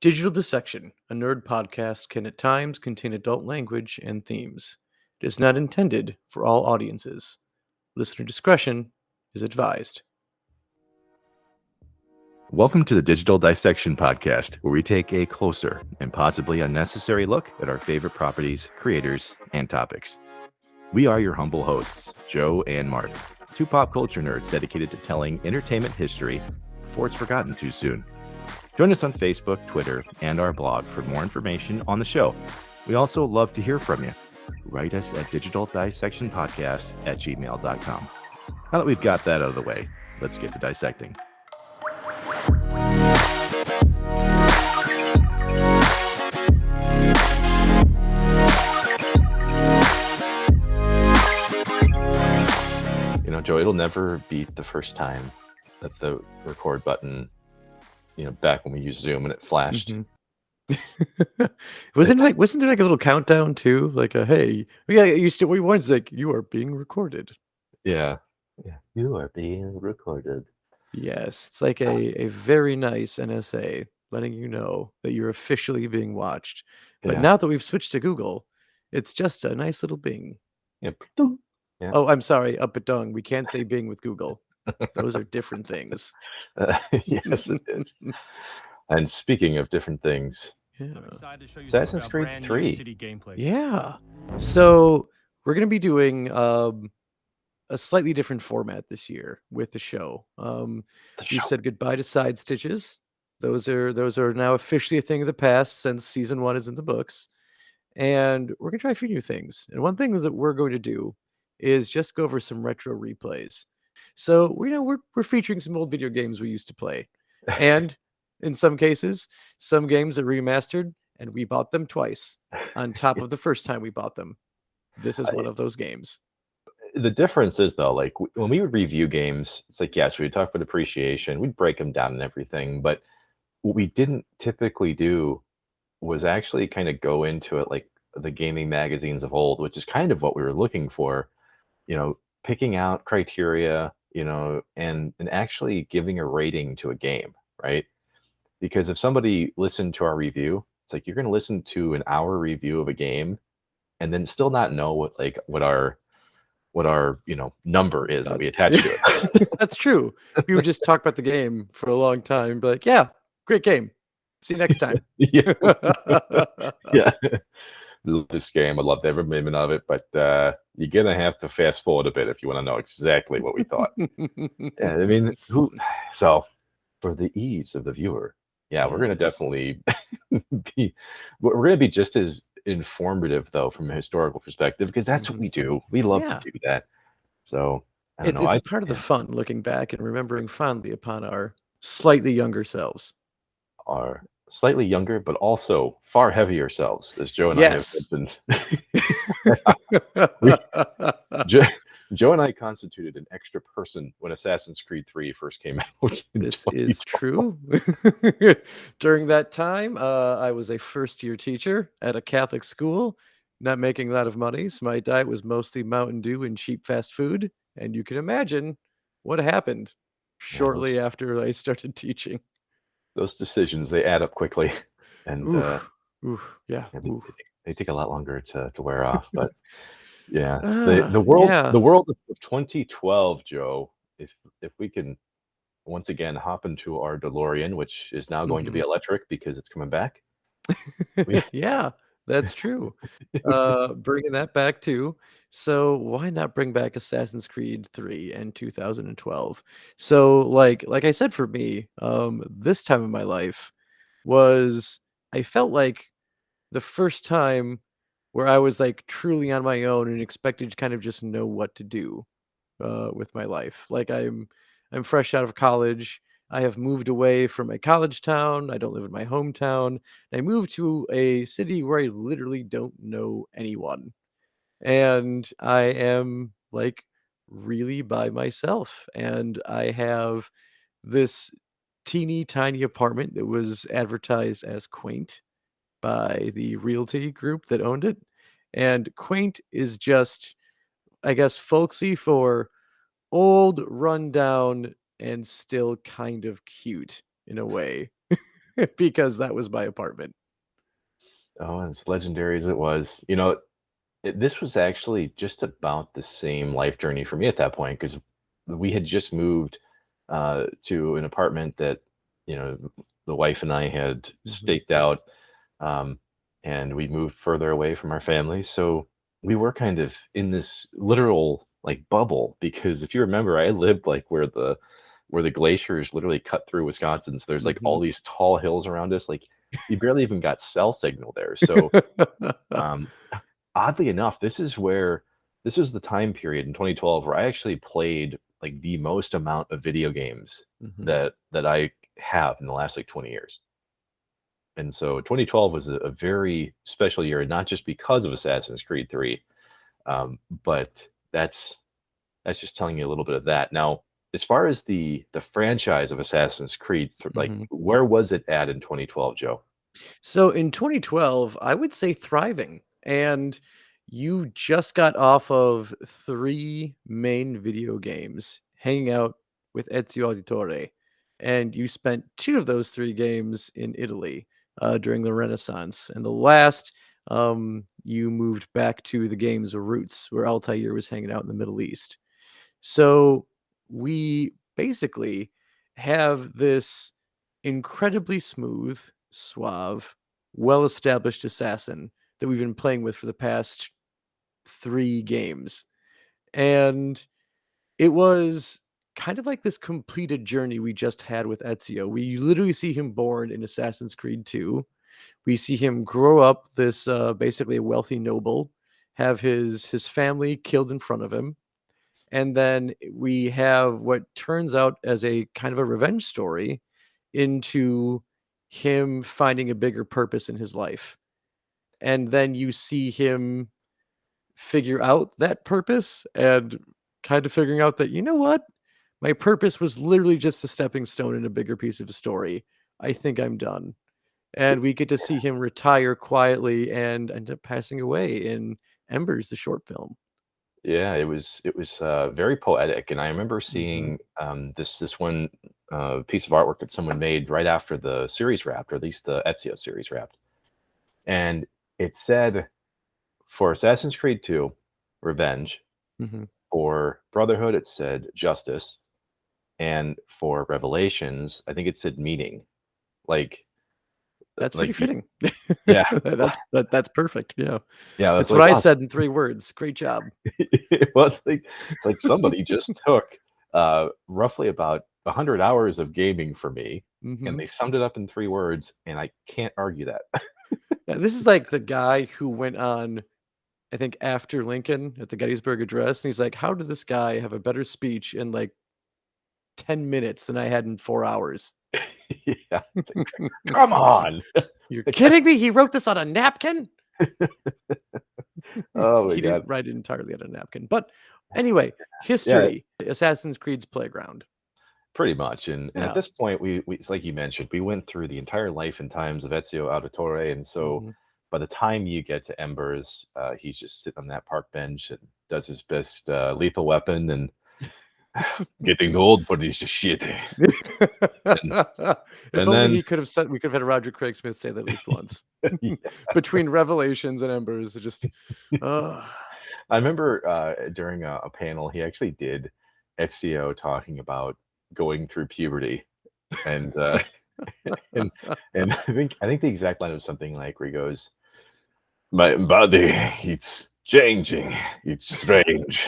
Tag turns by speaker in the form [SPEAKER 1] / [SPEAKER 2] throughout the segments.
[SPEAKER 1] Digital Dissection, a nerd podcast, can at times contain adult language and themes. It is not intended for all audiences. Listener discretion is advised.
[SPEAKER 2] Welcome to the Digital Dissection Podcast, where we take a closer and possibly unnecessary look at our favorite properties, creators, and topics. We are your humble hosts, Joe and Mark, two pop culture nerds dedicated to telling entertainment history before it's forgotten too soon. Join us on Facebook, Twitter, and our blog for more information on the show. We also love to hear from you. Write us at digitaldissectionpodcast@gmail.com. Now that we've got that out of the way, let's get to dissecting.
[SPEAKER 3] You know, Joe, it'll never beat the first time that the record button, back when we used Zoom and it flashed.
[SPEAKER 1] wasn't there like a little countdown too? Like a hey, we once like you are being recorded.
[SPEAKER 3] Yeah. You are being recorded.
[SPEAKER 1] Yes, it's like a very nice NSA letting you know that you're officially being watched. But
[SPEAKER 3] Yeah.
[SPEAKER 1] now that we've switched to Google, it's just a nice little bing.
[SPEAKER 3] Yeah. Yeah.
[SPEAKER 1] Oh, I'm sorry, up a dung. We can't say Bing with Google. Those are different things.
[SPEAKER 3] Yes, it is. And speaking of different things,
[SPEAKER 1] Yeah.
[SPEAKER 4] I'm excited to show you
[SPEAKER 3] Assassin's
[SPEAKER 4] some of our
[SPEAKER 3] Creed
[SPEAKER 4] brand
[SPEAKER 3] 3.
[SPEAKER 4] new city gameplay.
[SPEAKER 1] Yeah. So we're gonna be doing a slightly different format this year with the show. We've said goodbye to side stitches. Those are now officially a thing of the past since season 1 is in the books. And we're gonna try a few new things. And one thing that we're going to do is just go over some retro replays. So we're featuring some old video games we used to play. And in some cases, some games that remastered and we bought them twice on top of the first time we bought them. This is one of those games.
[SPEAKER 3] The difference is, though, like when we would review games, it's like, yes, we'd talk about appreciation, we'd break them down and everything. But what we didn't typically do was actually kind of go into it like the gaming magazines of old, which is kind of what we were looking for, picking out criteria, and actually giving a rating to a game, right? Because if somebody listened to our review, it's like you're going to listen to an hour review of a game and then still not know what our number is that we attach to it.
[SPEAKER 1] That's true. We would just talk about the game for a long time and be like, yeah, great game. See you next time.
[SPEAKER 3] Yeah. Yeah. Love this game. I loved every minute of it, but you're gonna have to fast forward a bit if you want to know exactly what we thought. Yeah, I mean, so for the ease of the viewer, yeah, we're gonna
[SPEAKER 1] Yes.
[SPEAKER 3] definitely we're gonna be just as informative, though, from a historical perspective, because that's what we do. We love
[SPEAKER 1] Yeah.
[SPEAKER 3] to do that. So I don't know.
[SPEAKER 1] It's part of the fun looking back and remembering fondly upon our slightly younger selves.
[SPEAKER 3] Are slightly younger, but also far heavier selves, as Joe and
[SPEAKER 1] Yes.
[SPEAKER 3] I have mentioned. Joe and I constituted an extra person when Assassin's Creed 3 first came out.
[SPEAKER 1] This is true. During that time, I was a first-year teacher at a Catholic school, not making a lot of money, so my diet was mostly Mountain Dew and cheap fast food, and you can imagine what happened shortly after I started teaching.
[SPEAKER 3] Those decisions, they add up quickly, and
[SPEAKER 1] Yeah.
[SPEAKER 3] they take a lot longer to wear off. But yeah,
[SPEAKER 1] Ah,
[SPEAKER 3] the world
[SPEAKER 1] yeah.
[SPEAKER 3] the world of 2012, Joe. If we can once again hop into our DeLorean, which is now going to be electric because it's coming back.
[SPEAKER 1] Yeah, that's true. Bringing that back too. So why not bring back Assassin's Creed 3 in 2012? So like I said for me, this time in my life was I felt like the first time where I was like truly on my own and expected to kind of just know what to do with my life. Like I'm fresh out of college. I have moved away from my college town. I don't live in my hometown. I moved to a city where I literally don't know anyone. And I am like really by myself. And I have this teeny tiny apartment that was advertised as quaint by the realty group that owned it. And quaint is just, I guess, folksy for old, rundown, and still kind of cute in a way. because that was my apartment.
[SPEAKER 3] Oh, and as legendary as it was, this was actually just about the same life journey for me at that point because we had just moved to an apartment that you know the wife and I had
[SPEAKER 1] Mhm,
[SPEAKER 3] staked out, um, and we moved further away from our family. So we were kind of in this literal like bubble because if you remember, I lived like where the glaciers literally cut through Wisconsin. So there's like all
[SPEAKER 1] mhm.
[SPEAKER 3] these tall hills around us. Like you barely even got cell signal there. So um, oddly enough, this is the time period in 2012 where I actually played like the most amount of video games
[SPEAKER 1] Mhm,
[SPEAKER 3] that I have in the last like 20 years. And so 2012 was a very special year, and not just because of Assassin's Creed 3, but that's that's just telling you a little bit of that. Now, as far as the franchise of Assassin's Creed, like
[SPEAKER 1] mhm.
[SPEAKER 3] where was it at in 2012, Joe?
[SPEAKER 1] So in 2012, I would say thriving. And you just got off of 3 main video games, hanging out with Ezio Auditore, and you spent 2 of those 3 games in Italy, during the Renaissance, and the last, you moved back to the game's roots, where Altair was hanging out in the Middle East. So we basically have this incredibly smooth, suave, well established assassin that we've been playing with for the past 3 games. And it was kind of like this completed journey we just had with Ezio. We literally see him born in Assassin's Creed 2. We see him grow up this basically a wealthy noble, have his family killed in front of him, and then we have what turns out as a kind of a revenge story into him finding a bigger purpose in his life. And then you see him figure out that purpose and kind of figuring out that, you know what? My purpose was literally just a stepping stone in a bigger piece of a story. I think I'm done. And we get to see him retire quietly and end up passing away in Embers, the short film.
[SPEAKER 3] Yeah, it was very poetic, and I remember
[SPEAKER 1] Hmm.
[SPEAKER 3] seeing this one piece of artwork that someone made right after the series wrapped, or at least the Ezio series wrapped, and it said for Assassin's Creed 2, Revenge,
[SPEAKER 1] Hmm.
[SPEAKER 3] for Brotherhood it said Justice, and for Revelations I think it said Meaning. Like
[SPEAKER 1] That's pretty
[SPEAKER 3] like
[SPEAKER 1] fitting.
[SPEAKER 3] yeah
[SPEAKER 1] That's perfect, yeah.
[SPEAKER 3] yeah that's
[SPEAKER 1] It's what
[SPEAKER 3] like
[SPEAKER 1] I
[SPEAKER 3] wow.
[SPEAKER 1] said in 3 words. Great job.
[SPEAKER 3] Well, it's like somebody just took, roughly about 100 hours of gaming for me, and
[SPEAKER 1] Mhm.
[SPEAKER 3] they summed it up in 3 words, and I can't argue that.
[SPEAKER 1] Yeah, this is like the guy who went on, I think, After Lincoln at the Gettysburg Address, and he's like, "How did this guy have a better speech in, like, 10 minutes than I had in 4 hours?"
[SPEAKER 3] Yeah, it's like, "Come on!"
[SPEAKER 1] "You're
[SPEAKER 3] Like,
[SPEAKER 1] kidding me? He wrote this on a napkin?"
[SPEAKER 3] oh my
[SPEAKER 1] He didn't
[SPEAKER 3] god.
[SPEAKER 1] write it entirely on a napkin, but anyway,
[SPEAKER 3] Yeah,
[SPEAKER 1] history, Assassin's Creed's playground.
[SPEAKER 3] pretty much, and at
[SPEAKER 1] Yeah.
[SPEAKER 3] this point, we it's like you mentioned, we went through the entire life and times of Ezio Auditore, and so
[SPEAKER 1] Mhm.
[SPEAKER 3] by the time you get to Embers, he's just sitting on that park bench and does his best, Lethal Weapon and "Getting old for this shit." And
[SPEAKER 1] If
[SPEAKER 3] and
[SPEAKER 1] only
[SPEAKER 3] then
[SPEAKER 1] he could have said we could have had Roger Craig Smith say that at least once.
[SPEAKER 3] yeah.
[SPEAKER 1] Between Revelations and Embers, it just ugh.
[SPEAKER 3] I remember, during a panel, he actually did Ezio talking about going through puberty, and, and and I think the exact line was something like where he goes, "My body, it's changing, it's strange."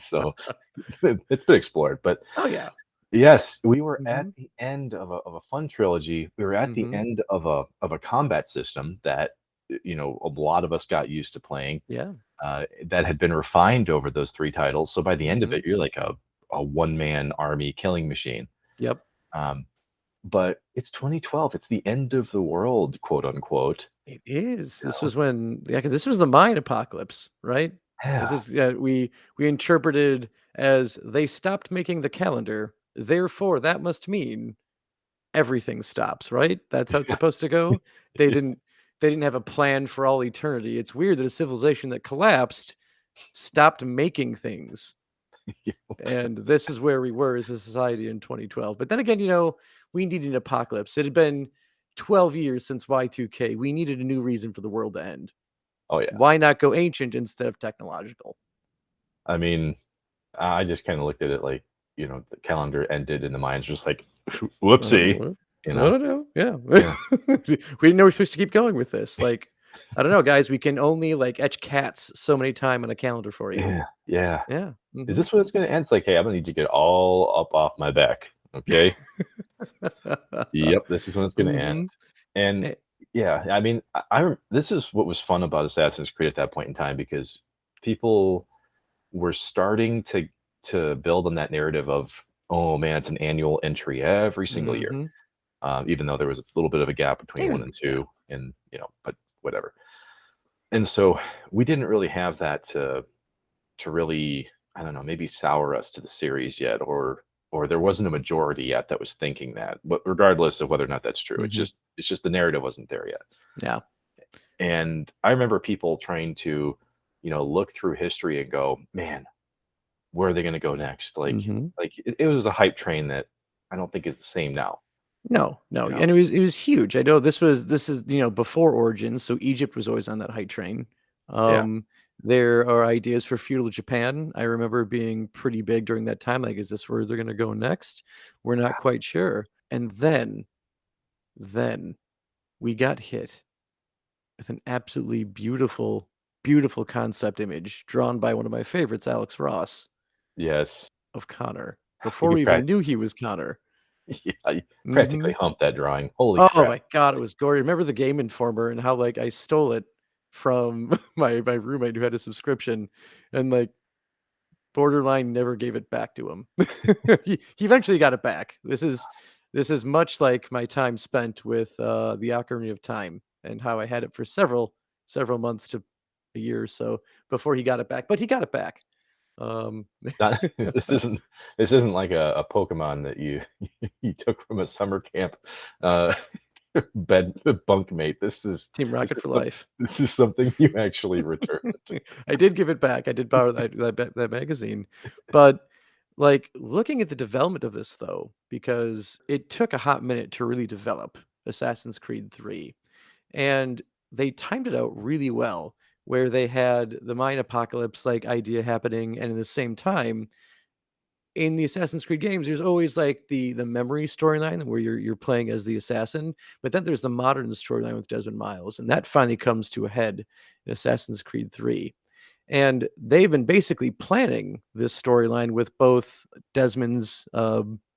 [SPEAKER 3] So, it's been explored, but
[SPEAKER 1] Oh, yeah.
[SPEAKER 3] yes, we were at
[SPEAKER 1] Mhm,
[SPEAKER 3] the end of a fun trilogy. We were at the
[SPEAKER 1] mhm.
[SPEAKER 3] end of a combat system that, a lot of us got used to playing,
[SPEAKER 1] Yeah.
[SPEAKER 3] that had been refined over those 3 titles, so by the end of
[SPEAKER 1] Mhm.
[SPEAKER 3] it, you're like a one-man army killing machine.
[SPEAKER 1] Yep.
[SPEAKER 3] Um, but it's 2012, it's the end of the world, quote, unquote.
[SPEAKER 1] It is. This
[SPEAKER 3] Oh,
[SPEAKER 1] was when yeah, 'cause this was the Mayan apocalypse, right? This
[SPEAKER 3] yeah.
[SPEAKER 1] is yeah, we interpreted as they stopped making the calendar, therefore that must mean everything stops, right? That's how it's supposed to go? They didn't they didn't have a plan for all eternity. It's weird that a civilization that collapsed stopped making things.
[SPEAKER 3] Yeah.
[SPEAKER 1] And this is where we were as a society in 2012. But then again, we needed an apocalypse. It had been 12 years since Y2K. We needed a new reason for the world to end.
[SPEAKER 3] Oh yeah.
[SPEAKER 1] Why not go ancient instead of technological?
[SPEAKER 3] I mean, I just kind of looked at it like, the calendar ended and the mind's just like, whoopsie,
[SPEAKER 1] What?
[SPEAKER 3] you
[SPEAKER 1] I
[SPEAKER 3] know?
[SPEAKER 1] don't know. Yeah.
[SPEAKER 3] Yeah.
[SPEAKER 1] We didn't know we're supposed to keep going with this. Like, I don't know, guys. We can only like etch cats so many time on a calendar for you.
[SPEAKER 3] Yeah. Yeah.
[SPEAKER 1] Yeah.
[SPEAKER 3] Is
[SPEAKER 1] Hmm.
[SPEAKER 3] this what it's going to end? It's like, hey, I'm going to need to get all up off my back. Okay. Yep. This is when it's going to end.
[SPEAKER 1] Hmm.
[SPEAKER 3] And yeah, I mean, this is what was fun about Assassin's Creed at that point in time because people were starting to build on that narrative of, oh man, it's an annual entry every single year.
[SPEAKER 1] Hmm.
[SPEAKER 3] Even though there was a little bit of a gap between
[SPEAKER 1] There's
[SPEAKER 3] one
[SPEAKER 1] a
[SPEAKER 3] and
[SPEAKER 1] good gap.
[SPEAKER 3] two, and but whatever. And so we didn't really have that to really, I don't know, maybe sour us to the series yet, or there wasn't a majority yet that was thinking that. But regardless of whether or not that's true, it's
[SPEAKER 1] Hmm.
[SPEAKER 3] just the narrative wasn't there yet.
[SPEAKER 1] Yeah.
[SPEAKER 3] And I remember people trying to, look through history and go, man, where are they going to go next?
[SPEAKER 1] Hmm.
[SPEAKER 3] Like it was a hype train that I don't think is the same now.
[SPEAKER 1] No, no,
[SPEAKER 3] You know?
[SPEAKER 1] and it was huge. I know this is before Origins, so Egypt was always on that hype train.
[SPEAKER 3] Yeah.
[SPEAKER 1] Um, there are ideas for feudal Japan. I remember being pretty big during that time. Like, is this where they're gonna go next? We're not quite sure. And then we got hit with an absolutely beautiful, beautiful concept image drawn by one of my favorites, Alex Ross,
[SPEAKER 3] Yes.
[SPEAKER 1] of Connor,
[SPEAKER 3] You
[SPEAKER 1] before we
[SPEAKER 3] could
[SPEAKER 1] even knew he was Connor.
[SPEAKER 3] yeah, you practically
[SPEAKER 1] Mhm.
[SPEAKER 3] humped that drawing. Holy
[SPEAKER 1] Oh
[SPEAKER 3] crap.
[SPEAKER 1] my god, it was gory. Remember the Game Informer and how, like, I stole it from my roommate who had a subscription and, like, borderline never gave it back to him. He eventually got it back. This is much like my time spent with, the Ocarina of Time and how I had it for several months to a year or so before he got it back, but he got it back. Um,
[SPEAKER 3] Not this isn't like a Pokemon that you you took from a summer camp, uh, bed bunkmate.
[SPEAKER 1] Team
[SPEAKER 3] This
[SPEAKER 1] Rocket
[SPEAKER 3] is
[SPEAKER 1] for
[SPEAKER 3] some
[SPEAKER 1] life.
[SPEAKER 3] this is something you actually returned.
[SPEAKER 1] I did give it back. I did borrow that magazine, but, like, looking at the development of this, though, because it took a hot minute to really develop Assassin's Creed 3, and they timed it out really well, where they had the Mayan apocalypse, like, idea happening, and in the same time, in the Assassin's Creed games, there's always, like, the memory storyline where you're playing as the assassin, but then there's the modern storyline with Desmond Miles, and that finally comes to a head in Assassin's Creed 3. And they've been basically planning this storyline with both Desmond's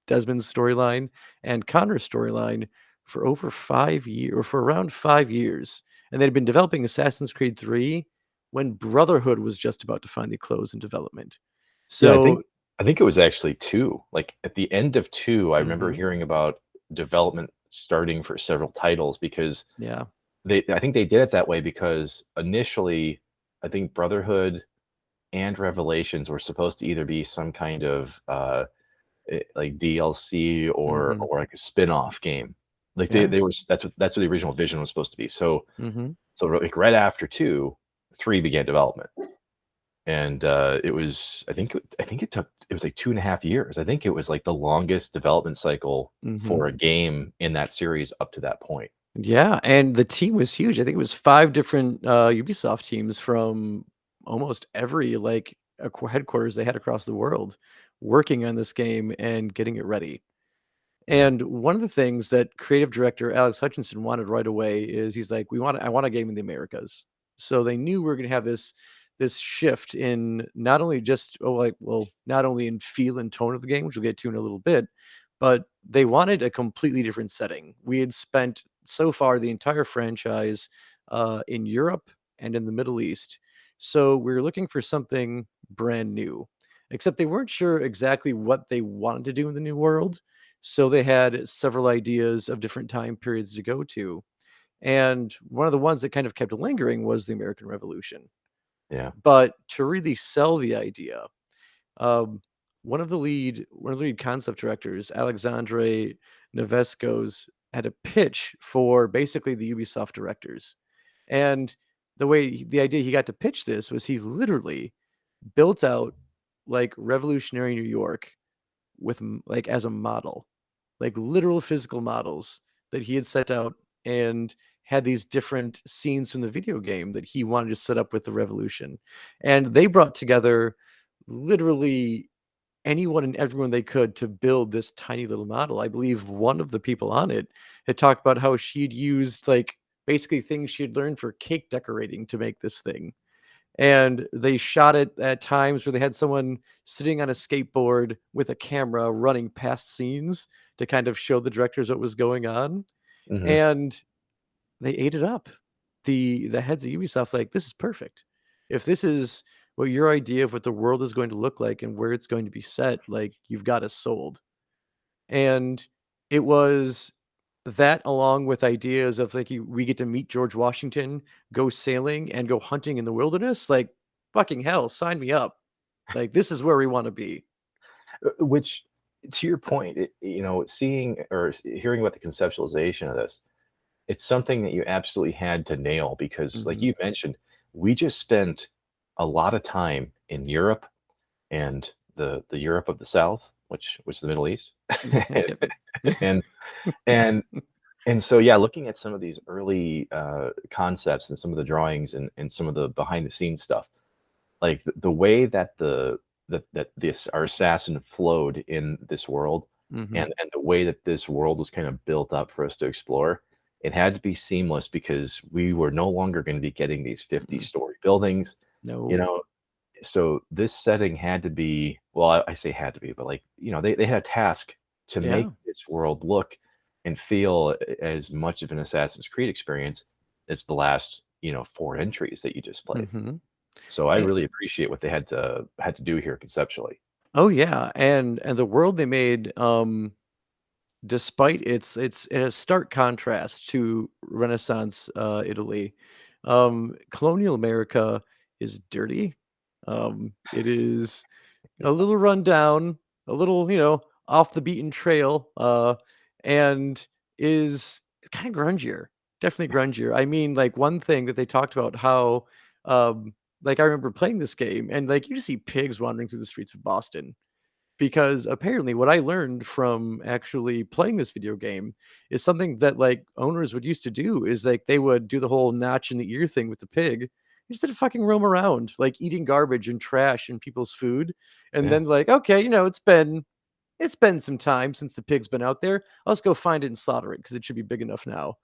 [SPEAKER 1] storyline and Connor's storyline for over 5 years, or for around 5 years, and they'd been developing Assassin's Creed 3 when Brotherhood was just about to finally close in development.
[SPEAKER 3] Yeah,
[SPEAKER 1] So
[SPEAKER 3] I think it was actually 2. Like, at the end of 2, I remember
[SPEAKER 1] mhm,
[SPEAKER 3] hearing about development starting for several titles because
[SPEAKER 1] yeah,
[SPEAKER 3] I think they did it that way because initially, I think Brotherhood and Revelations were supposed to either be some kind of, like DLC
[SPEAKER 1] mhm,
[SPEAKER 3] or like a spin-off game. Like
[SPEAKER 1] yeah,
[SPEAKER 3] they were that's what the original vision was supposed to be.
[SPEAKER 1] mhm,
[SPEAKER 3] Like right after 2, 3 began development. And it was it was like 2.5 years. I think it was like the longest development cycle
[SPEAKER 1] mhm.
[SPEAKER 3] for a game in that series up to that point.
[SPEAKER 1] Yeah, and the team was huge. I think it was 5 different, Ubisoft teams from almost every, like, headquarters they had across the world working on this game and getting it ready.
[SPEAKER 3] Yeah.
[SPEAKER 1] And one of the things that creative director Alex Hutchinson wanted right away is he's like, I want a game in the Americas." So they knew we were gonna have this shift in not only just not only in feel and tone of the game, which we'll get to in a little bit, but they wanted a completely different setting. We had spent so far the entire franchise, in Europe and in the Middle East. So we were looking for something brand new, except they weren't sure exactly what they wanted to do in the new world. So they had several ideas of different time periods to go to. And one of the ones that kind of kept lingering was the American Revolution.
[SPEAKER 3] Yeah.
[SPEAKER 1] But to really sell the idea, um, one of the lead concept directors, Alexandre Nevesco's, had a pitch for basically the Ubisoft directors. And the idea he got to pitch this was he literally built out like revolutionary New York with like as a model. like literal physical models that he had set out and had these different scenes from the video game that he wanted to set up with the revolution. And they brought together literally anyone and everyone they could to build this tiny little model. I believe one of the people on it had talked about how she'd used like basically things she'd learned for cake decorating to make this thing. And they shot it at times where they had someone sitting on a skateboard with a camera running past scenes to kind of show the directors what was going on.
[SPEAKER 3] Hmm.
[SPEAKER 1] And they ate it up. The heads of Ubisoft like, "This is perfect. If this is what your idea of what the world is going to look like and where it's going to be set, like, you've got us sold." And it was that along with ideas of, like, we get to meet George Washington, go sailing, and go hunting in the wilderness, like, fucking hell, sign me up. Like, this is where we wanna be.
[SPEAKER 3] Which, to your point, seeing or hearing about the conceptualization of this, it's something that you absolutely had to nail because, like
[SPEAKER 1] Mhm.
[SPEAKER 3] you mentioned, we just spent a lot of time in Europe and the Europe of the South, which is the Middle East,
[SPEAKER 1] Yep.
[SPEAKER 3] and and and so yeah, looking at some of these early concepts and some of the drawings and some of the behind the scenes stuff, like the way that this our assassin flowed in this world,
[SPEAKER 1] Mhm.
[SPEAKER 3] and the way that this world was kind of built up for us to explore, it had to be seamless because we were no longer going to be getting these 50-story buildings, you
[SPEAKER 1] No.
[SPEAKER 3] know. So this setting had to be, well, I say had to be, but like, they had a task to make
[SPEAKER 1] Yeah.
[SPEAKER 3] this world look and feel as much of an Assassin's Creed experience as the last, four entries that you just played.
[SPEAKER 1] Mhm.
[SPEAKER 3] So I really appreciate what they had to do here conceptually.
[SPEAKER 1] Oh, yeah, and the world they made, despite it's in a stark contrast to Renaissance, Italy, colonial America is dirty. It is a little run down, a little, off the beaten trail, and is kinda grungier, definitely grungier. I mean, like, one thing that they talked about how, like, I remember playing this game, and, like, you just see pigs wandering through the streets of Boston. Because apparently what I learned from actually playing this video game is something that, like, owners would used to do is, like, they would do the whole notch in the ear thing with the pig, just to fucking roam around, like, eating garbage and trash and people's food, and
[SPEAKER 3] Yeah.
[SPEAKER 1] then, like, "Okay, it's been some time since the pig's been out there. Let's go find it and slaughter it because it should be big enough now."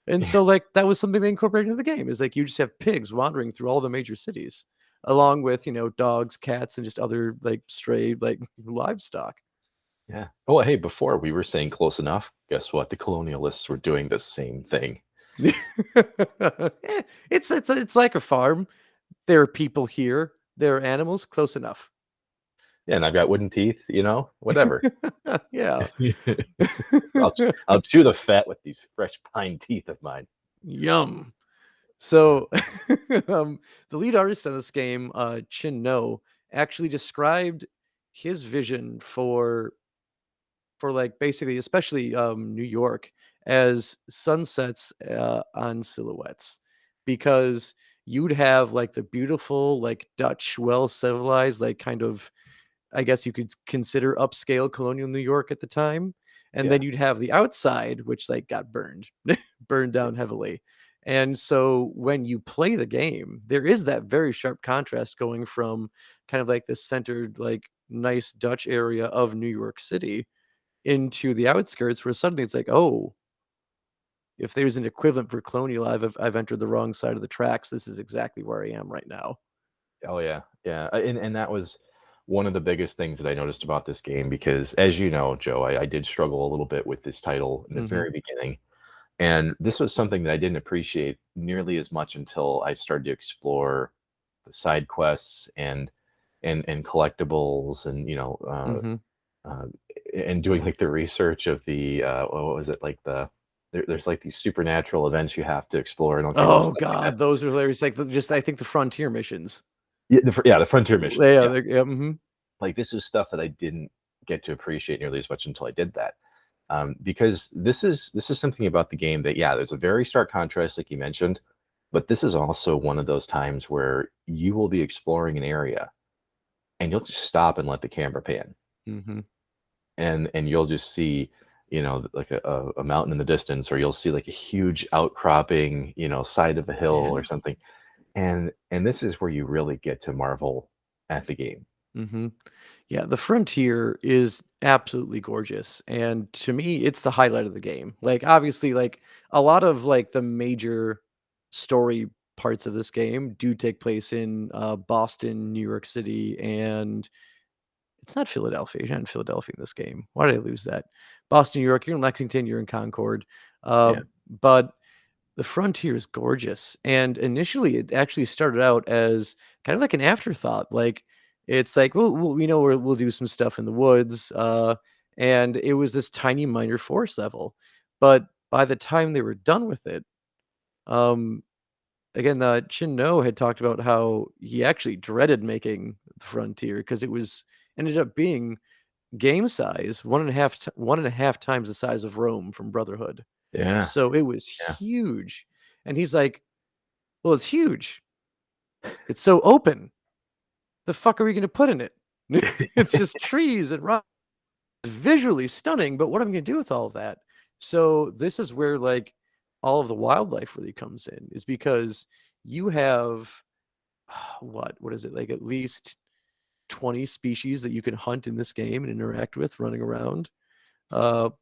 [SPEAKER 1] And
[SPEAKER 3] Yeah.
[SPEAKER 1] so, like, that was something they incorporated into the game, is, like, you just have pigs wandering through all the major cities, along with, dogs, cats, and just other, like, stray, like, livestock.
[SPEAKER 3] Yeah. Oh, hey, before we were saying close enough, guess what? The colonialists were doing the same thing.
[SPEAKER 1] It's like a farm. There are people here, there are animals, close enough.
[SPEAKER 3] Yeah, and I've got wooden teeth, whatever.
[SPEAKER 1] Yeah.
[SPEAKER 3] I'll I'll chew the fat with these fresh pine teeth of mine.
[SPEAKER 1] Yum.
[SPEAKER 3] Yeah.
[SPEAKER 1] So, the lead artist on this game, Chin No, actually described his vision for, like, basically, especially, New York, as sunsets, on silhouettes, because you'd have, like, the beautiful, like, Dutch, well-civilized, like, kind of, I guess you could consider upscale colonial New York at the time, and
[SPEAKER 3] Yeah.
[SPEAKER 1] then you'd have the outside, which, like, got burned, burned
[SPEAKER 3] Yeah.
[SPEAKER 1] down heavily, and so when you play the game, there is that very sharp contrast going from kind of like this centered, like, nice Dutch area of New York City into the outskirts where suddenly it's like, "Oh, if there's an equivalent for colonial, I've entered the wrong side of the tracks. This is exactly where I am right now."
[SPEAKER 3] Oh, yeah. Yeah. And that was one of the biggest things that I noticed about this game because, as you know, Joe, I did struggle a little bit with this title in the
[SPEAKER 1] Mhm,
[SPEAKER 3] very beginning. And this was something that I didn't appreciate nearly as much until I started to explore the side quests and collectibles and
[SPEAKER 1] mhm.
[SPEAKER 3] uh, and doing like the research of the what was it like there's like these supernatural events you have to explore and all kinds of
[SPEAKER 1] Oh
[SPEAKER 3] stuff like that.
[SPEAKER 1] god, those are hilarious, like, I think the frontier missions.
[SPEAKER 3] Yeah, the frontier missions.
[SPEAKER 1] Yeah,
[SPEAKER 3] Yeah,
[SPEAKER 1] they're yeah, mhm,
[SPEAKER 3] like this is stuff that I didn't get to appreciate nearly as much until I did that. Because this is something about the game that, yeah, there's a very stark contrast, like you mentioned, but this is also one of those times where you will be exploring an area and you'll just stop and let the camera pan,
[SPEAKER 1] mhm.
[SPEAKER 3] and you'll just see. like a mountain in the distance, or you'll see like a huge outcropping, side of a hill or
[SPEAKER 1] Yeah.
[SPEAKER 3] something. And this is where you really get to marvel at the game.
[SPEAKER 1] Mhm. Yeah, the frontier is absolutely gorgeous, and to me, it's the highlight of the game. Like, obviously, like, a lot of, like, the major story parts of this game do take place in, Boston, New York City, and it's not Philadelphia. You're not in Philadelphia in this game. Why did I lose that? Boston, New York, you're in Lexington, you're in Concord, uh,
[SPEAKER 3] Yeah,
[SPEAKER 1] but the frontier is gorgeous, and initially, it actually started out as kind of like an afterthought, like, it's like, "We'll you know, we'll do some stuff in the woods," and it was this tiny minor forest level, but by the time they were done with it, um, again, Chin No had talked about how he actually dreaded making the frontier because it was ended up being game size, 1.5 times the size of Rome from Brotherhood.
[SPEAKER 3] yeah,
[SPEAKER 1] So it was
[SPEAKER 3] yeah.
[SPEAKER 1] huge, and he's like, "Well, it's huge. It's so open. The fuck are we gonna put in it? It's just trees and rocks. Visually stunning, but what am I gonna do with all of that?" So this is where, like, all of the wildlife really comes in, is because you have, what is it? Like, at least 20 species that you can hunt in this game and interact with running around.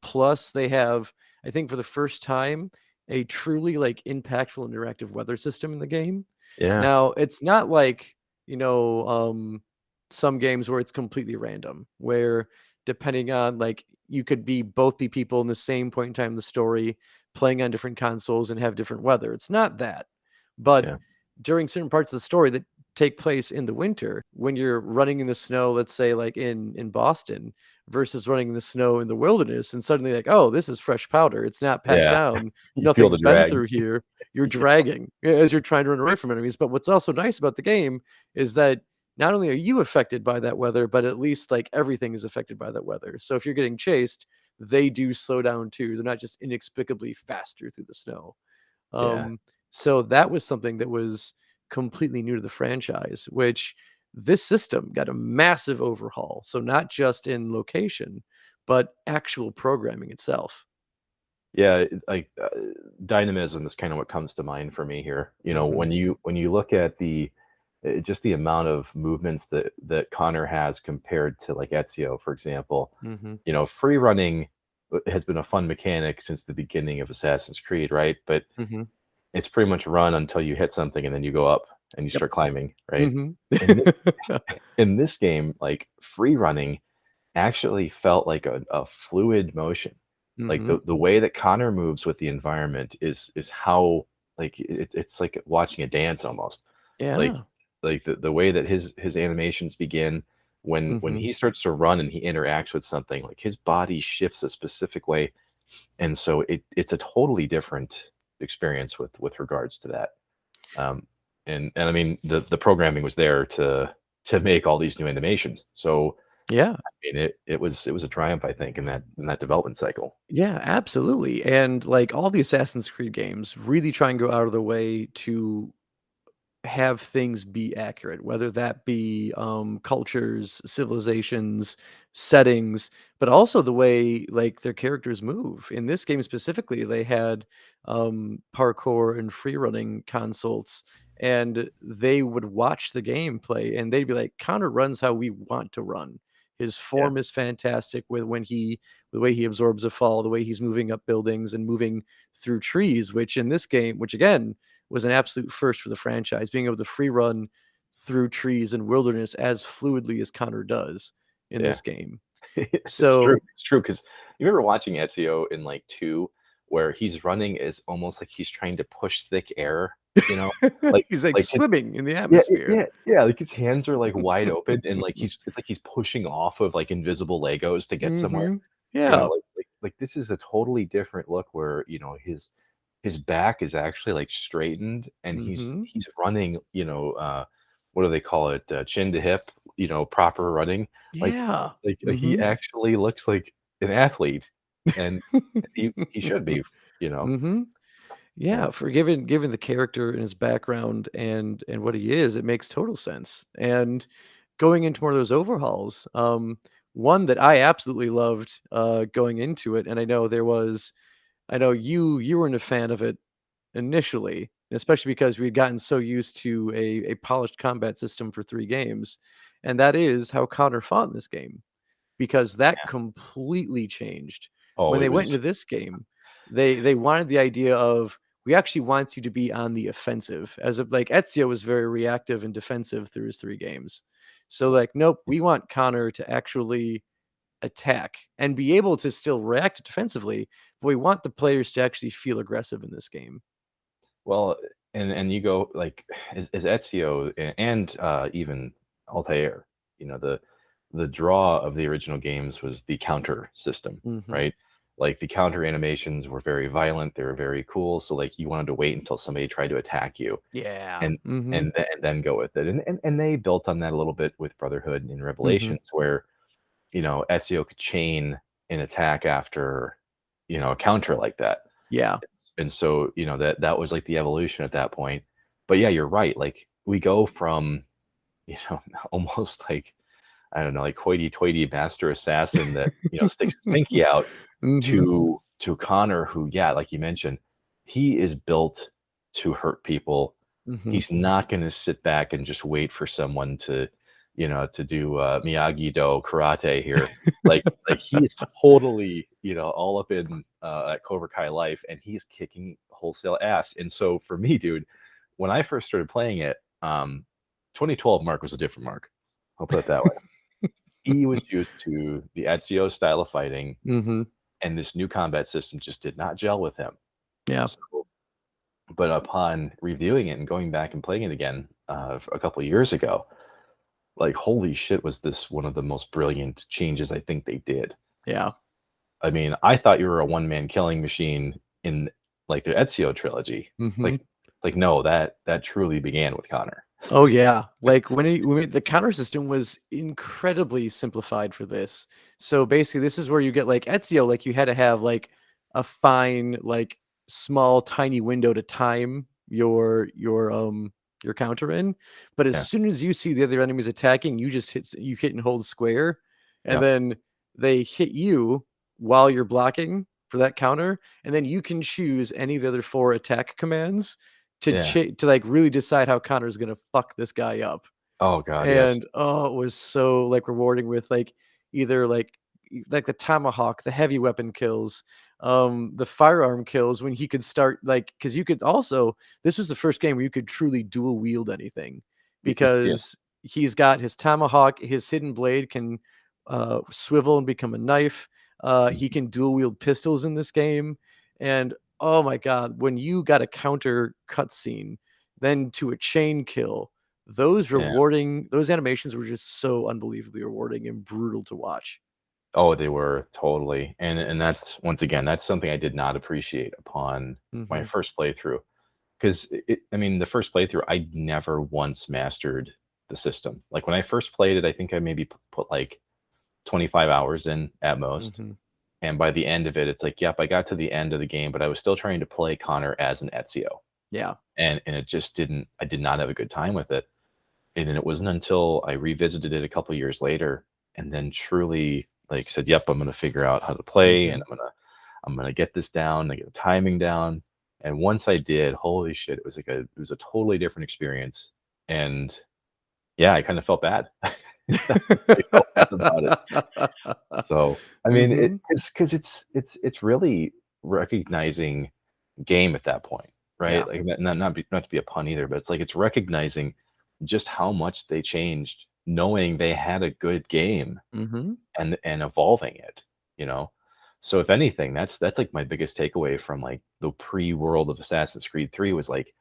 [SPEAKER 1] Plus they have, I think for the first time, a truly, like, impactful interactive weather system in the game.
[SPEAKER 3] Yeah,
[SPEAKER 1] Now, it's not like, some games where it's completely random, where depending on, like, you could both be people in the same point in time in the story, playing on different consoles and have different weather. It's not that. But
[SPEAKER 3] yeah,
[SPEAKER 1] during certain parts of the story that take place in the winter, when you're running in the snow, let's say like in Boston, versus running in the snow in the wilderness, and suddenly like, "Oh, this is fresh powder. It's not pat
[SPEAKER 3] yeah.
[SPEAKER 1] down.
[SPEAKER 3] You feel
[SPEAKER 1] Nothing's
[SPEAKER 3] the
[SPEAKER 1] been
[SPEAKER 3] drag.
[SPEAKER 1] through here." You're
[SPEAKER 3] Yeah,
[SPEAKER 1] dragging as you're trying to run away from enemies. But what's also nice about the game is that not only are you affected by that weather, but at least like everything is affected by that weather. So if you're getting chased, they do slow down too. They're not just inexplicably faster through the snow.
[SPEAKER 3] yeah.
[SPEAKER 1] So that was something that was completely new to the franchise, which this system got a massive overhaul. So not just in location, but actual programming itself.
[SPEAKER 3] Yeah, like, dynamism is kind of what comes to mind for me here.
[SPEAKER 1] Mhm.
[SPEAKER 3] When you look at just the amount of movements that Connor has compared to like Ezio, for example.
[SPEAKER 1] Mhm.
[SPEAKER 3] Free running has been a fun mechanic since the beginning of Assassin's Creed, right? But
[SPEAKER 1] Mhm.
[SPEAKER 3] it's pretty much run until you hit something and then you go up and you
[SPEAKER 1] Yep.
[SPEAKER 3] start climbing, right?
[SPEAKER 1] Mhm.
[SPEAKER 3] In this in this game, like free running actually felt like a fluid motion. Like
[SPEAKER 1] Mhm.
[SPEAKER 3] the way that Connor moves with the environment is how, like, it's like watching a dance almost. Like
[SPEAKER 1] Yeah.
[SPEAKER 3] the way that his animations begin when
[SPEAKER 1] Mhm.
[SPEAKER 3] he starts to run and he interacts with something, like his body shifts a specific way, and so it's a totally different experience with regards to that. Um, and I mean the programming was there to make all these new animations. So
[SPEAKER 1] Yeah.
[SPEAKER 3] I mean it was a triumph, I think, in that development cycle.
[SPEAKER 1] Yeah, absolutely. And like all the Assassin's Creed games really try and go out of their way to have things be accurate, whether that be cultures, civilizations, settings, but also the way like their characters move. In this game specifically, they had parkour and free running consults, and they would watch the gameplay and they'd be like, "Connor runs how we want to run. His
[SPEAKER 3] Yeah,
[SPEAKER 1] form is fantastic with the way he absorbs a fall, the way he's moving up buildings and moving through trees." Which in this game, which again was an absolute first for the franchise, being able to free run through trees and wilderness as fluidly as Connor does in
[SPEAKER 3] yeah.
[SPEAKER 1] this game.
[SPEAKER 3] It's true.
[SPEAKER 1] So
[SPEAKER 3] It's true because you remember watching Ezio in like two, where he's running is almost like he's trying to push thick air, you know, like
[SPEAKER 1] he's like
[SPEAKER 3] like his
[SPEAKER 1] swimming in the
[SPEAKER 3] yeah,
[SPEAKER 1] atmosphere.
[SPEAKER 3] yeah, like his hands are like wide open and like it's like he's pushing off of like invisible Legos to get somewhere.
[SPEAKER 1] Mhm. Yeah.
[SPEAKER 3] Like this is a totally different look where his back is actually like straightened and he's
[SPEAKER 1] Mhm.
[SPEAKER 3] he's running, what do they call it, chin to hip, proper running. Like
[SPEAKER 1] Yeah.
[SPEAKER 3] he
[SPEAKER 1] Mhm.
[SPEAKER 3] actually looks like an athlete, and he should be, you know?
[SPEAKER 1] Mhm.
[SPEAKER 3] Yeah,
[SPEAKER 1] Yeah, for given the character and his background and what he is, it makes total sense. And going into more of those overhauls, one that I absolutely loved going into it, and I know you weren't a fan of it initially, especially because we'd gotten so used to a polished combat system for 3 games, and that is how Connor fought in this game, because that completely changed.
[SPEAKER 3] Oh,
[SPEAKER 1] When
[SPEAKER 3] it
[SPEAKER 1] they went
[SPEAKER 3] was
[SPEAKER 1] into this game, they wanted the idea of, "We actually want you to be on the offensive," as of like, Ezio was very reactive and defensive through his 3 games. So, like, nope, we want Connor to actually attack and be able to still react defensively, but we want the players to actually feel aggressive in this game.
[SPEAKER 3] well, and you go like as Ezio and even Altair, the draw of the original games was the counter system,
[SPEAKER 1] Mhm.
[SPEAKER 3] right? Like the counter animations were very violent, they were very cool. So like you wanted to wait until somebody tried to attack you
[SPEAKER 1] Yeah.
[SPEAKER 3] and
[SPEAKER 1] Mhm.
[SPEAKER 3] and then go with it. And they built on that a little bit with Brotherhood and
[SPEAKER 1] Mhm.
[SPEAKER 3] Revelations, where Ezio could chain an attack after a counter like that.
[SPEAKER 1] Yeah.
[SPEAKER 3] And so, that was like the evolution at that point. But yeah, you're right. Like we go from, you know, almost like I don't know, like hoity-toity master assassin that, sticks his pinky out
[SPEAKER 1] Mhm.
[SPEAKER 3] to Connor, who, yeah, like you mentioned, he is built to hurt people.
[SPEAKER 1] Mhm.
[SPEAKER 3] He's not gonna sit back and just wait for someone to do Miyagi-Do karate here. Like he's totally, all up in at Cobra Kai life, and he's kicking wholesale ass. And so for me, dude, when I first started playing it, 2012 Mark was a different Mark. I'll put it that way. He was used to the Ezio style of fighting,
[SPEAKER 1] Mhm.
[SPEAKER 3] and this new combat system just did not gel with him.
[SPEAKER 1] Yeah.
[SPEAKER 3] So, but upon reviewing it and going back and playing it again a couple of years ago, like holy shit, was this one of the most brilliant changes I think they did.
[SPEAKER 1] Yeah.
[SPEAKER 3] I mean, I thought you were a one man killing machine in like the Ezio trilogy.
[SPEAKER 1] Mhm.
[SPEAKER 3] Like, no, that truly began with Connor.
[SPEAKER 1] Oh, yeah. Like, when the counter system was incredibly simplified for this. So, basically, this is where you get, like, Ezio, like, you had to have, like, a fine, like, small, tiny window to time your counter in, but as
[SPEAKER 3] Yeah,
[SPEAKER 1] soon as you see the other enemies attacking, you hit and hold square, and
[SPEAKER 3] yeah,
[SPEAKER 1] then they hit you while you're blocking for that counter, and then you can choose any of the other 4 attack commands
[SPEAKER 3] yeah.
[SPEAKER 1] to, like, really decide how Connor's gonna fuck this guy up.
[SPEAKER 3] Oh god, yes.
[SPEAKER 1] And, oh, it was so, like, rewarding with, like, either, like, the tomahawk, the heavy weapon kills, the firearm kills when he could start, like, because you could also this was the first game where you could truly dual wield anything,
[SPEAKER 3] It's yeah.
[SPEAKER 1] because he's got his tomahawk, his hidden blade can, swivel and become a knife, he
[SPEAKER 3] Mhm.
[SPEAKER 1] can dual wield pistols in this game, and, oh my god, when you got a counter cutscene, then to a chain kill,
[SPEAKER 3] Yeah.
[SPEAKER 1] those animations were just so unbelievably rewarding and brutal to watch.
[SPEAKER 3] Oh, they were totally, and that's once again, that's something I did not appreciate upon my
[SPEAKER 1] Mhm,
[SPEAKER 3] first playthrough. 'Cause I mean, the first playthrough, I never once mastered the system. Like, when I first played it, I think I maybe put, like, 25 hours in at most,
[SPEAKER 1] mhm.
[SPEAKER 3] and by the end of it, it's like, yep, I got to the end of the game, but I was still trying to play Connor as an Ezio,
[SPEAKER 1] Yeah.
[SPEAKER 3] and it just didn't I did not have a good time with it. And then it wasn't until I revisited it a couple years later and then truly, like, said, "Yep, I'm gonna figure out how to play, and
[SPEAKER 1] Mhm.
[SPEAKER 3] I'm gonna get this down, I get the timing down." And once I did, holy shit, it was a totally different experience. And yeah, I kinda felt bad. I felt bad about it. So, I mean,
[SPEAKER 1] Mhm.
[SPEAKER 3] it's because it's really recognizing game at that point, right?
[SPEAKER 1] Yeah.
[SPEAKER 3] Like, not to be a pun either, but it's like it's recognizing just how much they changed, knowing they had a good game
[SPEAKER 1] Mhm.
[SPEAKER 3] and evolving it, you know? So if anything, that's like my biggest takeaway from like the pre-world of Assassin's Creed 3 was like,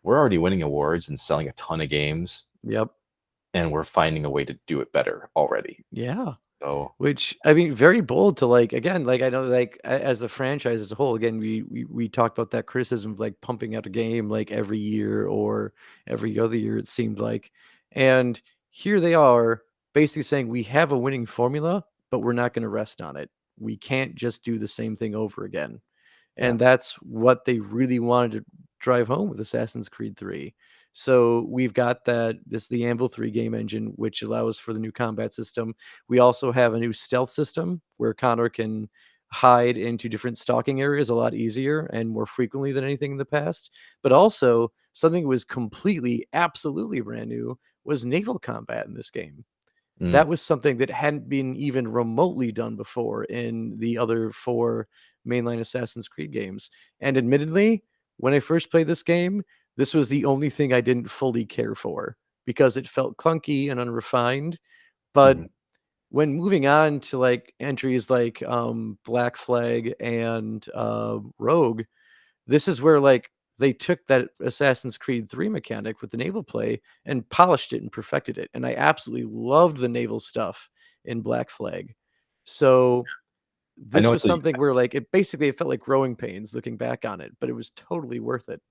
[SPEAKER 3] we're already winning awards and selling a ton of games,
[SPEAKER 1] Yep.
[SPEAKER 3] and we're finding a way to do it better already.
[SPEAKER 1] Yeah.
[SPEAKER 3] So
[SPEAKER 1] Which, I mean, very bold to, like, again, like, I know, like, as a franchise as a whole, again, we talked about that criticism of, like, pumping out a game, like, every year or every other year, it seemed like. And here they are basically saying, "We have a winning formula, but we're not gonna rest on it. We can't just do the same thing over again."
[SPEAKER 3] yeah,
[SPEAKER 1] And that's what they really wanted to drive home with Assassin's Creed 3. So we've got the Anvil 3 game engine, which allows for the new combat system. We also have a new stealth system where Connor can hide into different stalking areas a lot easier and more frequently than anything in the past. But also, something that was completely, absolutely brand new was naval combat in this game.
[SPEAKER 3] Mm,
[SPEAKER 1] That was something that hadn't been even remotely done before in the other 4 mainline Assassin's Creed games, and admittedly, when I first played this game, this was the only thing I didn't fully care for, because it felt clunky and unrefined, but
[SPEAKER 3] mhm,
[SPEAKER 1] when moving on to, like, entries like, Black Flag and, Rogue, this is where, like, they took that Assassin's Creed 3 mechanic with the naval play and polished it and perfected it, and I absolutely loved the naval stuff in Black Flag. So,
[SPEAKER 3] I
[SPEAKER 1] this
[SPEAKER 3] know
[SPEAKER 1] was
[SPEAKER 3] it's a
[SPEAKER 1] something where, like, it felt like growing pains looking back on it, but it was totally worth it.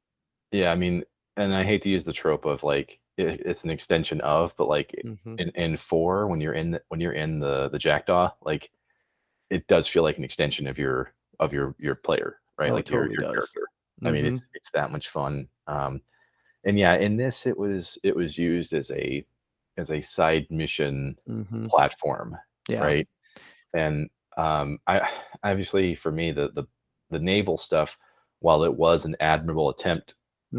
[SPEAKER 3] yeah, I mean, and I hate to use the trope of, like, it's an extension of, but, like,
[SPEAKER 1] Mhm.
[SPEAKER 3] in 4, when you're in the jackdaw, like, it does feel like an extension of your player, right?
[SPEAKER 1] Oh, it
[SPEAKER 3] Like,
[SPEAKER 1] totally
[SPEAKER 3] your
[SPEAKER 1] does.
[SPEAKER 3] character. I mean,
[SPEAKER 1] Mhm.
[SPEAKER 3] it's that much fun, and yeah, in this, it was used as a side mission
[SPEAKER 1] Mhm.
[SPEAKER 3] platform,
[SPEAKER 1] Yeah.
[SPEAKER 3] right? And, I obviously, for me, the naval stuff, while it was an admirable attempt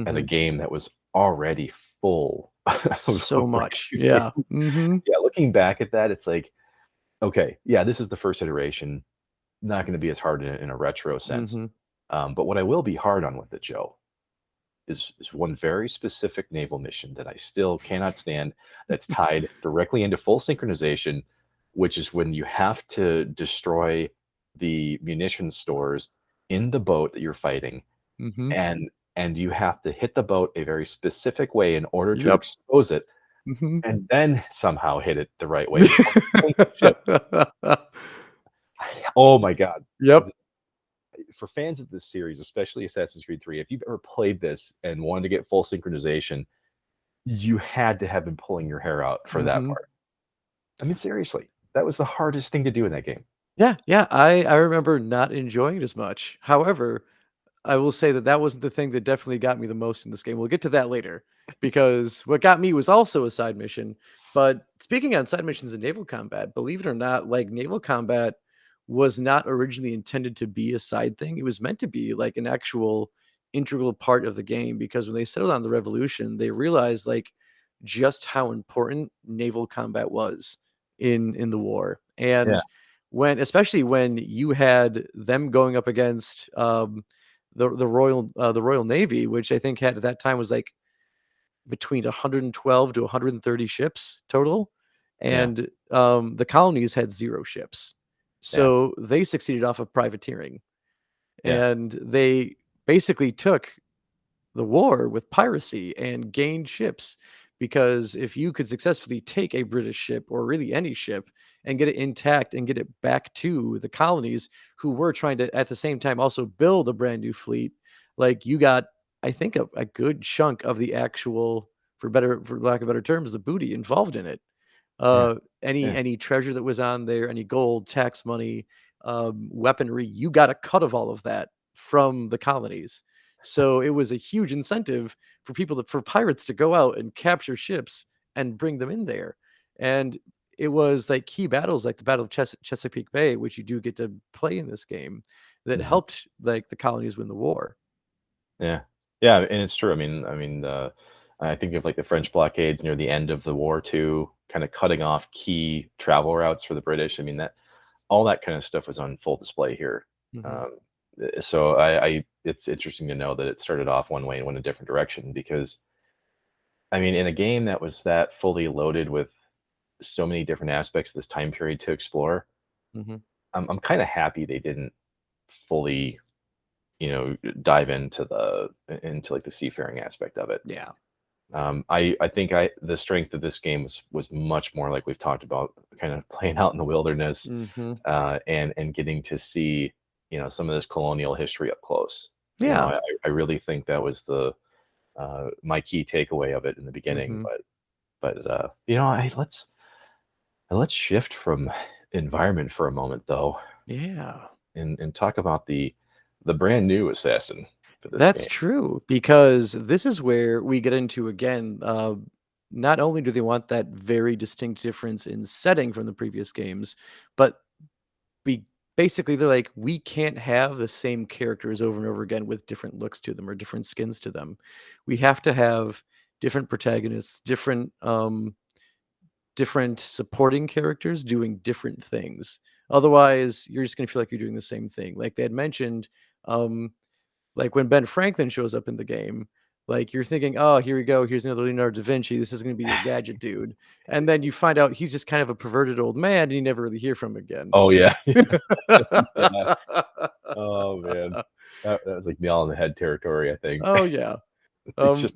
[SPEAKER 3] at a
[SPEAKER 1] Mhm.
[SPEAKER 3] game that was already full
[SPEAKER 1] So
[SPEAKER 3] of
[SPEAKER 1] much.
[SPEAKER 3] brand new
[SPEAKER 1] Yeah.
[SPEAKER 3] things,
[SPEAKER 1] Mhm.
[SPEAKER 3] yeah, looking back at that, it's like, okay, yeah, this is the first iteration, not gonna be as hard in a retro sense,
[SPEAKER 1] Mhm.
[SPEAKER 3] but what I will be hard on with it, Joe, is one very specific naval mission that I still cannot stand that's tied directly into full synchronization, which is when you have to destroy the munition stores in the boat that you're fighting,
[SPEAKER 1] Mhm.
[SPEAKER 3] and you have to hit the boat a very specific way in order to
[SPEAKER 1] Yep.
[SPEAKER 3] expose it,
[SPEAKER 1] Mhm.
[SPEAKER 3] and then somehow hit it the right way before you sink the ship. Oh my god.
[SPEAKER 1] Yep.
[SPEAKER 3] For fans of this series, especially Assassin's Creed 3, if you've ever played this and wanted to get full synchronization, you had to have been pulling your hair out for that
[SPEAKER 1] Mhm.
[SPEAKER 3] part. I mean, seriously, that was the hardest thing to do in that game.
[SPEAKER 1] Yeah, yeah, I remember not enjoying it as much. However, I will say that that wasn't the thing that definitely got me the most in this game. We'll get to that later, because what got me was also a side mission. But speaking on side missions in naval combat, believe it or not, like naval combat was not originally intended to be a side thing. It was meant to be like an actual integral part of the game, because when they settled on the revolution, they realized like just how important naval combat was in the war.
[SPEAKER 3] Yeah,
[SPEAKER 1] And when especially when you had them going up against the Royal Navy, which I think had at that time was like between 112 to 130 ships total,
[SPEAKER 3] yeah,
[SPEAKER 1] and the colonies had 0 ships.
[SPEAKER 3] yeah,
[SPEAKER 1] So they succeeded off of privateering,
[SPEAKER 3] yeah,
[SPEAKER 1] and they basically took the war with piracy and gained ships, because if you could successfully take a British ship or really any ship and get it intact and get it back to the colonies who were trying to at the same time also build a brand new fleet, like you got, I think, a good chunk of the actual, for lack of better terms, the booty involved in it.
[SPEAKER 3] yeah, yeah,
[SPEAKER 1] Any treasure that was on there, any gold, tax money, weaponry, you got a cut of all of that from the colonies. So it was a huge incentive for pirates to go out and capture ships and bring them in there. And it was like key battles like the Battle of Chesapeake Bay, which you do get to play in this game, that
[SPEAKER 3] mhm,
[SPEAKER 1] helped like the colonies win the war.
[SPEAKER 3] yeah, yeah, and it's true. I think of like the French blockades near the end of the war too, kind of cutting off key travel routes for the British. I mean that all that kind of stuff was on full display here.
[SPEAKER 1] Mhm.
[SPEAKER 3] Um, so it's interesting to know that it started off one way and went a different direction because I mean, in a game that was that fully loaded with so many different aspects of this time period to explore,
[SPEAKER 1] Mhm.
[SPEAKER 3] I'm kind of happy they didn't fully, dive into like the seafaring aspect of it.
[SPEAKER 1] Yeah.
[SPEAKER 3] I think the strength of this game was much more like we've talked about, kind of playing out in the wilderness,
[SPEAKER 1] Mhm.
[SPEAKER 3] and getting to see, some of this colonial history up close.
[SPEAKER 1] Yeah.
[SPEAKER 3] I really think that was the my key takeaway of it in the beginning.
[SPEAKER 1] Mhm.
[SPEAKER 3] But let's shift from environment for a moment though,
[SPEAKER 1] Yeah.
[SPEAKER 3] and talk about the brand new Assassin for this
[SPEAKER 1] That's
[SPEAKER 3] game.
[SPEAKER 1] true, because this is where we get into, again, not only do they want that very distinct difference in setting from the previous games, but we basically they're like, we can't have the same characters over and over again with different looks to them or different skins to them. We have to have different protagonists, different supporting characters doing different things. Otherwise, you're just gonna feel like you're doing the same thing. Like they had mentioned, um, like when Ben Franklin shows up in the game, like you're thinking, "Oh, here we go. Here's another Leonardo da Vinci. This is gonna be your gadget dude." And then you find out he's just kind of a perverted old man, and you never really hear from him again.
[SPEAKER 3] Oh yeah, yeah. Oh man, that was like nail on the head territory. I think
[SPEAKER 1] Oh, yeah.
[SPEAKER 3] it's
[SPEAKER 1] Um,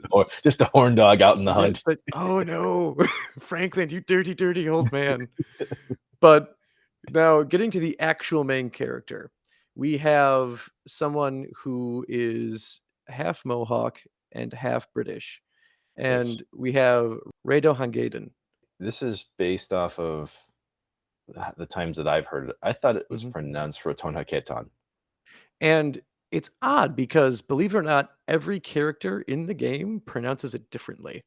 [SPEAKER 3] just a horn dog out in the
[SPEAKER 1] yeah,
[SPEAKER 3] hunt.
[SPEAKER 1] it's like, "Oh, no. Franklin, you dirty, dirty old man." But now getting to the actual main character, we have someone who is half Mohawk and half British,
[SPEAKER 3] Which
[SPEAKER 1] and we have Rado Hangeden.
[SPEAKER 3] this is based off of the times that I've heard it. I thought it was
[SPEAKER 1] Mhm.
[SPEAKER 3] pronounced Rotonhaketon.
[SPEAKER 1] And it's odd because, believe it or not, every character in the game pronounces it differently.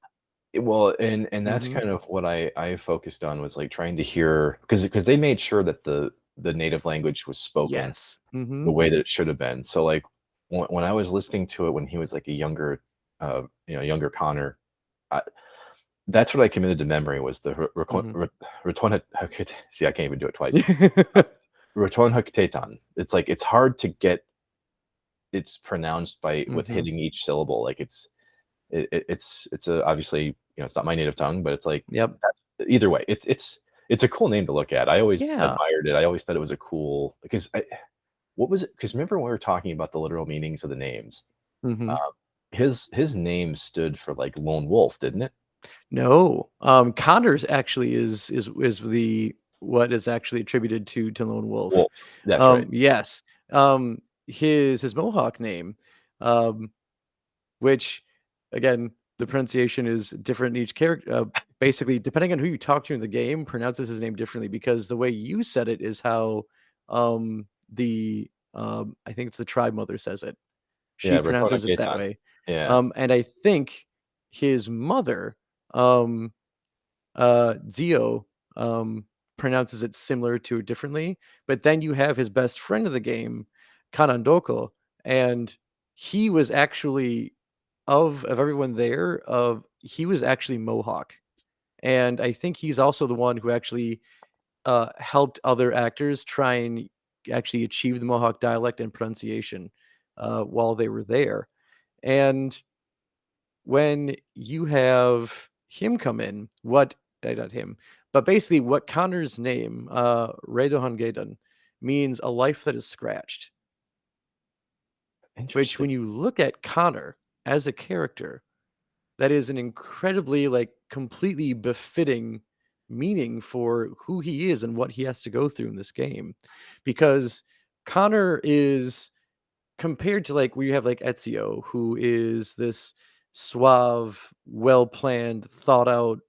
[SPEAKER 3] Well, and that's
[SPEAKER 1] Mhm.
[SPEAKER 3] kind of what I focused on was like trying to hear because they made sure that the native language was spoken
[SPEAKER 1] Yes.
[SPEAKER 3] the
[SPEAKER 1] Mhm.
[SPEAKER 3] way that it should have been. So like when I was listening to it when he was like a younger, younger Connor, I, that's what I committed to memory was the
[SPEAKER 1] Mhm.
[SPEAKER 3] Return. See, I can't even do it twice. Return Haktetan. It's like it's hard to get it's pronounced by with
[SPEAKER 1] Mhm.
[SPEAKER 3] hitting each syllable. Like it's a obviously it's not my native tongue, but it's like
[SPEAKER 1] Yep.
[SPEAKER 3] either way, it's a cool name to look at. I always
[SPEAKER 1] Yeah.
[SPEAKER 3] admired it. I always thought it was a cool because what was it? Because remember when we were talking about the literal meanings of the names?
[SPEAKER 1] Mhm.
[SPEAKER 3] Uh, his name stood for like lone wolf, didn't it?
[SPEAKER 1] No, Connors actually is the what is actually attributed to Lone Wolf.
[SPEAKER 3] Wolf. That's right.
[SPEAKER 1] Yes, his Mohawk name, um, which again, the pronunciation is different in each character. Basically, depending on who you talk to in the game, pronounces his name differently because the way you said it is how I think it's the tribe mother says it. She
[SPEAKER 3] Yeah, Return
[SPEAKER 1] pronounces it that
[SPEAKER 3] Haktetan.
[SPEAKER 1] way,
[SPEAKER 3] Yeah,
[SPEAKER 1] and I think his mother. Zio, pronounces it similar to it differently, but then you have his best friend of the game, Kanandoko, and he was actually of everyone there, he was actually Mohawk, and I think he's also the one who actually, helped other actors try and actually achieve the Mohawk dialect and pronunciation, while they were there, and when you have him come in, not him, but basically what Connor's name, Redohan Gaydon, means a life that is scratched, which
[SPEAKER 3] interesting.
[SPEAKER 1] when you look at Connor as a character, that is an incredibly, like, completely befitting meaning for who he is and what he has to go through in this game. Because Connor is compared to, like, we have, like, Ezio, who is this suave, well-planned, thought out,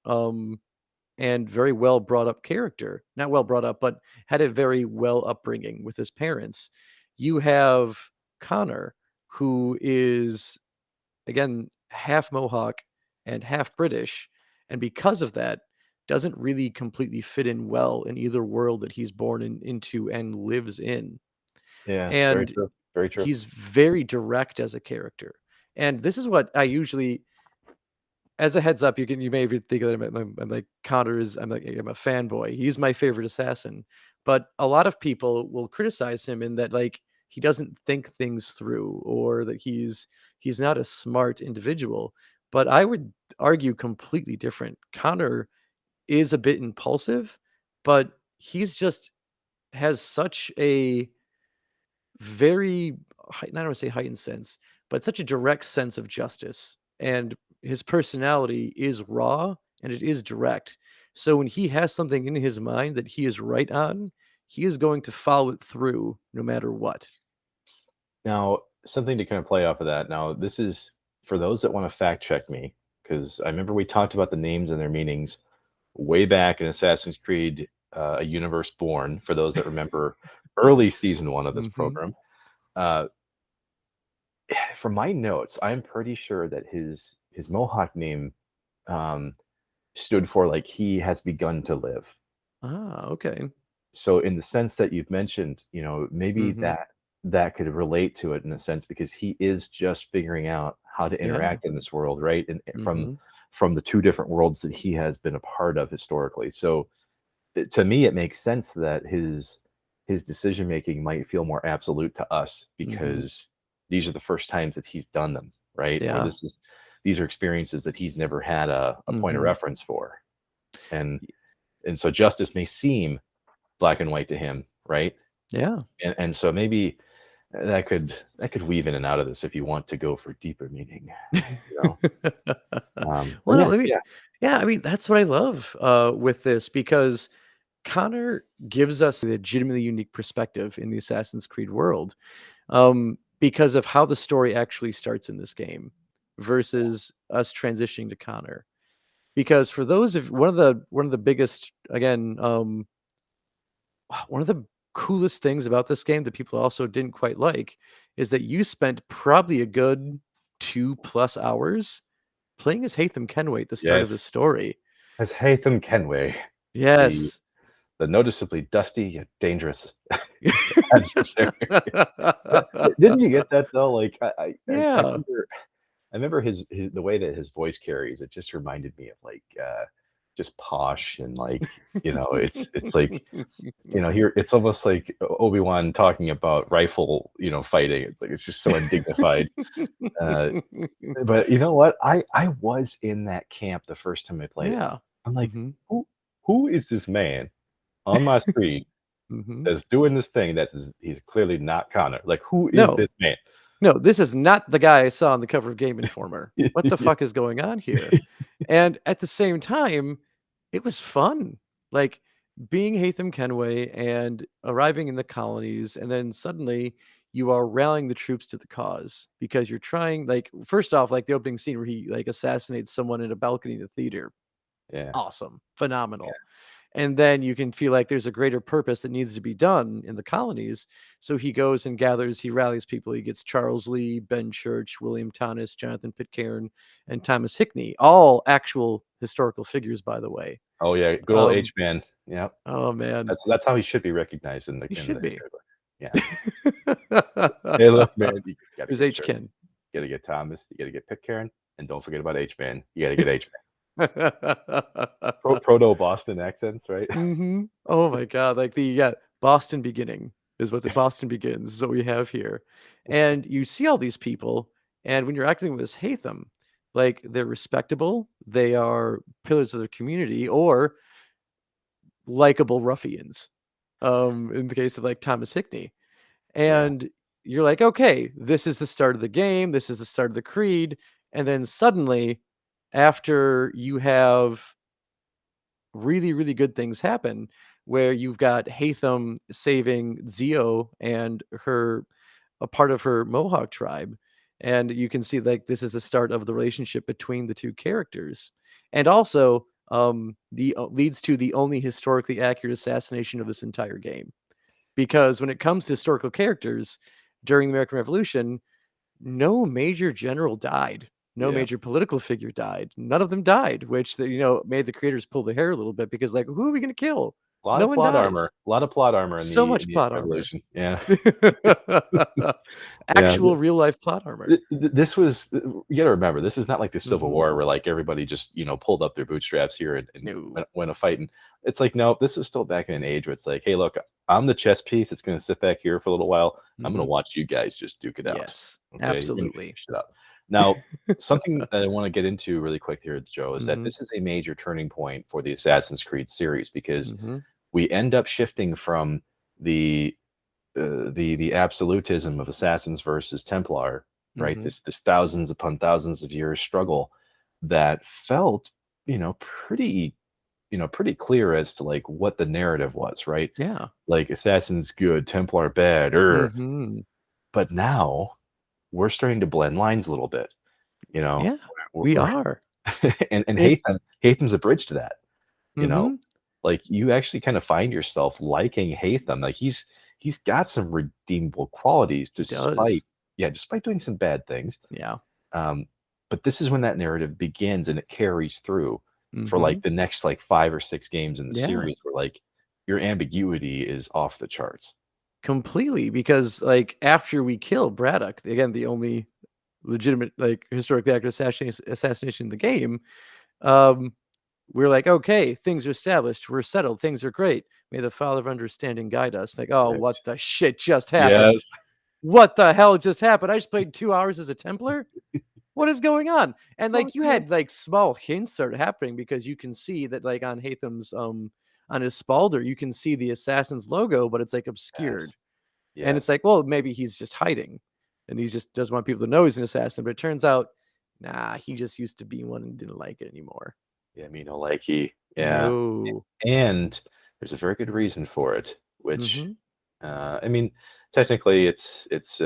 [SPEAKER 1] and very well brought up character. Not well brought up, but had a very well upbringing with his parents. You have Connor, who is, again, half Mohawk and half British, and because of that, doesn't really completely fit in well in either world that he's born into and lives in.
[SPEAKER 3] Yeah, very
[SPEAKER 1] And
[SPEAKER 3] true. Very true.
[SPEAKER 1] he's very direct as a character. And this is what I usually as a heads up, you may be thinking that I'm like Connor is I'm like I'm a fanboy. He's my favorite assassin. But a lot of people will criticize him in that like he doesn't think things through or that he's not a smart individual. But I would argue completely different. Connor is a bit impulsive, but he's just has such a very I don't wanna say heightened sense, but such a direct sense of justice, and his personality is raw, and it is direct. So when he has something in his mind that he is right on, he is going to follow it through no matter what.
[SPEAKER 3] Now, something to kind of play off of that. Now, this is for those that want to fact check me, because I remember we talked about the names and their meanings way back in Assassin's Creed: A Universe Born. For those that remember early season one of this
[SPEAKER 1] Mhm.
[SPEAKER 3] program, uh, from my notes, I'm pretty sure that his Mohawk name um, stood for like he has begun to live.
[SPEAKER 1] Ah, okay.
[SPEAKER 3] So in the sense that you've mentioned, maybe
[SPEAKER 1] Mhm.
[SPEAKER 3] that could relate to it in a sense because he is just figuring out how to
[SPEAKER 1] Yeah.
[SPEAKER 3] interact in this world, right? And
[SPEAKER 1] Mhm.
[SPEAKER 3] from the two different worlds that he has been a part of historically. So to me, it makes sense that his decision making might feel more absolute to us
[SPEAKER 1] Mhm.
[SPEAKER 3] because these are the first times that he's done them, right? Or
[SPEAKER 1] Yeah.
[SPEAKER 3] these are experiences that he's never had a point of
[SPEAKER 1] Mhm.
[SPEAKER 3] reference for. And and so justice may seem black and white to him, right?
[SPEAKER 1] Yeah.
[SPEAKER 3] And so maybe that could weave in and out of this if you want to go for deeper meaning, you know. But
[SPEAKER 1] Well, no,
[SPEAKER 3] yeah,
[SPEAKER 1] let me
[SPEAKER 3] yeah,
[SPEAKER 1] yeah, I mean, that's what I love, with this because Connor gives us a legitimately unique perspective in the Assassin's Creed world, because of how the story actually starts in this game versus us transitioning to Connor. Because for those of one of the biggest again, one of the coolest things about this game that people also didn't quite like is that you spent probably a good 2 plus hours playing as Haytham Kenway at the start of the
[SPEAKER 3] yes.
[SPEAKER 1] story.
[SPEAKER 3] As Haytham Kenway, the
[SPEAKER 1] Yes.
[SPEAKER 3] the noticeably dusty yet dangerous adversary. Didn't you get that though? Like
[SPEAKER 1] Yeah.
[SPEAKER 3] I remember his the way that his voice carries. It just reminded me of like just posh and like it's like here it's almost like Obi-Wan talking about rifle fighting. It's like it's just so undignified. Uh, but you know what? I was in that camp the first time I played it.
[SPEAKER 1] Yeah.
[SPEAKER 3] I'm like,
[SPEAKER 1] Mhm.
[SPEAKER 3] who is this man on my screen
[SPEAKER 1] Mhm.
[SPEAKER 3] that's doing this thing that is he's clearly not Connor. Like, who is
[SPEAKER 1] No.
[SPEAKER 3] this man?
[SPEAKER 1] No, this is not the guy I saw on the cover of Game Informer. What the
[SPEAKER 3] Yeah.
[SPEAKER 1] fuck is going on here? And at the same time, it was fun. Like being Haytham Kenway and arriving in the colonies, and then suddenly you are rallying the troops to the cause because you're trying like first off, like the opening scene where he like assassinates someone in a balcony in the theater.
[SPEAKER 3] Yeah.
[SPEAKER 1] Awesome. Phenomenal. And then you can feel like there's a greater purpose that needs to be done in the colonies. So he goes and gathers, he rallies people. He gets Charles Lee, Ben Church, William Thomas, Jonathan Pitcairn, and Thomas Hickney, all actual historical figures, by the way.
[SPEAKER 3] Oh yeah, good old
[SPEAKER 1] Um,
[SPEAKER 3] H-man. Yep.
[SPEAKER 1] oh man,
[SPEAKER 3] That's how he should be recognized in the
[SPEAKER 1] he
[SPEAKER 3] in the
[SPEAKER 1] should be.
[SPEAKER 3] history book. Yeah. Hey, look, man, you gotta
[SPEAKER 1] Who's
[SPEAKER 3] get
[SPEAKER 1] H.
[SPEAKER 3] Church,
[SPEAKER 1] Ken?
[SPEAKER 3] you gotta get Thomas, you gotta get Pitcairn, and don't forget about H-man. You gotta get H-man. Proto Boston accents, right?
[SPEAKER 1] Mhm. Oh my god, like the Boston beginning is what the Boston begins is what we have here. And you see all these people, and when you're acting with this Haytham, like they're respectable, they are pillars of their community, or likable ruffians. In the case of like Thomas Hickney.
[SPEAKER 3] Yeah,
[SPEAKER 1] And you're like, okay, this is the start of the game, this is the start of the creed, and then suddenly, after you have really, really good things happen where you've got Haytham saving Zio and her a part of her Mohawk tribe. And you can see like this is the start of the relationship between the two characters. And also the leads to the only historically accurate assassination of this entire game. Because when it comes to historical characters during the American Revolution, no major general died. No
[SPEAKER 3] yeah.
[SPEAKER 1] major political figure died. None of them died, which made the creators pull their hair a little bit because like, who are we gonna kill?
[SPEAKER 3] A lot
[SPEAKER 1] No
[SPEAKER 3] of
[SPEAKER 1] one
[SPEAKER 3] plot
[SPEAKER 1] dies.
[SPEAKER 3] armor. A lot of plot armor in
[SPEAKER 1] So
[SPEAKER 3] the
[SPEAKER 1] much plot armor.
[SPEAKER 3] Revolution. Yeah. Yeah.
[SPEAKER 1] Actual real life plot armor.
[SPEAKER 3] This was you gotta remember, this is not like the Civil
[SPEAKER 1] Mhm.
[SPEAKER 3] War where like everybody just, pulled up their bootstraps here and
[SPEAKER 1] No.
[SPEAKER 3] went a fighting. It's like, no, this is still back in an age where it's like, hey, look, I'm the chess piece that's gonna sit back here for a little while. I'm gonna
[SPEAKER 1] Mhm.
[SPEAKER 3] watch you guys just duke it out.
[SPEAKER 1] Yes.
[SPEAKER 3] Okay, you're gonna figure
[SPEAKER 1] Absolutely.
[SPEAKER 3] shit out. Now, something that I want to get into really quick here, Joe, is that
[SPEAKER 1] Mhm.
[SPEAKER 3] this is a major turning point for the Assassin's Creed series because
[SPEAKER 1] Mhm.
[SPEAKER 3] we end up shifting from the the absolutism of assassins versus Templar, right?
[SPEAKER 1] Mhm.
[SPEAKER 3] This thousands upon thousands of years struggle that felt, pretty, pretty clear as to like what the narrative was, right?
[SPEAKER 1] Yeah.
[SPEAKER 3] Like assassins good, Templar bad,
[SPEAKER 1] Mhm.
[SPEAKER 3] but now we're starting to blend lines a little bit, you know.
[SPEAKER 1] Yeah.
[SPEAKER 3] We're,
[SPEAKER 1] We
[SPEAKER 3] we're
[SPEAKER 1] are.
[SPEAKER 3] and
[SPEAKER 1] It's
[SPEAKER 3] Hatham's a bridge to that, you know.
[SPEAKER 1] Mhm.
[SPEAKER 3] Like you actually kind of find yourself liking Hatham. Like he's got some redeemable qualities
[SPEAKER 1] He does.
[SPEAKER 3] despite yeah, despite doing some bad things.
[SPEAKER 1] Yeah.
[SPEAKER 3] Um, but this is when that narrative begins and it carries through for like
[SPEAKER 1] Mhm.
[SPEAKER 3] the next like 5 or 6 games in the
[SPEAKER 1] Yeah.
[SPEAKER 3] series where like your ambiguity is off the charts.
[SPEAKER 1] Completely, because, like, after we kill Braddock, again, the only legitimate, like, historically accurate assassination in the game, um, we're like, "Okay, things are established, we're settled, things are great. May the Father of understanding guide us." Like, "Oh,
[SPEAKER 3] Yes.
[SPEAKER 1] what the shit just happened?
[SPEAKER 3] Yes.
[SPEAKER 1] What the hell just happened? I just played 2 hours as a Templar? What is going on?" And,
[SPEAKER 3] Fuck
[SPEAKER 1] like, you
[SPEAKER 3] yes.
[SPEAKER 1] had, like, small hints started happening because you can see that, like, on Hatham's, on his Spalder, you can see the assassin's logo, but it's, like,
[SPEAKER 3] Yes.
[SPEAKER 1] obscured. And it's
[SPEAKER 3] Yes.
[SPEAKER 1] like, well, maybe he's just hiding, and he just doesn't want people to know he's an assassin, but it turns out, nah, he just used to be one and didn't like it anymore.
[SPEAKER 3] Yeah, me no likey. Yeah.
[SPEAKER 1] No.
[SPEAKER 3] And there's a very good reason for it, which
[SPEAKER 1] Mhm.
[SPEAKER 3] I mean, technically it's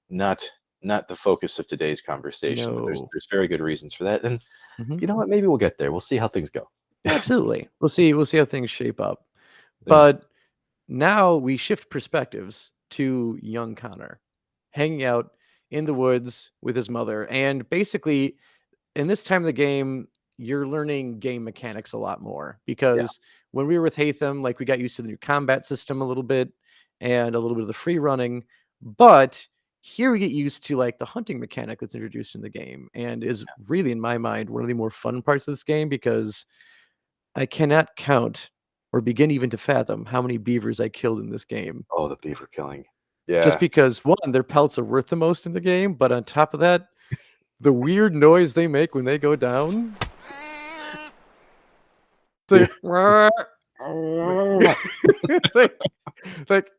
[SPEAKER 3] not not the focus of today's conversation, but there's
[SPEAKER 1] No.
[SPEAKER 3] there's very good reasons for that. And
[SPEAKER 1] Mhm.
[SPEAKER 3] you know what? Maybe we'll get there. We'll see how things go.
[SPEAKER 1] Absolutely. We'll see how things shape up.
[SPEAKER 3] Yeah.
[SPEAKER 1] But now we shift perspectives to young Connor hanging out in the woods with his mother, and basically in this time of the game, you're learning game mechanics a lot more
[SPEAKER 3] Yeah.
[SPEAKER 1] because when we were with Hatham, like we got used to the new combat system a little bit and a little bit of the free running, but here we get used to like the hunting mechanic that's introduced in the game and is really, in my mind, one of the more fun parts of this game because I cannot count or begin even to fathom how many beavers I killed in this game.
[SPEAKER 3] Oh, the beaver killing.
[SPEAKER 1] Just
[SPEAKER 3] Yeah.
[SPEAKER 1] because one, their pelts are worth the most in the game, but on top of that, the weird noise they make when they go down.
[SPEAKER 3] Yeah.
[SPEAKER 1] It's like, like like,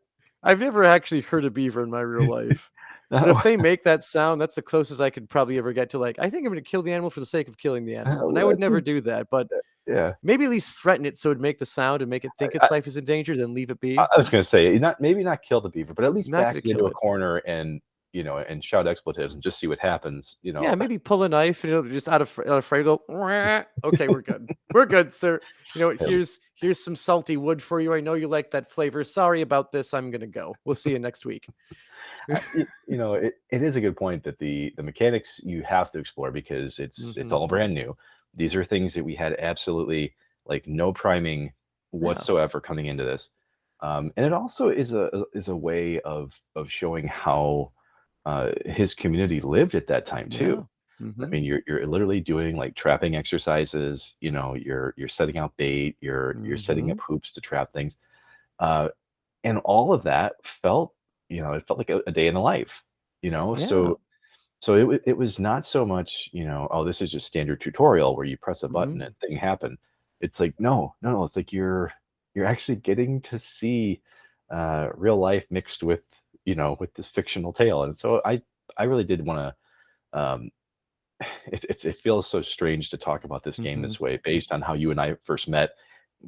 [SPEAKER 1] I've never actually heard a beaver in my real life, but if
[SPEAKER 3] No,
[SPEAKER 1] they make that sound, that's the closest I could probably ever get to, like, I think I'm gonna kill the animal for the sake of killing the animal, and I would
[SPEAKER 3] that's
[SPEAKER 1] never
[SPEAKER 3] a-
[SPEAKER 1] do that, but
[SPEAKER 3] yeah.
[SPEAKER 1] maybe at least threaten it so it'd make the sound and make it think
[SPEAKER 3] I,
[SPEAKER 1] its life is in danger, then leave it
[SPEAKER 3] I
[SPEAKER 1] be.
[SPEAKER 3] I was gonna say not maybe not kill the beaver, but at least
[SPEAKER 1] Not
[SPEAKER 3] back
[SPEAKER 1] gonna
[SPEAKER 3] it into
[SPEAKER 1] kill
[SPEAKER 3] a
[SPEAKER 1] it.
[SPEAKER 3] corner and and shout expletives and just see what happens.
[SPEAKER 1] Yeah, maybe pull a knife, and it'll just out of afraid, go, "Wah." "Okay, we're good. We're good, sir. You know what?
[SPEAKER 3] Yeah,
[SPEAKER 1] Here's some salty wood for you. I know you like that flavor. Sorry about this. I'm gonna go. We'll see you next week."
[SPEAKER 3] it is a good point that the mechanics you have to explore because it's
[SPEAKER 1] Mhm.
[SPEAKER 3] all brand new. These are things that we had absolutely like no priming
[SPEAKER 1] Yeah.
[SPEAKER 3] whatsoever coming into this, and it also is a way of showing how his community lived at that time too.
[SPEAKER 1] Yeah.
[SPEAKER 3] I
[SPEAKER 1] Mhm.
[SPEAKER 3] mean, you're literally doing like trapping exercises. You're setting out bait. You're setting up
[SPEAKER 1] Mhm.
[SPEAKER 3] hoops to trap things. Uh, and all of that felt it felt like a day in the life,
[SPEAKER 1] Yeah.
[SPEAKER 3] so it was not so much, oh, this is just standard tutorial where you press a button
[SPEAKER 1] Mhm.
[SPEAKER 3] and thing happen. It's like no, no, no, it's like you're actually getting to see real life mixed with with this fictional tale. And so I really did want to it feels so strange to talk about this game
[SPEAKER 1] Mhm.
[SPEAKER 3] this way based on how you and I first met,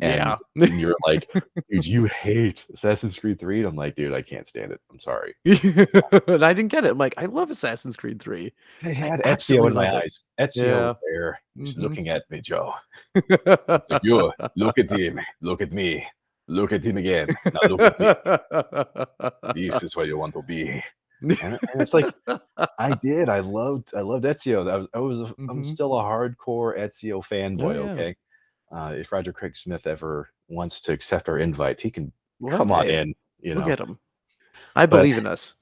[SPEAKER 3] and
[SPEAKER 1] Yeah.
[SPEAKER 3] you're like, "Dude, you hate Assassin's Creed 3?" And I'm like, "Dude, I can't stand it. I'm sorry."
[SPEAKER 1] And I didn't get it. I'm like, "I love Assassin's Creed 3.
[SPEAKER 3] I
[SPEAKER 1] I
[SPEAKER 3] had Ezio
[SPEAKER 1] absolutely
[SPEAKER 3] in my
[SPEAKER 1] love it."
[SPEAKER 3] eyes. Ezio was
[SPEAKER 1] Yeah.
[SPEAKER 3] there. He's
[SPEAKER 1] Mhm.
[SPEAKER 3] looking at me, Joe. Like, "You, look at him. Look at me. Look at him again. Now look at me. This is where you want to be." And it's like, I did. I loved Ezio. I'm
[SPEAKER 1] Mhm.
[SPEAKER 3] still a hardcore Ezio
[SPEAKER 1] Oh,
[SPEAKER 3] fanboy,
[SPEAKER 1] yeah.
[SPEAKER 3] okay? If Roger Craig Smith ever wants to accept our invite, he can
[SPEAKER 1] One
[SPEAKER 3] come on
[SPEAKER 1] day,
[SPEAKER 3] in,
[SPEAKER 1] we'll get him. I
[SPEAKER 3] But
[SPEAKER 1] believe in us.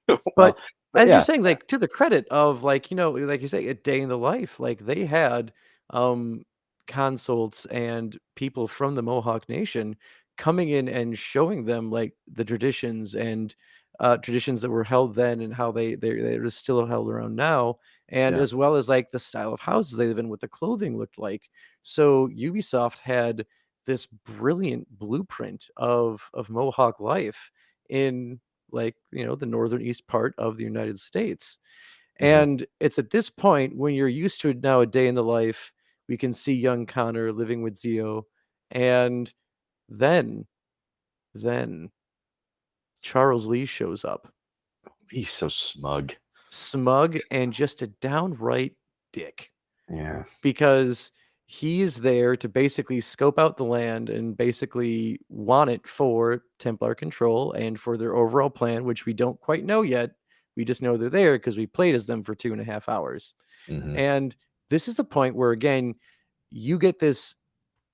[SPEAKER 3] well,
[SPEAKER 1] But
[SPEAKER 3] but
[SPEAKER 1] as you're
[SPEAKER 3] yeah,
[SPEAKER 1] saying, like, to the credit of, like, like you say, a day in the life, like, they had, um, consults and people from the Mohawk Nation coming in and showing them, like, the traditions and, traditions that were held then and how they're still held around now, and
[SPEAKER 3] yeah,
[SPEAKER 1] as well as, like, the style of houses they live in, what the clothing looked like. So, Ubisoft had this brilliant blueprint of Mohawk life in, like, the northern east part of the United States.
[SPEAKER 3] mhm,
[SPEAKER 1] And it's at this point when you're used to it now, a day in the life, we can see young Connor living with Zio. And then, then Charles Lee shows up,
[SPEAKER 3] he's so smug.
[SPEAKER 1] smug and just a downright dick.
[SPEAKER 3] Yeah,
[SPEAKER 1] Because he is there to basically scope out the land and basically want it for Templar control and for their overall plan, which we don't quite know yet, We just know they're there because we played as them for 2.5 hours.
[SPEAKER 3] Hmm.
[SPEAKER 1] And this is the point where, again, you get this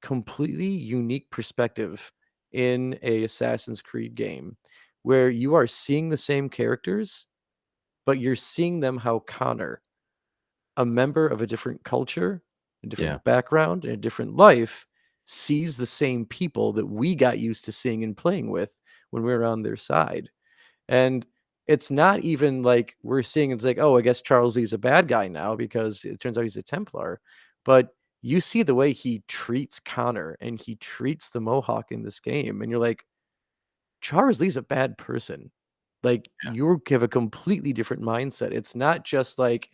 [SPEAKER 1] completely unique perspective in a Assassin's Creed game where you are seeing the same characters, but you're seeing them how Connor, a member of a different culture, a
[SPEAKER 3] Yeah.
[SPEAKER 1] different background, and a different life, sees the same people that we got used to seeing and playing with when we were on their side. And it's not even like we're seeing it's like, oh, I guess Charles Lee's a bad guy now because it turns out he's a Templar. But you see the way he treats Connor and he treats the Mohawk in this game, and you're like, Charles Lee's a bad person. Like you have a completely different mindset. It's not just like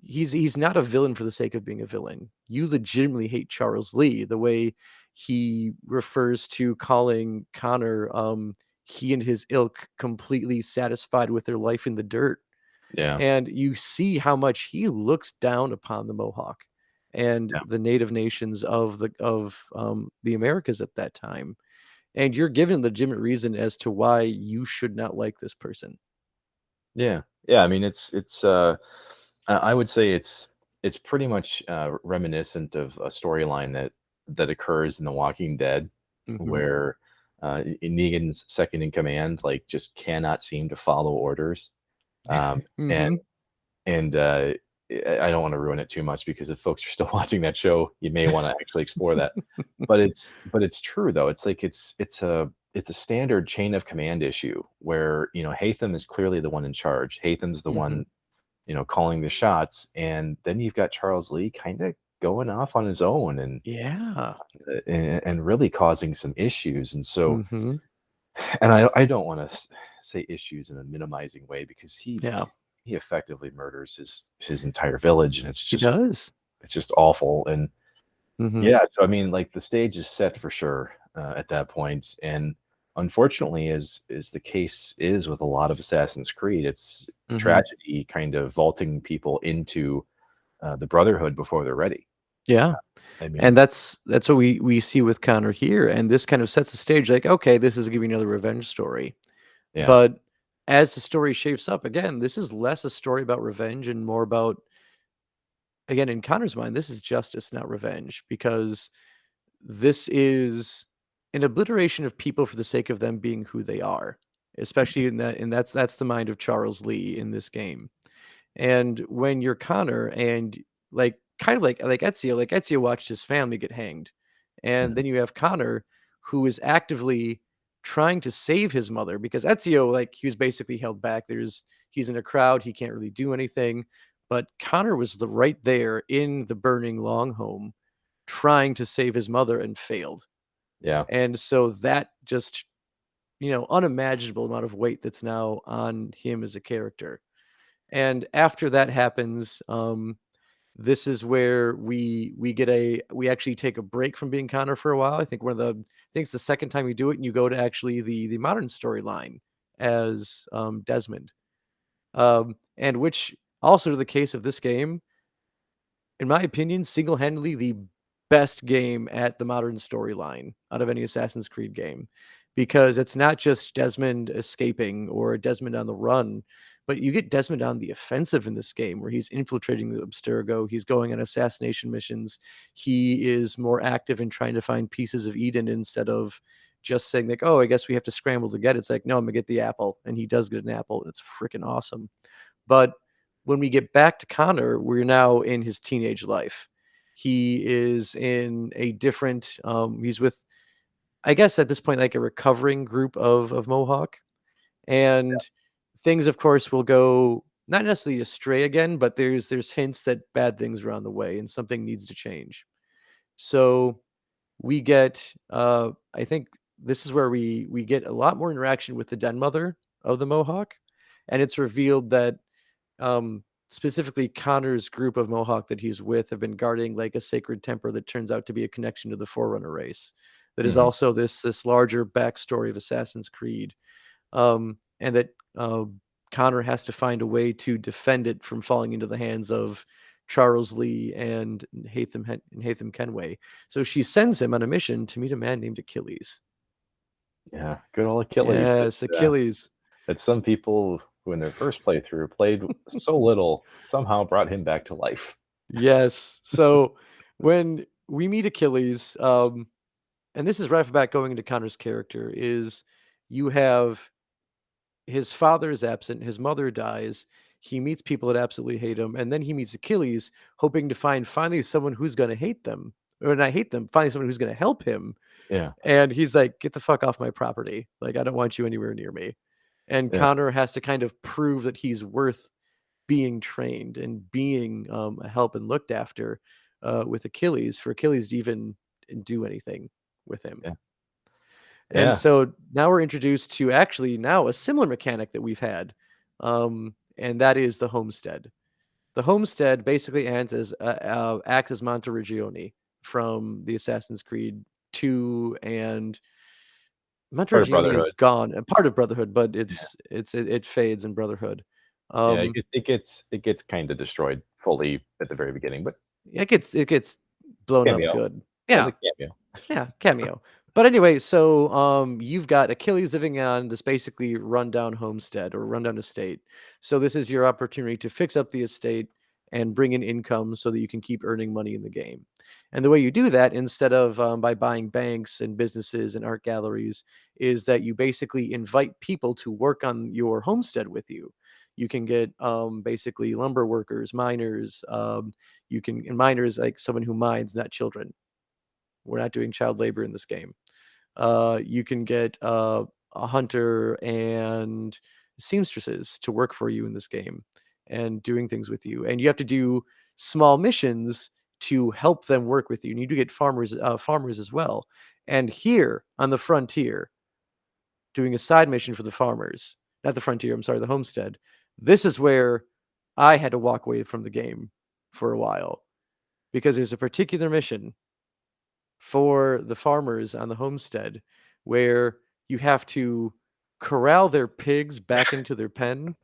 [SPEAKER 1] he's not a villain for the sake of being a villain. You legitimately hate Charles Lee, the way he refers to calling Connor, he and his ilk completely satisfied with their life in the dirt.
[SPEAKER 3] Yeah.
[SPEAKER 1] And you see how much he looks down upon the Mohawk and
[SPEAKER 3] Yeah.
[SPEAKER 1] the native nations of the Americas at that time. And you're given legitimate reason as to why you should not like this person.
[SPEAKER 3] Yeah. Yeah. I mean, I would say it's pretty much reminiscent of a storyline that occurs in The Walking Dead,
[SPEAKER 1] Mhm.
[SPEAKER 3] where Negan's second in command like just cannot seem to follow orders, um, and
[SPEAKER 1] Mhm.
[SPEAKER 3] and I don't want to ruin it too much because if folks are still watching that show, you may want to actually explore that. But it's true though. It's like it's a standard chain of command issue where Hatham is clearly the one in charge. Hatham's the
[SPEAKER 1] Mhm.
[SPEAKER 3] one calling the shots, and then you've got Charles Lee kind of going off on his own
[SPEAKER 1] Yeah.
[SPEAKER 3] and really causing some issues. And so,
[SPEAKER 1] Mhm.
[SPEAKER 3] and I don't want to say issues in a minimizing way because
[SPEAKER 1] Yeah.
[SPEAKER 3] he effectively murders his entire village, and
[SPEAKER 1] He does.
[SPEAKER 3] it's just awful. And
[SPEAKER 1] Mhm.
[SPEAKER 3] yeah, so I mean, like the stage is set for sure at that point, and unfortunately, as the case is with a lot of Assassin's Creed, it's
[SPEAKER 1] Mhm.
[SPEAKER 3] tragedy kind of vaulting people into the Brotherhood before they're ready.
[SPEAKER 1] Yeah.
[SPEAKER 3] I
[SPEAKER 1] And
[SPEAKER 3] mean,
[SPEAKER 1] that's what we see with Connor here, and this kind of sets the stage like, okay, this is gonna be another revenge story.
[SPEAKER 3] yeah,
[SPEAKER 1] But as the story shapes up, again, this is less a story about revenge and more about, again, in Connor's mind, this is justice, not revenge, because this is an obliteration of people for the sake of them being who they are, especially in that, and that's the mind of Charles Lee in this game. And when you're Connor and like kind of like Ezio watched his family get hanged. And
[SPEAKER 3] mhm,
[SPEAKER 1] then you have Connor who is actively trying to save his mother because Ezio, like he was basically held back. He's in a crowd, he can't really do anything. But Connor was right there in the burning long home trying to save his mother and failed.
[SPEAKER 3] yeah,
[SPEAKER 1] And so that just, unimaginable amount of weight that's now on him as a character. And after that happens, this is where we actually take a break from being Connor for a while. I think it's the second time you do it, and you go to actually the modern storyline as Desmond, and which also to the case of this game, in my opinion, single-handedly the best game at the modern storyline out of any Assassin's Creed game. Because it's not just Desmond escaping or Desmond on the run, but you get Desmond on the offensive in this game where he's infiltrating the Abstergo, he's going on assassination missions, he is more active in trying to find pieces of Eden instead of just saying like, "Oh, I guess we have to scramble to get it." It's like, "No, I'm gonna get the apple," and he does get an apple, and it's freaking awesome. But when we get back to Connor, we're now in his teenage life. He is in a different he's with, I guess at this point, like a recovering group of Mohawk. And things of course will go not necessarily astray again, but there's hints that bad things are on the way and something needs to change. So we get I think this is where we get a lot more interaction with the den mother of the Mohawk. And it's revealed that specifically Connor's group of Mohawk that he's with have been guarding like a sacred temper that turns out to be a connection to the Forerunner race. That is
[SPEAKER 3] mhm,
[SPEAKER 1] also this larger backstory of Assassin's Creed, and that Connor has to find a way to defend it from falling into the hands of Charles Lee and Hatham Kenway. So she sends him on a mission to meet a man named Achilles.
[SPEAKER 3] yeah. Good old Achilles.
[SPEAKER 1] Yes, Achilles.
[SPEAKER 3] That some people who in their first playthrough played so little, somehow brought him back to life.
[SPEAKER 1] Yes. So when we meet Achilles, and this is right off the bat going into Connor's character, is you have his father is absent, his mother dies, he meets people that absolutely hate him, and then he meets Achilles, hoping to find finally someone who's gonna hate them, or not hate them, finding someone who's gonna help him.
[SPEAKER 3] Yeah,
[SPEAKER 1] And he's like, "Get the fuck off my property. Like, I don't want you anywhere near me." And
[SPEAKER 3] yeah,
[SPEAKER 1] Connor has to kind of prove that he's worth being trained and being, helped and looked after, with Achilles, for Achilles to even do anything with him.
[SPEAKER 3] yeah,
[SPEAKER 1] And
[SPEAKER 3] yeah.
[SPEAKER 1] so now we're introduced to actually now a similar mechanic that we've had, and that is the homestead. The homestead basically acts as Monteriggioni from the Assassin's Creed 2, and
[SPEAKER 3] Part of
[SPEAKER 1] Monteriggioni is
[SPEAKER 3] Brotherhood.
[SPEAKER 1] gone, a part of Brotherhood, but
[SPEAKER 3] Yeah,
[SPEAKER 1] it fades in Brotherhood.
[SPEAKER 3] yeah.
[SPEAKER 1] Um,
[SPEAKER 3] It gets kind of destroyed fully at the very beginning, but
[SPEAKER 1] it gets blown up
[SPEAKER 3] cameo.
[SPEAKER 1] good.
[SPEAKER 3] Yeah, the
[SPEAKER 1] Yeah.
[SPEAKER 3] cameo.
[SPEAKER 1] Yeah, cameo. But anyway, so, you've got Achilles living on this basically rundown homestead or rundown estate. So this is your opportunity to fix up the estate and bring in income so that you can keep earning money in the game. And the way you do that, instead of, by buying banks and businesses and art galleries, is that you basically invite people to work on your homestead with you. You can get, basically lumber workers, miners, you can and miners, like someone who mines, not children. We're not doing child labor in this game. You can get a hunter and seamstresses to work for you in this game and doing things with you. And you have to do small missions to help them work with you. And you do get farmers as well. And here on the frontier, doing a side mission for the farmers, not the frontier, I'm sorry, the homestead. This is where I had to walk away from the game for a while because there's a particular mission for the farmers on the homestead where you have to corral their pigs back into their pen,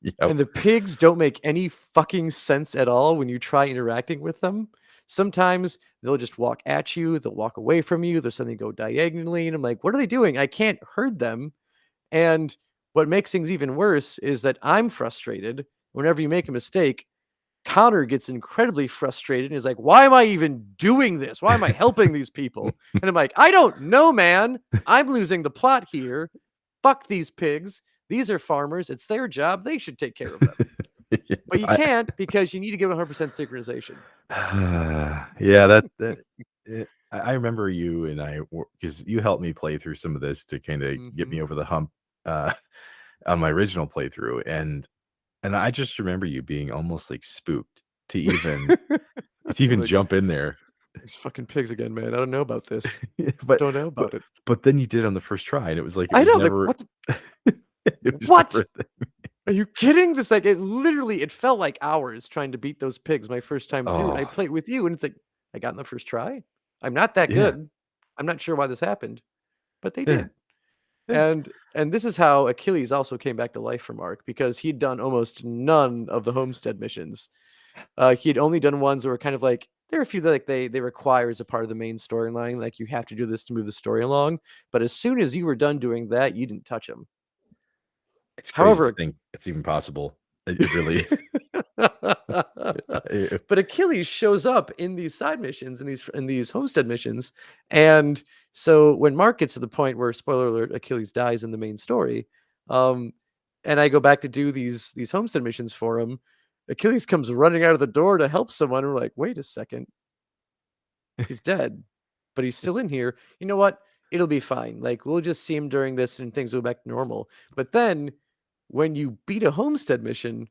[SPEAKER 3] Yep.
[SPEAKER 1] and the pigs don't make any fucking sense at all when you try interacting with them. Sometimes they'll just walk at you, they'll walk away from you, they'll suddenly go diagonally, and I'm like, "What are they doing? I can't herd them." And what makes things even worse is that I'm frustrated whenever you make a mistake. Connor gets incredibly frustrated and is like, "Why am I even doing this? Why am I helping these people?" And I'm like, "I don't know, man. I'm losing the plot here. Fuck these pigs. These are farmers. It's their job. They should take care of them." But you
[SPEAKER 2] I
[SPEAKER 1] can't because you need to get 100% synchronization.
[SPEAKER 2] yeah, I remember you and I because you helped me play through some of this to kinda get
[SPEAKER 1] Mhm.
[SPEAKER 2] me over the hump, uh, on my original playthrough, and I just remember you being almost, like, spooked to even
[SPEAKER 1] Like,
[SPEAKER 2] jump in there.
[SPEAKER 1] "These fucking pigs again, man. I don't know about this.
[SPEAKER 2] But
[SPEAKER 1] Don't know
[SPEAKER 2] but
[SPEAKER 1] about it."
[SPEAKER 2] but then you did it on the first try, and it was like it
[SPEAKER 1] I
[SPEAKER 2] was
[SPEAKER 1] know, like,
[SPEAKER 2] never
[SPEAKER 1] what the
[SPEAKER 2] it was
[SPEAKER 1] what?
[SPEAKER 2] never a thing.
[SPEAKER 1] Are you kidding? This like it felt like hours trying to beat those pigs my first time through, and I
[SPEAKER 2] Oh,
[SPEAKER 1] played with you, and it's like, I got in the first try. I'm not that
[SPEAKER 2] yeah,
[SPEAKER 1] good. I'm not sure why this happened, but they
[SPEAKER 2] yeah,
[SPEAKER 1] did.
[SPEAKER 2] yeah.
[SPEAKER 1] And this is how Achilles also came back to life for Mark because he'd done almost none of the homestead missions. He'd only done ones that were kind of like there are a few that like they require as a part of the main storyline, like you have to do this to move the story along. But as soon as you were done doing that, you didn't touch them.
[SPEAKER 2] It's crazy to
[SPEAKER 1] However,
[SPEAKER 2] think it's even possible. It really it
[SPEAKER 1] but Achilles shows up in these side missions, in these homestead missions, and so when Mark gets to the point where, spoiler alert, Achilles dies in the main story, um, and I go back to do these homestead missions for him, Achilles comes running out of the door to help someone, and we're like, "Wait a second, he's dead, but he's still in here. You know what? It'll be fine. Like, we'll just see him during this and things go back to normal." But then when you beat a homestead mission,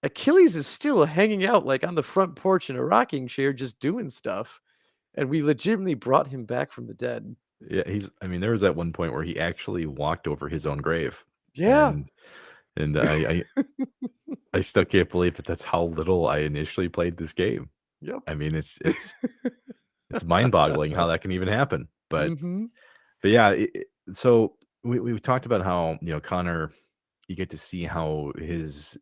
[SPEAKER 1] Achilles is still hanging out, like, on the front porch in a rocking chair just doing stuff, and we legitimately brought him back from the dead.
[SPEAKER 2] yeah, I mean, there was at one point where he actually walked over his own grave,
[SPEAKER 1] Yeah.
[SPEAKER 2] and and I still can't believe that that's how little I initially played this game.
[SPEAKER 1] Yep.
[SPEAKER 2] I mean, it's mind-boggling how that can even happen,
[SPEAKER 1] Mhm.
[SPEAKER 2] but yeah, so we've talked about how, Connor, you get to see how his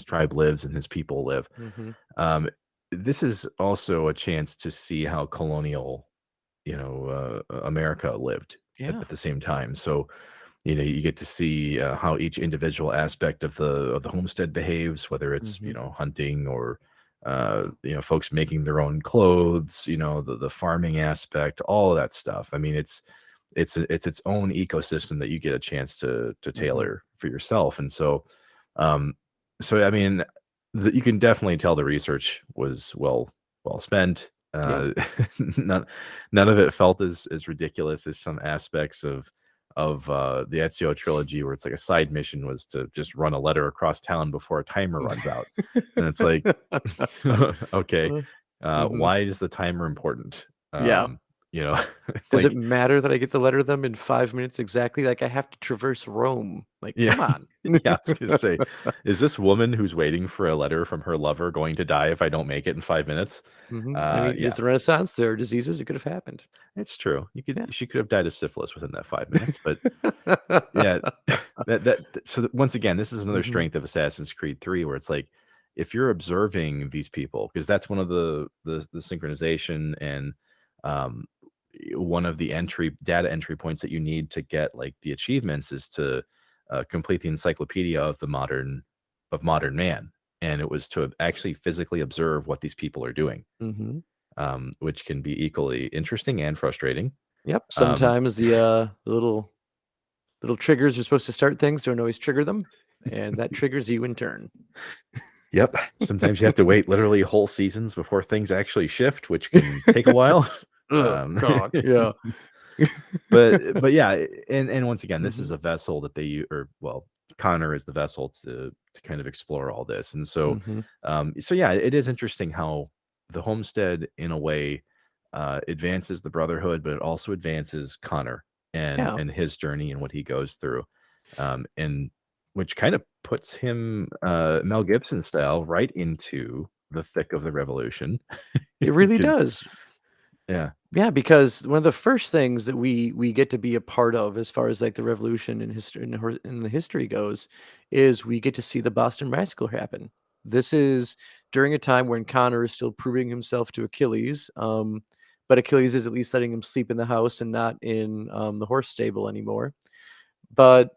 [SPEAKER 2] tribe lives and his people live.
[SPEAKER 1] Mhm.
[SPEAKER 2] Um, this is also a chance to see how colonial, America lived at
[SPEAKER 1] Yeah.
[SPEAKER 2] the same time. So You get to see how each individual aspect of the homestead behaves, whether it's
[SPEAKER 1] Mhm.
[SPEAKER 2] hunting or folks making their own clothes, the farming aspect, all of that stuff. I mean, it's its own ecosystem that you get a chance to
[SPEAKER 1] Mhm.
[SPEAKER 2] tailor for yourself. And um, so I mean, you can definitely tell the research was well spent.
[SPEAKER 1] Yep.
[SPEAKER 2] None none of it felt as ridiculous as some aspects of the Ezio trilogy, where it's like a side mission was to just run a letter across town before a timer runs out, and it's like, okay,
[SPEAKER 1] Mhm.
[SPEAKER 2] why is the timer important?
[SPEAKER 1] Yeah.
[SPEAKER 2] You know,
[SPEAKER 1] Does it
[SPEAKER 2] like,
[SPEAKER 1] matter that I get the letter to them in 5 minutes exactly? Like, I have to traverse Rome. Like,
[SPEAKER 2] yeah,
[SPEAKER 1] come on.
[SPEAKER 2] yeah. I was gonna say, is this woman who's waiting for a letter from her lover going to die if I don't make it in 5 minutes?
[SPEAKER 1] I mean, it's
[SPEAKER 2] Yeah,
[SPEAKER 1] the Renaissance. There are diseases. It could have happened.
[SPEAKER 2] it's true.
[SPEAKER 1] Yeah.
[SPEAKER 2] She could have died of syphilis within that 5 minutes, but yeah, once again, this is another
[SPEAKER 1] Mhm.
[SPEAKER 2] strength of Assassin's Creed 3, where it's like, if you're observing these people, because that's one of the synchronization and um, one of the data entry points that you need to get like the achievements is to complete the encyclopedia of modern man, and it was to actually physically observe what these people are doing,
[SPEAKER 1] Mhm.
[SPEAKER 2] which can be equally interesting and frustrating.
[SPEAKER 1] Yep.
[SPEAKER 2] Um,
[SPEAKER 1] Sometimes the little triggers are supposed to start things don't always trigger them, and that triggers you in turn.
[SPEAKER 2] Yep. Sometimes you have to wait literally whole seasons before things actually shift, which can take a while.
[SPEAKER 1] Oh
[SPEAKER 2] Um,
[SPEAKER 1] god, yeah.
[SPEAKER 2] but yeah, and once again, this is
[SPEAKER 1] Mhm.
[SPEAKER 2] a vessel that or well, Connor is the vessel to kind of explore all this. And
[SPEAKER 1] Mhm.
[SPEAKER 2] so yeah, it is interesting how the homestead in a way advances the brotherhood, but it also advances Connor
[SPEAKER 1] Yeah.
[SPEAKER 2] and his journey and what he goes through. And which kind of puts him Mel Gibson style right into the thick of the revolution.
[SPEAKER 1] It really
[SPEAKER 2] Because
[SPEAKER 1] does.
[SPEAKER 2] yeah.
[SPEAKER 1] Yeah, because one of the first things that we get to be a part of as far as, like, the revolution in history in the history goes, is we get to see the Boston Massacre happen. This is during a time when Connor is still proving himself to Achilles, but Achilles is at least letting him sleep in the house and not in, the horse stable anymore. But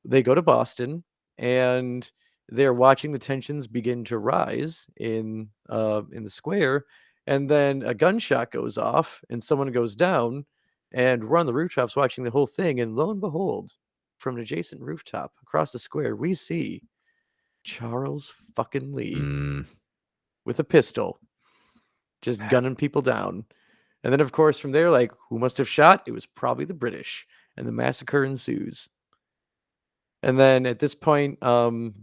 [SPEAKER 1] they go to Boston, and they're watching the tensions begin to rise in the square, and then a gunshot goes off, and someone goes down, and we're on the rooftops watching the whole thing, and lo and behold, from an adjacent rooftop across the square, we see Charles fucking Lee
[SPEAKER 2] Mm,
[SPEAKER 1] with a pistol, just gunning people down. And then, of course, from there, like, who must have shot? It was probably the British, and the massacre ensues. And then at this point,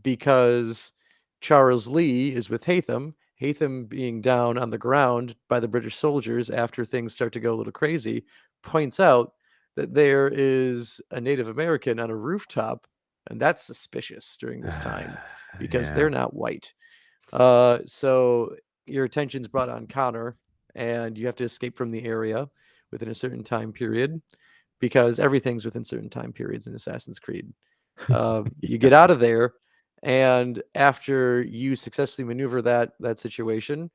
[SPEAKER 1] because Charles Lee is with Haytham, Haytham being down on the ground by the British soldiers after things start to go a little crazy, points out that there is a Native American on a rooftop, and that's suspicious during this time because
[SPEAKER 2] yeah.
[SPEAKER 1] they're not white. So your attention's brought on Connor, and you have to escape from the area within a certain time period because everything's within certain time periods in Assassin's Creed. You
[SPEAKER 2] Yeah.
[SPEAKER 1] get out of there, and after you successfully maneuver that situation,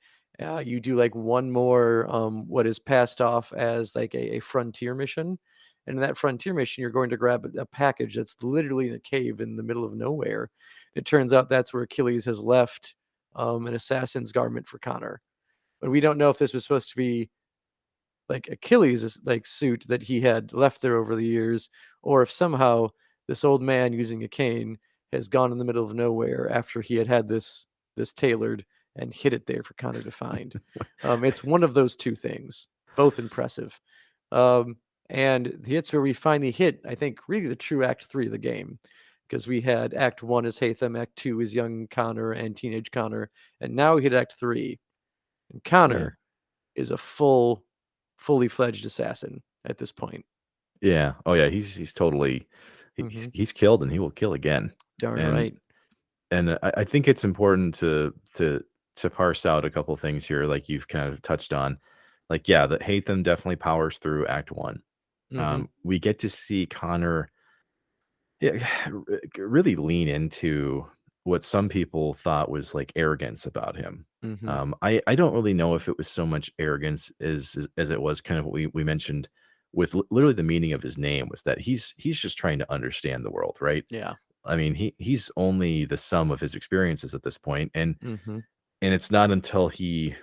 [SPEAKER 1] you do like one more what is passed off as like a frontier mission. And in that frontier mission, you're going to grab a package that's literally in a cave in the middle of nowhere. It turns out that's where Achilles has left an assassin's garment for Connor. But we don't know if this was supposed to be like Achilles' like suit that he had left there over the years, or if somehow this old man using a cane has gone in the middle of nowhere after he had this tailored and hid it there for Connor to find. It's one of those two things, both impressive. Um, and it's where we finally hit, I think, really the true Act 3 of the game. Because we had Act 1 as Haytham, Act 2 is young Connor and teenage Connor, and now we hit Act 3. And
[SPEAKER 2] Yeah.
[SPEAKER 1] Connor is a fully fledged assassin at this point.
[SPEAKER 2] Yeah. Oh yeah, he's totally
[SPEAKER 1] Mhm.
[SPEAKER 2] he's killed and he will kill again.
[SPEAKER 1] Darn
[SPEAKER 2] And
[SPEAKER 1] right.
[SPEAKER 2] I think it's important to parse out a couple things here, like you've kind of touched on. Like, yeah, that Hatham definitely powers through Act One.
[SPEAKER 1] Mhm.
[SPEAKER 2] We get to see Connor, yeah, really lean into what some people thought was like arrogance about him.
[SPEAKER 1] Mhm.
[SPEAKER 2] I don't really know if it was so much arrogance as it was kind of what we mentioned with literally the meaning of his name was that he's just trying to understand the world, right?
[SPEAKER 1] Yeah.
[SPEAKER 2] I mean, he's only the sum of his experiences at this point,
[SPEAKER 1] Mhm.
[SPEAKER 2] and it's not until he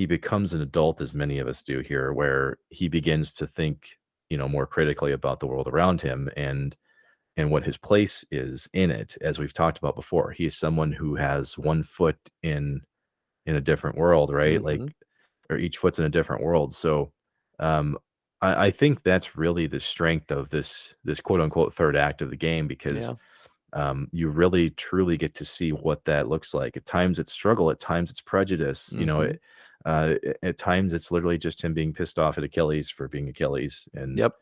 [SPEAKER 2] becomes an adult, as many of us do here, where he begins to think, more critically about the world around him and what his place is in it. As we've talked about before, he is someone who has one foot in a different world, right? Like,
[SPEAKER 1] Mhm.
[SPEAKER 2] or each foot's in a different world. So, um, I think that's really the strength of this quote unquote third act of the game because
[SPEAKER 1] Yeah.
[SPEAKER 2] you really truly get to see what that looks like. At times it's struggle, at times it's prejudice.
[SPEAKER 1] Mhm.
[SPEAKER 2] At times it's literally just him being pissed off at Achilles for being Achilles, and
[SPEAKER 1] Yep.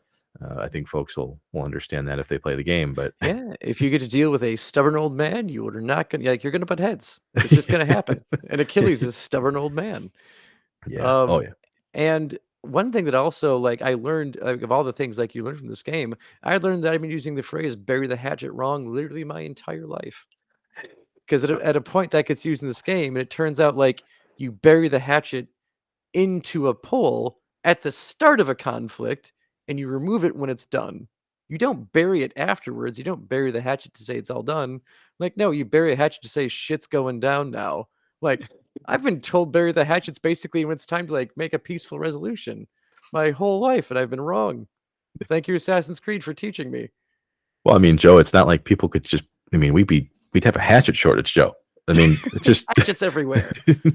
[SPEAKER 2] I think folks will understand that if they play the game. But
[SPEAKER 1] Yeah, if you get to deal with a stubborn old man, you are not gonna like, you're gonna butt heads. It's just gonna happen, and Achilles is a stubborn old man.
[SPEAKER 2] yeah, oh
[SPEAKER 1] Um,
[SPEAKER 2] yeah,
[SPEAKER 1] and one thing that also, like, I learned, of all the things, like, you learn from this game, I learned that I've been using the phrase "bury the hatchet" wrong literally my entire life. 'Cause at a point that gets used in this game, and it turns out, like, you bury the hatchet into a pole at the start of a conflict, and you remove it when it's done. You don't bury it afterwards, you don't bury the hatchet to say it's all done. Like, no, you bury a hatchet to say shit's going down now. Like, I've been told bury the hatchets basically when it's time to, like, make a peaceful resolution my whole life, and I've been wrong. Thank you, Assassin's Creed, for teaching me.
[SPEAKER 2] well, I mean, Joe, it's not like people could just, I mean, we'd have a hatchet shortage, Joe. I mean, it's just
[SPEAKER 1] Hatchets everywhere.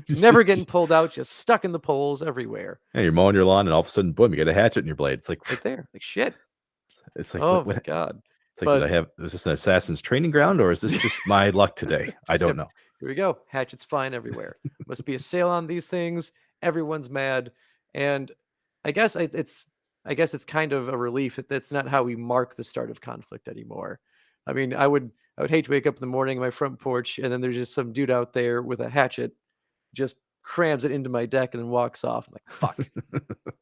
[SPEAKER 1] Never getting pulled out, just stuck in the poles everywhere.
[SPEAKER 2] hey, you're mowing your lawn and all of a sudden, boom, you get a hatchet in your blade. It's like
[SPEAKER 1] Right there. Like, shit.
[SPEAKER 2] it's like
[SPEAKER 1] Oh
[SPEAKER 2] what
[SPEAKER 1] my god.
[SPEAKER 2] it's like, did I
[SPEAKER 1] But
[SPEAKER 2] have, is this an assassin's training ground or is this just my luck today? I
[SPEAKER 1] just
[SPEAKER 2] don't
[SPEAKER 1] yep.
[SPEAKER 2] know.
[SPEAKER 1] Here we go. Hatchets flying everywhere. Must be a sale on these things. Everyone's mad, and I guess it's kind of a relief that that's not how we mark the start of conflict anymore. I mean, I would hate to wake up in the morning on my front porch and then there's just some dude out there with a hatchet, just crams it into my deck and then walks off. I'm like, fuck.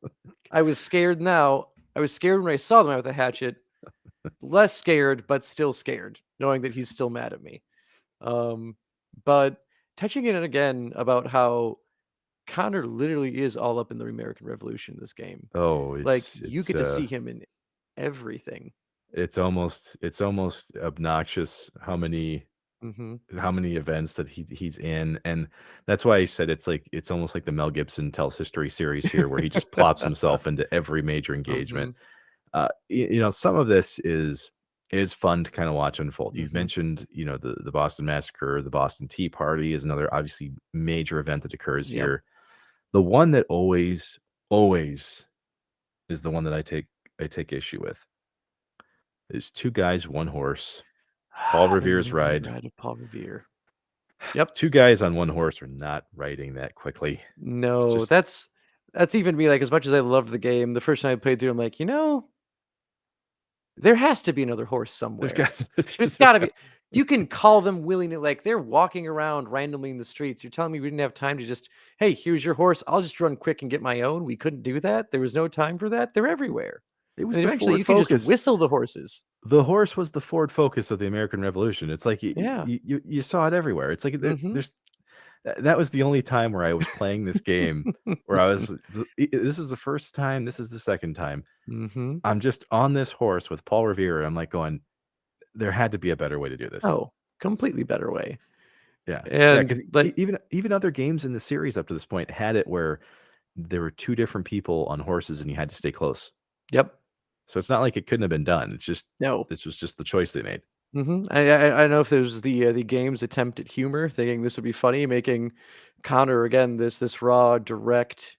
[SPEAKER 1] I was scared now. I was scared when I saw the man with a hatchet. Less scared, but still scared, knowing that he's still mad at me. Um, but touching in again about how Connor literally is all up in the American Revolution in this game.
[SPEAKER 2] Oh,
[SPEAKER 1] Like,
[SPEAKER 2] it's
[SPEAKER 1] you
[SPEAKER 2] it's
[SPEAKER 1] get to
[SPEAKER 2] uh
[SPEAKER 1] see him in everything.
[SPEAKER 2] it's almost obnoxious
[SPEAKER 1] Mhm.
[SPEAKER 2] how many events that he's in, and that's why I said it's almost like the Mel Gibson Tells History series here, where he just plops himself into every major engagement.
[SPEAKER 1] Mhm.
[SPEAKER 2] Some of this is fun to kind of watch unfold. You've
[SPEAKER 1] Mhm.
[SPEAKER 2] mentioned, the Boston Massacre, the Boston Tea Party is another obviously major event that occurs
[SPEAKER 1] Yep.
[SPEAKER 2] here. The one that always is the one that I take issue with is Two Guys, One Horse, Paul
[SPEAKER 1] The
[SPEAKER 2] Revere's
[SPEAKER 1] Midnight
[SPEAKER 2] Ride.
[SPEAKER 1] Ride of Paul Revere. Yep.
[SPEAKER 2] Two guys on one horse are not riding that quickly. It's
[SPEAKER 1] No,
[SPEAKER 2] just
[SPEAKER 1] that's even me, like, as much as I loved the game, the first time I played through, I'm like, there has to be another horse
[SPEAKER 2] there's
[SPEAKER 1] somewhere.
[SPEAKER 2] got
[SPEAKER 1] There's
[SPEAKER 2] there's
[SPEAKER 1] gotta
[SPEAKER 2] got
[SPEAKER 1] be. You can call them willy-nilly, like, they're walking around randomly in the streets. You're telling me we didn't have time to just, "Hey, here's your horse. I'll just run quick and get my own." We couldn't do that? There was no time for that? They're everywhere.
[SPEAKER 2] it was
[SPEAKER 1] And
[SPEAKER 2] the
[SPEAKER 1] eventually,
[SPEAKER 2] Ford
[SPEAKER 1] you can just
[SPEAKER 2] Focus.
[SPEAKER 1] whistle the horses.
[SPEAKER 2] The horse was the Ford Focus of the American Revolution. It's like
[SPEAKER 1] Yeah.
[SPEAKER 2] you saw it everywhere. It's like
[SPEAKER 1] Mhm.
[SPEAKER 2] that was the only time where I was playing this game where I was this is the first time, this is the second time.
[SPEAKER 1] Mhm.
[SPEAKER 2] I'm just on this horse with Paul Revere, and I'm like going, there had to be a better way to do this.
[SPEAKER 1] Oh, completely better way.
[SPEAKER 2] Yeah. Yeah,
[SPEAKER 1] And,
[SPEAKER 2] because
[SPEAKER 1] but
[SPEAKER 2] even other games in the series up to this point had it where there were two different people on horses and you had to stay close.
[SPEAKER 1] yep.
[SPEAKER 2] So it's not like it couldn't have been done. It's just
[SPEAKER 1] No.
[SPEAKER 2] this was just the choice they made.
[SPEAKER 1] Mhm. I don't know if there's the game's attempt at humor, thinking this would be funny, making Connor again this raw, direct,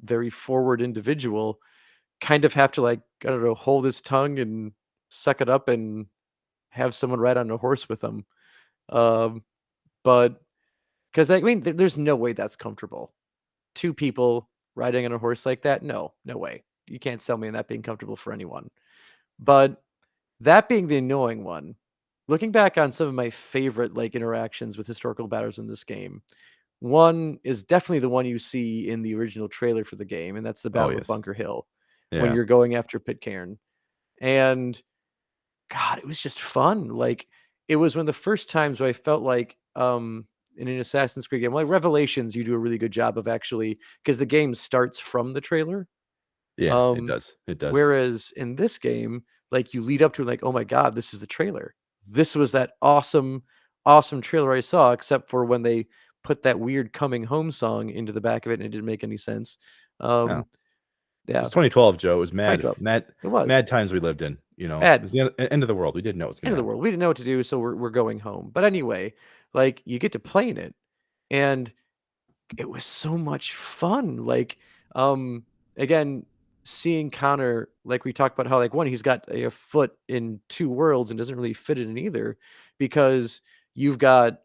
[SPEAKER 1] very forward individual kind of have to, like, I don't know, hold his tongue and suck it up and have someone ride on a horse with him. Um, but because I mean, there's no way that's comfortable. Two people riding on a horse like that? No, no way. You can't sell me on that being comfortable for anyone. But that being the annoying one, looking back on some of my favorite, like, interactions with historical battles in this game, one is definitely the one you see in the original trailer for the game, and that's the
[SPEAKER 2] Oh,
[SPEAKER 1] Battle of
[SPEAKER 2] yes.
[SPEAKER 1] Bunker Hill when
[SPEAKER 2] Yeah.
[SPEAKER 1] you're going after Pitcairn. And God, it was just fun. Like, it was one of the first times where I felt like, in an Assassin's Creed game, like Revelations, you do a really good job of actually, because the game starts from the trailer.
[SPEAKER 2] Yeah, it
[SPEAKER 1] Um,
[SPEAKER 2] does. It does.
[SPEAKER 1] Whereas in this game, like, you lead up to it like, "Oh my god, this is the trailer. This was that awesome, awesome trailer I saw," except for when they put that weird Coming Home song into the back of it, and it didn't make any sense.
[SPEAKER 2] No,
[SPEAKER 1] Um,
[SPEAKER 2] it was
[SPEAKER 1] yeah,
[SPEAKER 2] 2012, Joe. It was mad,
[SPEAKER 1] 2012.
[SPEAKER 2] mad,
[SPEAKER 1] It was.
[SPEAKER 2] mad times we lived in. You know, it
[SPEAKER 1] Bad.
[SPEAKER 2] was the end of the world. We didn't know what was
[SPEAKER 1] End
[SPEAKER 2] gonna
[SPEAKER 1] of the
[SPEAKER 2] happen.
[SPEAKER 1] world. We didn't know what to do, so we're going home. But anyway, like, you get to play in it, and it was so much fun. Like, um, again, seeing Connor, like we talked about how, like, one, he's got a foot in two worlds and doesn't really fit in either, because you've got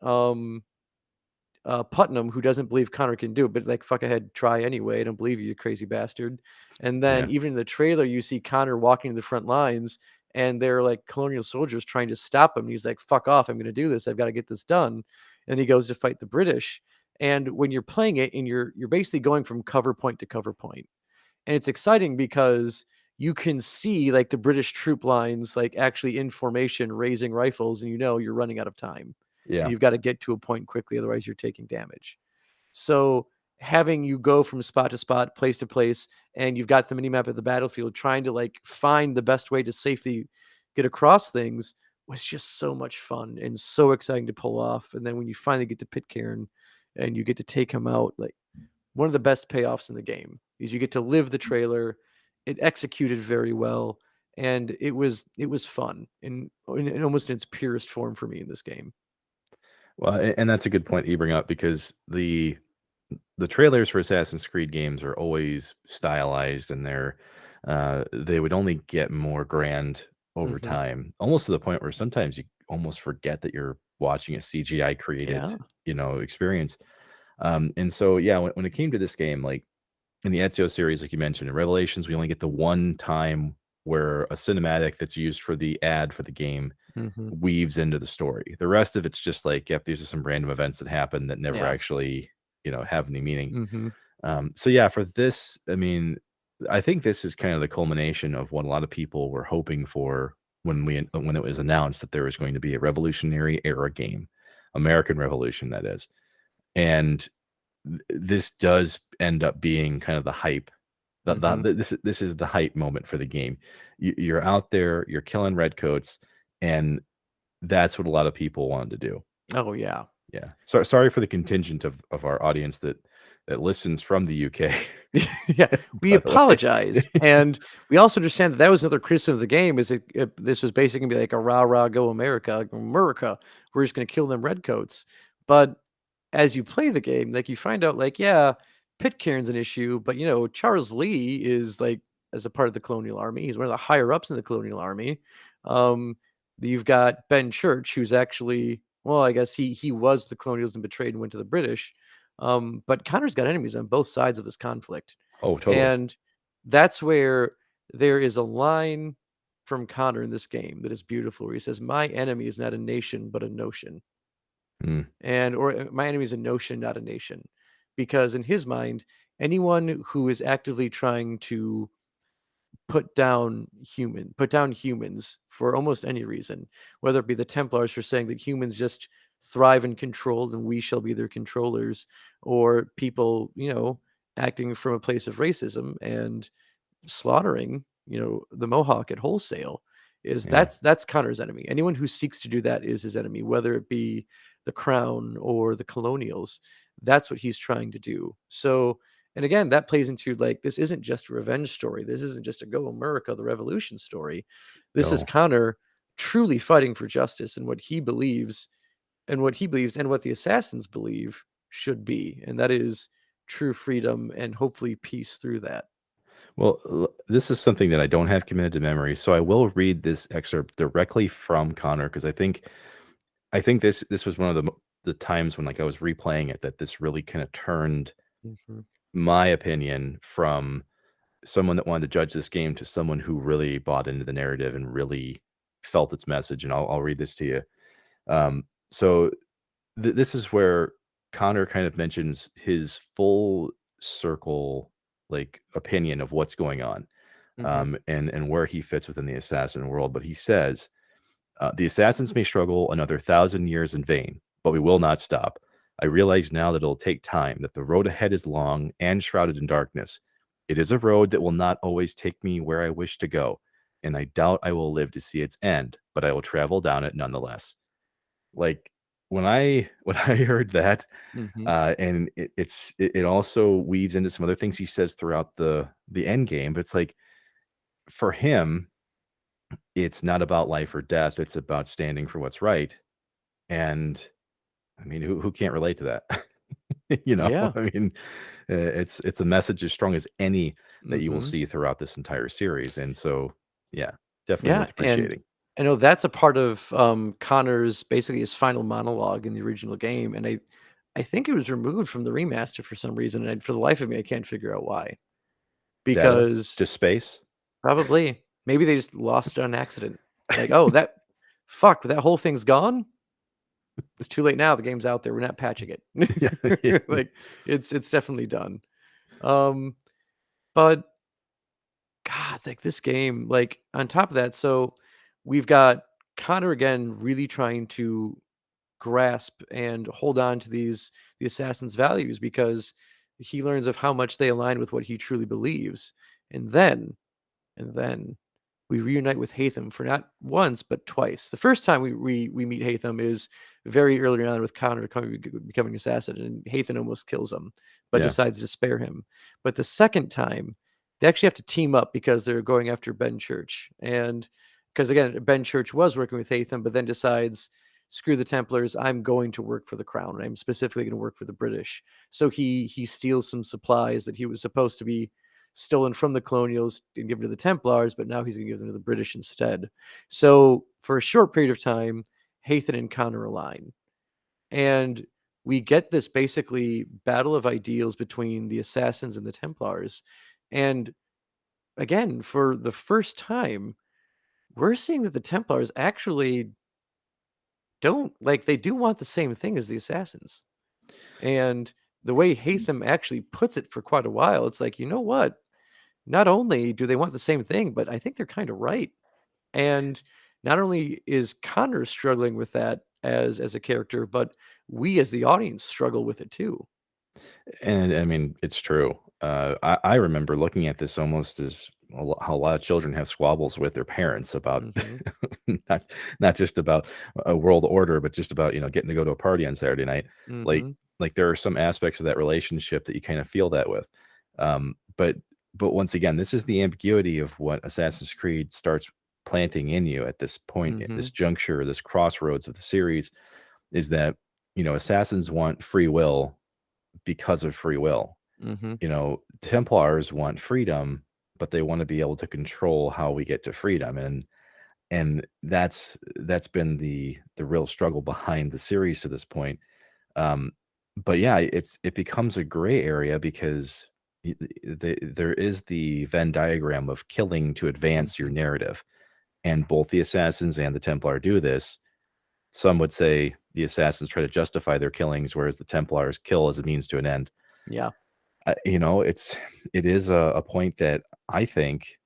[SPEAKER 1] Putnam, who doesn't believe Connor can do it, but like, fuck ahead, try anyway. I don't believe you, you crazy bastard. And then
[SPEAKER 2] Yeah,
[SPEAKER 1] even in the trailer, you see Connor walking to the front lines, and they're like colonial soldiers trying to stop him. And he's like, "Fuck off! I'm going to do this. I've got to get this done." And he goes to fight the British. And when you're playing it, and you're basically going from cover point to cover point, and it's exciting because you can see like the British troop lines like actually in formation raising rifles, and you know you're running out of time and
[SPEAKER 2] yeah,
[SPEAKER 1] you've got to get to a point quickly, otherwise you're taking damage. So having you go from spot to spot, place to place, and you've got the mini map of the battlefield trying to like find the best way to safely get across things was just so much fun and so exciting to pull off. And then when you finally get to Pitcairn and you get to take him out, like, one of the best payoffs in the game is you get to live the trailer. It executed very well, and it was fun in almost in its purest form for me in this game.
[SPEAKER 2] well, and that's a good point that you bring up because the trailers for Assassin's Creed games are always stylized, and they would only get more grand over
[SPEAKER 1] Mhm.
[SPEAKER 2] time, almost to the point where sometimes you almost forget that you're watching a CGI created,
[SPEAKER 1] Yeah.
[SPEAKER 2] experience. And so, yeah, when it came to this game, like in the Ezio series, like you mentioned, in Revelations, we only get the one time where a cinematic that's used for the ad for the game
[SPEAKER 1] Mhm.
[SPEAKER 2] weaves into the story. The rest of it's just like, yep, these are some random events that happen that never
[SPEAKER 1] Yeah.
[SPEAKER 2] actually, have any meaning.
[SPEAKER 1] Mhm.
[SPEAKER 2] So yeah, for this, I mean, I think this is kind of the culmination of what a lot of people were hoping for when it was announced that there was going to be a revolutionary era game, American Revolution, that is. And this does end up being kind of the hype.
[SPEAKER 1] Mhm.
[SPEAKER 2] This is the hype moment for the game. You're out there, you're killing redcoats, and that's what a lot of people wanted to do.
[SPEAKER 1] Oh, yeah.
[SPEAKER 2] Yeah. Sorry for the contingent of our audience that listens from the UK,
[SPEAKER 1] Yeah, we
[SPEAKER 2] by the way.
[SPEAKER 1] apologize, and we also understand that that was another criticism of the game is this was basically gonna be like a "Rah, rah, go America, like, America, we're just gonna kill them redcoats," but as you play the game, like, you find out, like, yeah, Pitcairn's an issue, but, Charles Lee is, like, as a part of the colonial army, he's one of the higher ups in the colonial army. Um, you've got Ben Church, who's actually, well, I guess he was the colonials and betrayed and went to the British. But Connor's got enemies on both sides of this conflict.
[SPEAKER 2] Oh, totally.
[SPEAKER 1] And that's where there is a line from Connor in this game that is beautiful, where he says, "My enemy is not a nation, but a notion."
[SPEAKER 2] Mm,
[SPEAKER 1] And or my enemy is a notion, not a nation. Because in his mind, anyone who is actively trying to put down humans for almost any reason, whether it be the Templars for saying that humans just thrive in control and we shall be their controllers, or people, acting from a place of racism and slaughtering, the Mohawk at wholesale, is
[SPEAKER 2] yeah.
[SPEAKER 1] that's Connor's enemy. Anyone who seeks to do that is his enemy, whether it be the crown or the colonials. That's what he's trying to do. So, and again, that plays into like this isn't just a revenge story. This isn't just a Go America, the revolution story. This is
[SPEAKER 2] No.
[SPEAKER 1] Connor truly fighting for justice and what he believes and what the assassins believe should be. And that is true freedom and hopefully peace through that.
[SPEAKER 2] Well, this is something that I don't have committed to memory, so I will read this excerpt directly from Connor because I think this was one of the times when like I was replaying it that this really kind of turned
[SPEAKER 1] Mhm.
[SPEAKER 2] my opinion from someone that wanted to judge this game to someone who really bought into the narrative and really felt its message. And I'll read this to you. So this is where Connor kind of mentions his full circle like opinion of what's going on,
[SPEAKER 1] Mhm.
[SPEAKER 2] and where he fits within the assassin world. But he says, the assassins may struggle another 1,000 years in vain, but we will not stop. I realize now that it'll take time, that the road ahead is long and shrouded in darkness. It is a road that will not always take me where I wish to go, and I doubt I will live to see its end, but I will travel down it nonetheless. Like, when I heard that,
[SPEAKER 1] Mhm.
[SPEAKER 2] and it also weaves into some other things he says throughout the end game, but it's like, for him, it's not about life or death, it's about standing for what's right, and, I mean, who can't relate to that? You know?
[SPEAKER 1] Yeah.
[SPEAKER 2] I mean, it's a message as strong as any that you will
[SPEAKER 1] Mhm.
[SPEAKER 2] see throughout this entire series, and so, yeah, definitely
[SPEAKER 1] Yeah,
[SPEAKER 2] worth
[SPEAKER 1] and
[SPEAKER 2] appreciating.
[SPEAKER 1] I know that's a part of, Connor's basically his final monologue in the original game, and I think it was removed from the remaster for some reason, and for the life of me, I can't figure out why.
[SPEAKER 2] Data?
[SPEAKER 1] Because
[SPEAKER 2] Just space?
[SPEAKER 1] probably, maybe they just lost it on accident. Like, "Oh, that whole thing's gone? It's too late now, the game's out there, we're not patching it."
[SPEAKER 2] Yeah.
[SPEAKER 1] Like, it's definitely done. Um, but God, like, this game, like, on top of that, so we've got Connor again really trying to grasp and hold on to the assassin's values because he learns of how much they align with what he truly believes. And then we reunite with Hatham for not once but twice. The first time we meet Hatham is very early on with Connor becoming assassin, and Hatham almost kills him, but
[SPEAKER 2] Yeah.
[SPEAKER 1] decides to spare him. But the second time, they actually have to team up because they're going after Ben Church, and because again, Ben Church was working with Hatham, but then decides, screw the Templars, I'm going to work for the crown. And I'm specifically going to work for the British. So he steals some supplies that he was supposed to be stolen from the colonials and given to the Templars, but now he's going to give them to the British instead. So for a short period of time, Hathan and Connor align. And we get this basically battle of ideals between the assassins and the Templars. And again, for the first time, we're seeing that the Templars actually don't like they do want the same thing as the assassins. And the way Hatham actually puts it for quite a while, it's like, you know what? Not only do they want the same thing, but I think they're kind of right. And not only is Connor struggling with that as a character, but we as the audience struggle with it too.
[SPEAKER 2] And I mean, it's true. I remember looking at this almost as how a lot of children have squabbles with their parents about
[SPEAKER 1] Mhm.
[SPEAKER 2] not not just about a world order, but just about getting to go to a party on Saturday night. Like
[SPEAKER 1] Mhm.
[SPEAKER 2] like there are some aspects of that relationship that you kind of feel that with. But once again, this is the ambiguity of what Assassin's Creed starts planting in you at this point, at this
[SPEAKER 1] Mhm.
[SPEAKER 2] juncture, this crossroads of the series, is that assassins want free will because of free will.
[SPEAKER 1] Mhm.
[SPEAKER 2] Templars want freedom, but they want to be able to control how we get to freedom, and that's been the real struggle behind the series to this point. Um, but yeah, it becomes a gray area because there is the Venn diagram of killing to advance your
[SPEAKER 1] Mhm.
[SPEAKER 2] narrative, and both the assassins and the Templar do this. Some would say the assassins try to justify their killings, whereas the Templars kill as a means to an end.
[SPEAKER 1] Yeah.
[SPEAKER 2] It is a point that I think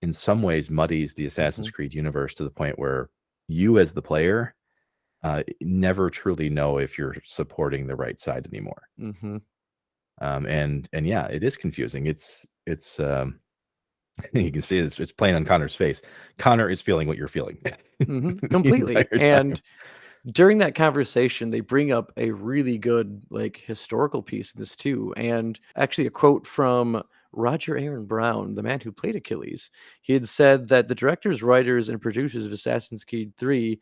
[SPEAKER 2] in some ways muddies the Assassin's
[SPEAKER 1] Mhm.
[SPEAKER 2] Creed universe to the point where you as the player never truly know if you're supporting the right side anymore.
[SPEAKER 1] Mhm.
[SPEAKER 2] And yeah, it is confusing. It's you can see it's plain on Connor's face. Connor is feeling what you're feeling
[SPEAKER 1] Mhm.
[SPEAKER 2] the
[SPEAKER 1] Completely.
[SPEAKER 2] entire time.
[SPEAKER 1] And during that conversation, they bring up a really good, like, historical piece in this too, and actually a quote from Roger Aaron Brown, the man who played Achilles. He had said that the directors, writers, and producers of Assassin's Creed 3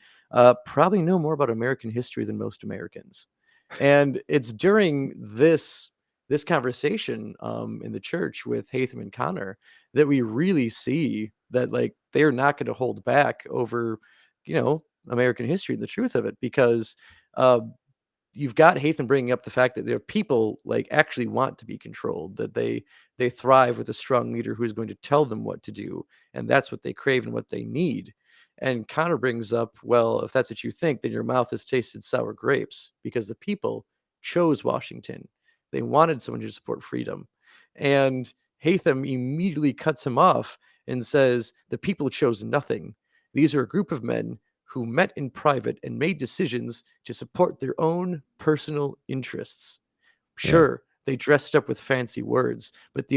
[SPEAKER 1] probably know more about American history than most Americans. And it's during this conversation in the church with Hatham and Connor that we really see that like they're not going to hold back over, American history and the truth of it because uh, you've got Hatham bringing up the fact that their people like actually want to be controlled, that they thrive with a strong leader who is going to tell them what to do, and that's what they crave and what they need. And Connor brings up, well, if that's what you think, then your mouth has tasted sour grapes because the people chose Washington. They wanted someone to support freedom. And Hatham immediately cuts him off and says, the people chose nothing. These are a group of men who met in private and made decisions to support their own personal interests.
[SPEAKER 2] Yeah.
[SPEAKER 1] Sure, They dressed up with fancy words, but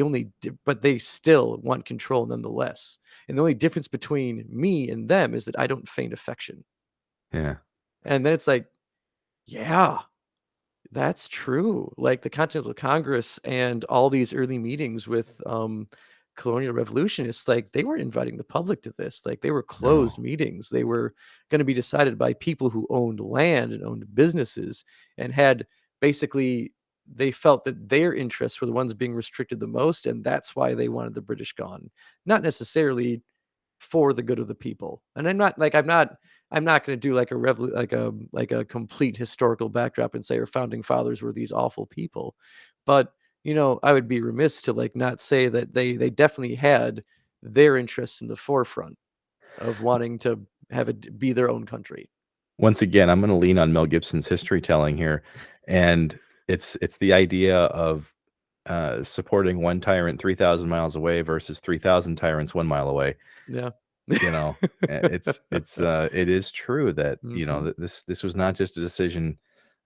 [SPEAKER 1] but they still want control nonetheless. And the only difference between me and them is that I don't feign affection.
[SPEAKER 2] Yeah.
[SPEAKER 1] And then it's like, yeah, that's true. Like the Continental Congress and all these early meetings with colonial revolutionists, like they weren't inviting the public to this. Like they were closed
[SPEAKER 2] No.
[SPEAKER 1] meetings. They were going to be decided by people who owned land and owned businesses and had basically they felt that their interests were the ones being restricted the most, and that's why they wanted the British gone. Not necessarily for the good of the people. And I'm not gonna do like like a complete historical backdrop and say our founding fathers were these awful people. But, I would be remiss to like not say that they definitely had their interests in the forefront of wanting to have it be their own country.
[SPEAKER 2] Once again, I'm gonna lean on Mel Gibson's history telling here, and it's the idea of, supporting one tyrant 3,000 miles away versus 3,000 tyrants 1 mile away.
[SPEAKER 1] Yeah.
[SPEAKER 2] You know, it is true that,
[SPEAKER 1] Mhm.
[SPEAKER 2] that this was not just a decision,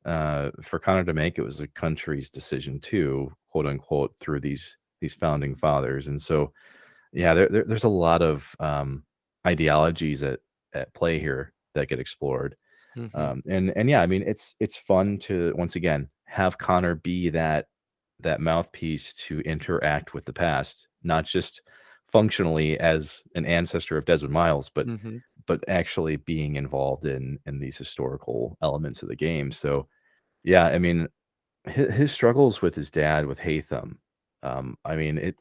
[SPEAKER 2] for Connor to make, it was a country's decision too, quote, unquote, through these founding fathers, and so, yeah, there's a lot of, ideologies at play here that get explored,
[SPEAKER 1] Mhm.
[SPEAKER 2] and yeah, I mean, it's fun to, once again, have Connor be that mouthpiece to interact with the past, not just functionally as an ancestor of Desmond Miles,
[SPEAKER 1] Mhm.
[SPEAKER 2] but actually being involved in these historical elements of the game. So yeah, I mean, his struggles with his dad, with Haytham, I mean,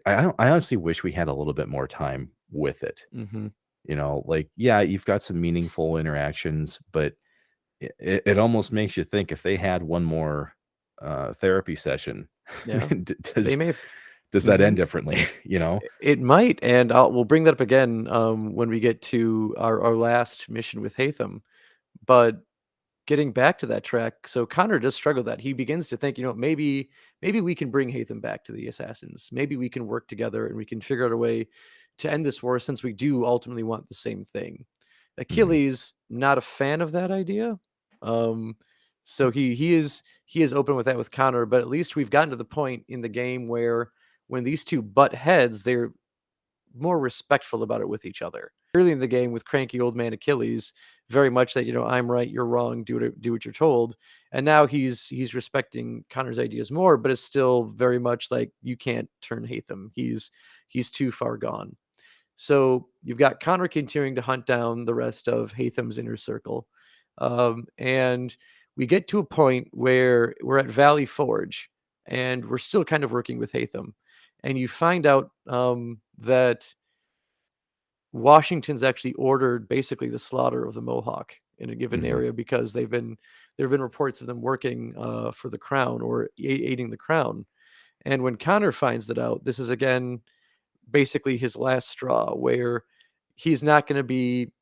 [SPEAKER 2] I honestly wish we had a little bit more time with it.
[SPEAKER 1] Mhm.
[SPEAKER 2] Like, yeah, you've got some meaningful interactions, but it almost makes you think if they had one more therapy session,
[SPEAKER 1] Yeah.
[SPEAKER 2] d-
[SPEAKER 1] They
[SPEAKER 2] does
[SPEAKER 1] may have.
[SPEAKER 2] does that end
[SPEAKER 1] Mhm.
[SPEAKER 2] differently? You know?
[SPEAKER 1] It might, and we'll bring that up again, when we get to our last mission with Haytham. But getting back to that track, so Connor does struggle that. He begins to think, maybe we can bring Haytham back to the assassins. Maybe we can work together and we can figure out a way to end this war since we do ultimately want the same thing.
[SPEAKER 2] Mhm,
[SPEAKER 1] Achilles, not a fan of that idea. Um, so he is open with that with Connor, but at least we've gotten to the point in the game where when these two butt heads, they're more respectful about it with each other. Early in the game with cranky old man Achilles, very much that, I'm right, you're wrong, do what you're told. And now he's respecting Connor's ideas more, but it's still very much like you can't turn Haytham. He's too far gone. So you've got Connor continuing to hunt down the rest of Haytham's inner circle. And we get to a point where we're at Valley Forge and we're still kind of working with Haytham. And you find out that Washington's actually ordered basically the slaughter of the Mohawk in a given
[SPEAKER 2] mhm,
[SPEAKER 1] area because there have been reports of them working for the crown or aiding the crown. And when Connor finds that out, this is again basically his last straw, where he's not going to be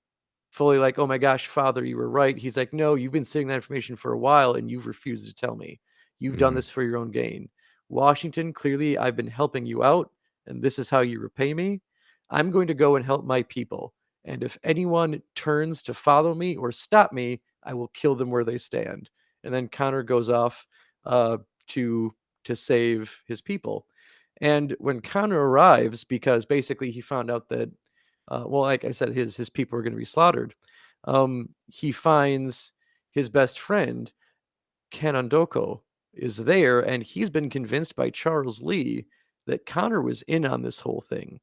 [SPEAKER 1] fully like, "Oh my gosh, father, you were right." He's like, "No, you've been saying that information for a while and you've refused to tell me. You've done
[SPEAKER 2] mhm,
[SPEAKER 1] this for your own gain. Washington, clearly I've been helping you out and this is how you repay me. I'm going to go and help my people. And if anyone turns to follow me or stop me, I will kill them where they stand." And then Connor goes off uh, to save his people. And when Connor arrives, because basically he found out that well, like I said, his people are going to be slaughtered. He finds his best friend Kanondoko is there, and he's been convinced by Charles Lee that Connor was in on this whole thing,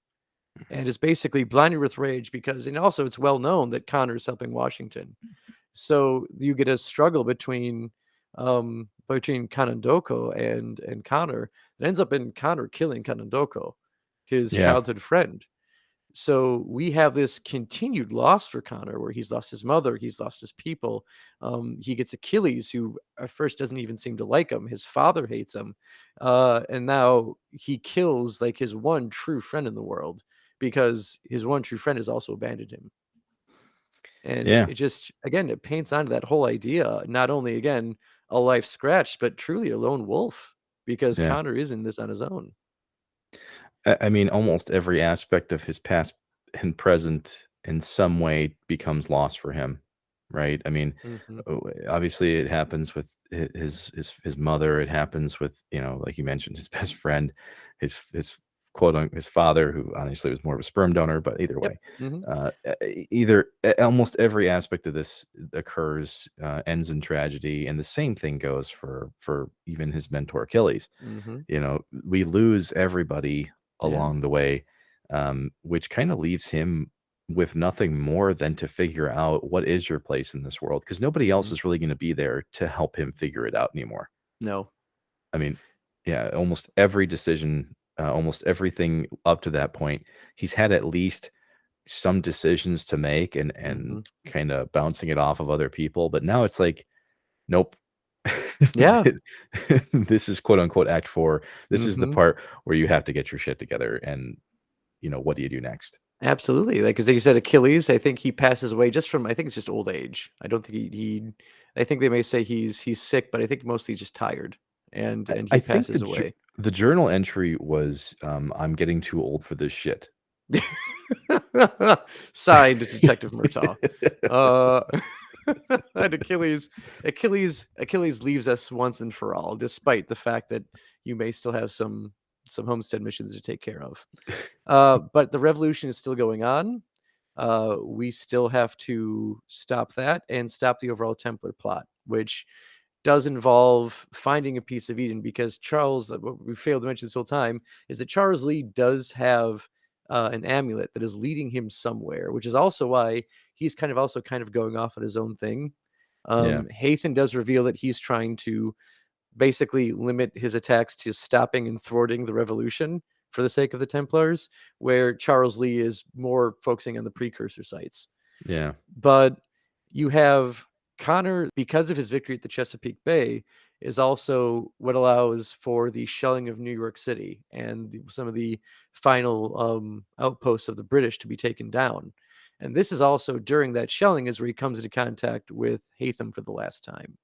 [SPEAKER 1] and is basically blinded with rage because, and also it's well known that Connor is helping Washington. So you get a struggle between Kanondoko and Connor. It ends up in Connor killing Kanondoko, his
[SPEAKER 2] yeah,
[SPEAKER 1] childhood friend. So we have this continued loss for Connor, where he's lost his mother, he's lost his people. He gets Achilles, who at first doesn't even seem to like him. His father hates him, and now he kills like his one true friend in the world because his one true friend has also abandoned him. And
[SPEAKER 2] yeah,
[SPEAKER 1] it just again it paints onto that whole idea, not only again a life scratched, but truly a lone wolf because
[SPEAKER 2] yeah.
[SPEAKER 1] Connor is in this on his own.
[SPEAKER 2] I mean, almost every aspect of his past and present in some way becomes lost for him. right? I mean,
[SPEAKER 1] Mhm.
[SPEAKER 2] obviously it happens with his mother. It happens with, like you mentioned, his best friend, his quote unquote his father, who honestly was more of a sperm donor. But either
[SPEAKER 1] Yep.
[SPEAKER 2] way,
[SPEAKER 1] Mhm.
[SPEAKER 2] almost every aspect of this occurs, ends in tragedy, and the same thing goes for even his mentor Achilles.
[SPEAKER 1] Mhm.
[SPEAKER 2] We lose everybody
[SPEAKER 1] Yeah.
[SPEAKER 2] along the way, which kind of leaves him with nothing more than to figure out what is your place in this world, because nobody else
[SPEAKER 1] Mhm.
[SPEAKER 2] is really going to be there to help him figure it out anymore.
[SPEAKER 1] No.
[SPEAKER 2] I mean, yeah, almost every decision, almost everything up to that point, he's had at least some decisions to make, and
[SPEAKER 1] Mhm.
[SPEAKER 2] kind of bouncing it off of other people. But now it's like, nope.
[SPEAKER 1] Yeah.
[SPEAKER 2] This is quote unquote act 4. This is the
[SPEAKER 1] Mhm.
[SPEAKER 2] part where you have to get your shit together, and what do you do next?
[SPEAKER 1] Absolutely, like, 'cause like you said, Achilles, I think he passes away just from I think it's just old age. I don't think he I think they may say he's sick, but I think mostly just tired, and
[SPEAKER 2] I
[SPEAKER 1] he
[SPEAKER 2] think
[SPEAKER 1] passes away.
[SPEAKER 2] the journal entry was, "I'm getting too old for this shit."
[SPEAKER 1] Signed, Detective Murtaugh. Uh, and Achilles leaves us once and for all, despite the fact that you may still have some homestead missions to take care of. But the revolution is still going on. We still have to stop that and stop the overall Templar plot, which does involve finding a piece of Eden because what we failed to mention this whole time is that Charles Lee does have an amulet that is leading him somewhere, which is also why he's kind of going off on his own thing.
[SPEAKER 2] Yeah,
[SPEAKER 1] Hathan does reveal that he's trying to basically limit his attacks to stopping and thwarting the revolution for the sake of the Templars, where Charles Lee is more focusing on the precursor sites.
[SPEAKER 2] yeah,
[SPEAKER 1] But you have Connor, because of his victory at the Chesapeake Bay, is also what allows for the shelling of New York City and some of the final outposts of the British to be taken down. And this is also during that shelling is where he comes into contact with Hatham for the last time.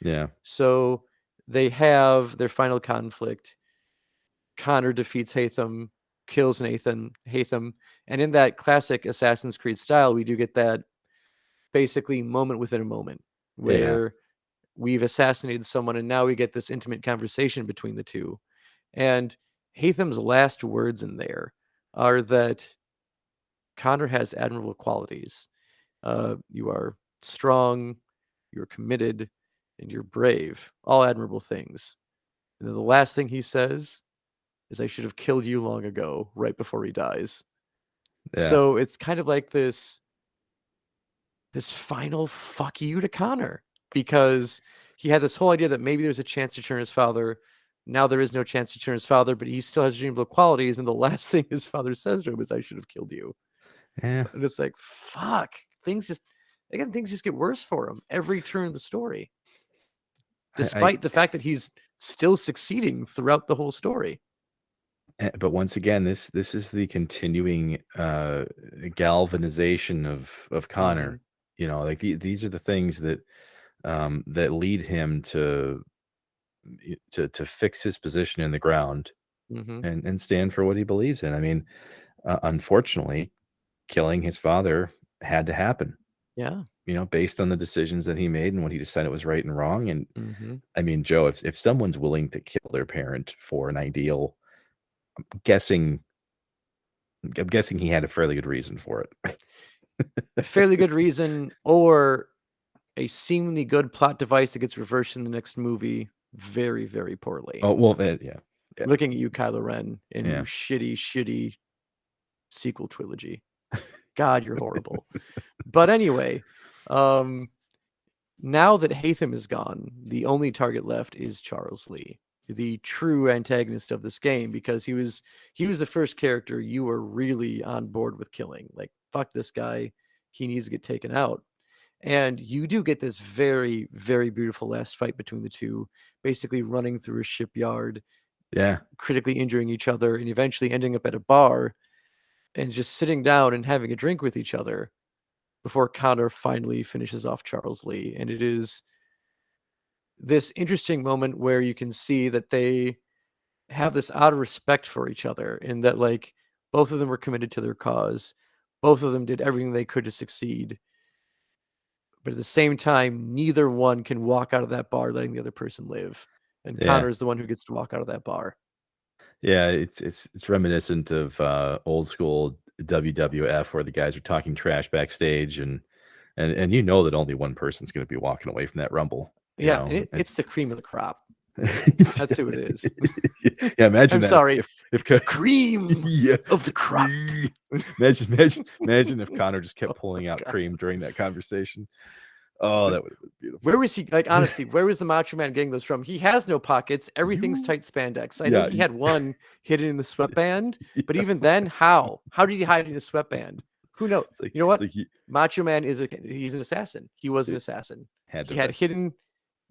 [SPEAKER 2] yeah,
[SPEAKER 1] So they have their final conflict. Connor defeats Hatham, kills Hatham, and in that classic Assassin's Creed style, we do get that basically moment within a moment
[SPEAKER 2] yeah,
[SPEAKER 1] where we've assassinated someone and now we get this intimate conversation between the two. And Hatham's last words in there are that Connor has admirable qualities. You are strong, you're committed, and you're brave. All admirable things. And then the last thing he says is, I should have killed you long ago, right before he dies.
[SPEAKER 2] yeah,
[SPEAKER 1] So it's kind of like this final fuck you to Connor because he had this whole idea that maybe there's a chance to turn his father. Now there is no chance to turn his father, but he still has redeemable qualities. And the last thing his father says to him is, I should have killed you.
[SPEAKER 2] yeah.
[SPEAKER 1] And it's like, fuck. Things just get worse for him every turn of the story,
[SPEAKER 2] I
[SPEAKER 1] despite the fact that he's still succeeding throughout the whole story.
[SPEAKER 2] but once again, this is the continuing, galvanization of
[SPEAKER 1] Hmm.
[SPEAKER 2] Connor. Like, these are the things that lead him to fix his position in the ground,
[SPEAKER 1] Hmm.
[SPEAKER 2] and stand for what he believes in. I mean, unfortunately, killing his father had to happen,
[SPEAKER 1] Yeah.
[SPEAKER 2] based on the decisions that he made and what he decided was right and wrong. And
[SPEAKER 1] Hmm.
[SPEAKER 2] I mean, Joe, if someone's willing to kill their parent for an ideal, guessing I'm guessing he had a fairly good reason for it.
[SPEAKER 1] A fairly good reason, or a seemingly good plot device that gets reversed in the next movie very, very poorly.
[SPEAKER 2] Oh, well, yeah, yeah,
[SPEAKER 1] Looking at you, Kylo Ren, and you
[SPEAKER 2] yeah,
[SPEAKER 1] shitty, shitty sequel trilogy. God, you're horrible. But anyway, um, now that Hatham is gone, the only target left is Charles Lee, the true antagonist of this game, because he was the first character you were really on board with killing. Like, fuck this guy, he needs to get taken out. And you do get this very, very beautiful last fight between the two, basically running through a shipyard,
[SPEAKER 2] yeah,
[SPEAKER 1] critically injuring each other, and eventually ending up at a bar and just sitting down and having a drink with each other before Connor finally finishes off Charles Lee. And it is this interesting moment where you can see that they have this out of respect for each other, and that, like, both of them were committed to their cause. Both of them did everything they could to succeed. but at the same time, neither one can walk out of that bar letting the other person live. And
[SPEAKER 2] Yeah.
[SPEAKER 1] Connor is the one who gets to walk out of that bar.
[SPEAKER 2] Yeah, it's reminiscent of, old school WWF where the guys are talking trash backstage and you know that only one person's gonna be walking away from that Rumble, you
[SPEAKER 1] Yeah,
[SPEAKER 2] know?
[SPEAKER 1] and
[SPEAKER 2] And
[SPEAKER 1] it's the cream of the crop. That's who it is.
[SPEAKER 2] yeah, imagine
[SPEAKER 1] I'm
[SPEAKER 2] that
[SPEAKER 1] sorry,
[SPEAKER 2] if
[SPEAKER 1] it's the cream
[SPEAKER 2] yeah,
[SPEAKER 1] of the
[SPEAKER 2] the
[SPEAKER 1] crop.
[SPEAKER 2] cream. Imagine if Connor just kept
[SPEAKER 1] Oh
[SPEAKER 2] pulling out
[SPEAKER 1] god.
[SPEAKER 2] cream during that conversation. Oh,
[SPEAKER 1] Like,
[SPEAKER 2] that would have been
[SPEAKER 1] where
[SPEAKER 2] beautiful.
[SPEAKER 1] was he like, honestly, where was the Macho Man getting those from? He has no pockets, everything's
[SPEAKER 2] You
[SPEAKER 1] tight spandex. I know
[SPEAKER 2] yeah,
[SPEAKER 1] he had one hidden in the sweatband, but
[SPEAKER 2] yeah.
[SPEAKER 1] even then, how? How did he hide in a sweatband? Who knows? You know
[SPEAKER 2] It's
[SPEAKER 1] what?
[SPEAKER 2] like he
[SPEAKER 1] Macho Man he's an assassin. He was an
[SPEAKER 2] it
[SPEAKER 1] assassin.
[SPEAKER 2] had to
[SPEAKER 1] He
[SPEAKER 2] have
[SPEAKER 1] had
[SPEAKER 2] been.
[SPEAKER 1] hidden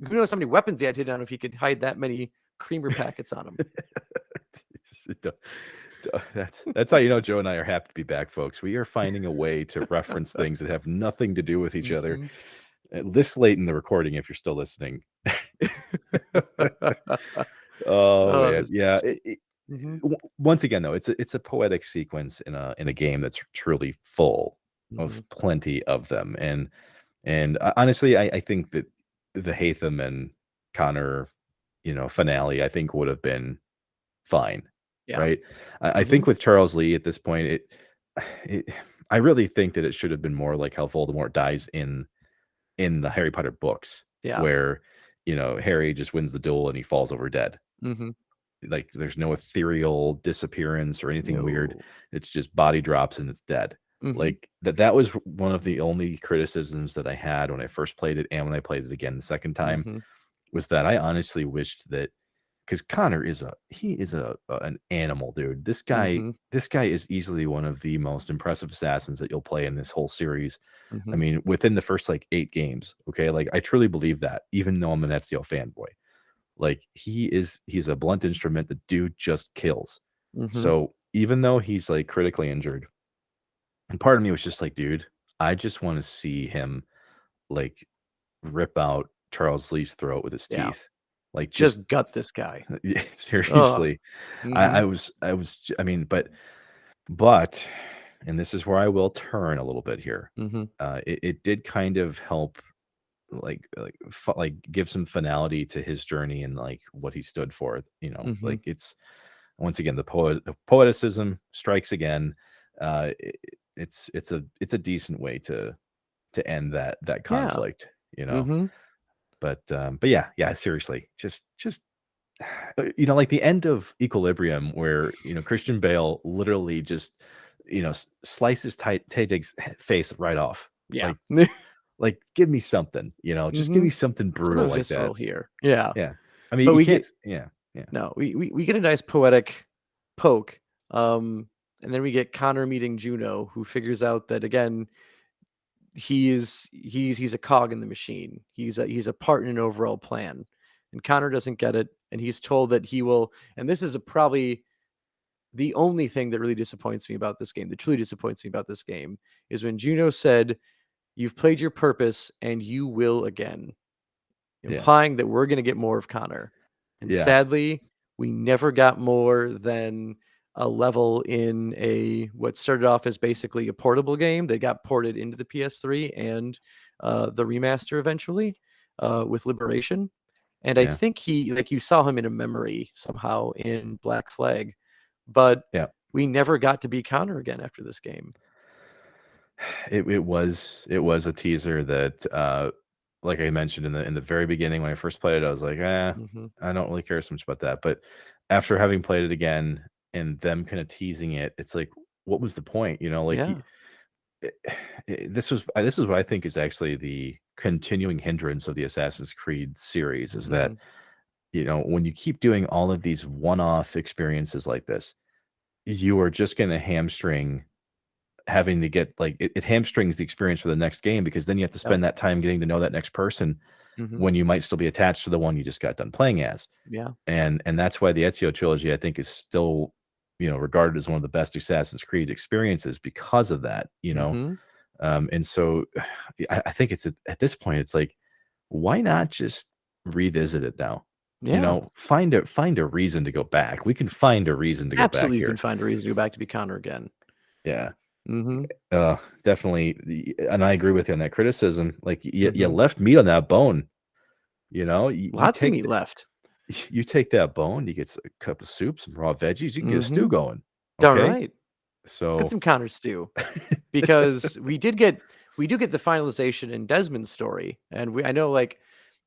[SPEAKER 1] who knows how many weapons he had hidden on him if he could hide that many creamer packets on him.
[SPEAKER 2] That's how you know Joe and I are happy to be back, folks. We are finding a way to reference things that have nothing to do with each other.
[SPEAKER 1] Mhm.
[SPEAKER 2] This late in the recording, if you're still listening. Oh man,
[SPEAKER 1] Uh,
[SPEAKER 2] yeah.
[SPEAKER 1] spe Mhm,
[SPEAKER 2] Once again, though, it's a poetic sequence in a game that's truly full of
[SPEAKER 1] mhm.
[SPEAKER 2] plenty of them, and honestly, I think that the Hatham and Connor, finale, I think would have been fine,
[SPEAKER 1] Yeah.
[SPEAKER 2] right? I think
[SPEAKER 1] Mhm.
[SPEAKER 2] with Charles Lee at this point, it I really think that it should have been more like how Voldemort dies in the Harry Potter books,
[SPEAKER 1] Yeah.
[SPEAKER 2] where Harry just wins the duel and he falls over dead.
[SPEAKER 1] Mhm.
[SPEAKER 2] Like there's no ethereal disappearance or anything weird.
[SPEAKER 1] No.
[SPEAKER 2] It's just body drops and it's dead.
[SPEAKER 1] Mhm,
[SPEAKER 2] Like that was one of the only criticisms that I had when I first played it and when I played it again the second time
[SPEAKER 1] mhm,
[SPEAKER 2] was that I honestly wished that because Connor is an animal, dude.
[SPEAKER 1] mhm,
[SPEAKER 2] This guy is easily one of the most impressive assassins that you'll play in this whole series. I
[SPEAKER 1] mhm.
[SPEAKER 2] mean, within the first like 8 games, okay, like I truly believe that, even though I'm an Ezio fanboy. Like he's a blunt instrument. The dude just kills.
[SPEAKER 1] Mhm.
[SPEAKER 2] So even though he's like critically injured, and part of me was just like, dude, I just want to see him like rip out Charles Lee's throat with his
[SPEAKER 1] Yeah.
[SPEAKER 2] teeth. Like just
[SPEAKER 1] Just gut this guy.
[SPEAKER 2] yeah,
[SPEAKER 1] Ugh.
[SPEAKER 2] seriously.
[SPEAKER 1] Mhm,
[SPEAKER 2] I mean, but and this is where I will turn a little bit here.
[SPEAKER 1] mhm.
[SPEAKER 2] It did kind of help like give some finality to his journey and like what he stood for,
[SPEAKER 1] Mhm.
[SPEAKER 2] like it's once again poeticism strikes again. It's a decent way to end that
[SPEAKER 1] Yeah.
[SPEAKER 2] conflict, you know.
[SPEAKER 1] Mhm.
[SPEAKER 2] But yeah, seriously, just like the end of Equilibrium where Christian Bale literally just slices Tay Diggs' face right off.
[SPEAKER 1] Yeah.
[SPEAKER 2] Like give me something, just give me
[SPEAKER 1] Mhm.
[SPEAKER 2] something brutal
[SPEAKER 1] Something
[SPEAKER 2] like that.
[SPEAKER 1] visceral here. Yeah.
[SPEAKER 2] Yeah. I mean,
[SPEAKER 1] But
[SPEAKER 2] you
[SPEAKER 1] we
[SPEAKER 2] can't
[SPEAKER 1] get
[SPEAKER 2] s yeah, yeah,
[SPEAKER 1] no, we get a nice poetic poke, um, and then we get Connor meeting Juno, who figures out that again, he's a cog in the machine. He's a part in an overall plan. And Connor doesn't get it, and he's told that he will and this is probably the only thing that really disappoints me about this game, that truly disappoints me about this game, is when Juno said, "You've played your purpose and you will again,"
[SPEAKER 2] yeah,
[SPEAKER 1] implying that we're gonna get more of Connor. And
[SPEAKER 2] yeah,
[SPEAKER 1] sadly, we never got more than a level in a what started off as basically a portable game that got ported into the PS3 and, the remaster eventually, with Liberation. And I
[SPEAKER 2] yeah,
[SPEAKER 1] think he like, you saw him in a memory somehow in Black Flag, but
[SPEAKER 2] yeah.
[SPEAKER 1] we never got to be Connor again after this game.
[SPEAKER 2] It was a teaser that, like I mentioned in the very beginning when I first played it, I was like,
[SPEAKER 1] Mhm.
[SPEAKER 2] I don't really care so much about that." But after having played it again and them kinda teasing it, it's like, what was the point? Like,
[SPEAKER 1] Yeah.
[SPEAKER 2] eh, this is what I think is actually the continuing hindrance of the Assassin's Creed series is that,
[SPEAKER 1] Mhm.
[SPEAKER 2] when you keep doing all of these one-off experiences like this, you are just gonna hamstring having to get like it hamstrings the experience for the next game because then you have to
[SPEAKER 1] Yep.
[SPEAKER 2] spend that time getting to know that next person
[SPEAKER 1] Mhm.
[SPEAKER 2] when you might still be attached to the one you just got done playing as.
[SPEAKER 1] Yeah.
[SPEAKER 2] And that's why the Ezio trilogy I think is still, regarded as one of the best Assassin's Creed experiences because of that.
[SPEAKER 1] Mhm.
[SPEAKER 2] And so I think it's at this point it's like why not just revisit it now?
[SPEAKER 1] Yeah.
[SPEAKER 2] Find a reason to go back. We can find a reason to go back
[SPEAKER 1] Absolutely, you can
[SPEAKER 2] here.
[SPEAKER 1] find a reason to go back to be Connor again.
[SPEAKER 2] Yeah.
[SPEAKER 1] Mhm.
[SPEAKER 2] Definitely, and I agree with you on that criticism. Like you
[SPEAKER 1] Mhm.
[SPEAKER 2] left meat on that bone. You know, you
[SPEAKER 1] Lots of
[SPEAKER 2] take
[SPEAKER 1] meat left.
[SPEAKER 2] you take that bone, you get a cup of soup, some raw veggies, you can get a stew
[SPEAKER 1] Mhm.
[SPEAKER 2] going.
[SPEAKER 1] Darn
[SPEAKER 2] Okay,
[SPEAKER 1] right. Let's get
[SPEAKER 2] so
[SPEAKER 1] some counters too. Because we do get the finalization in Desmond's story, and I know, like,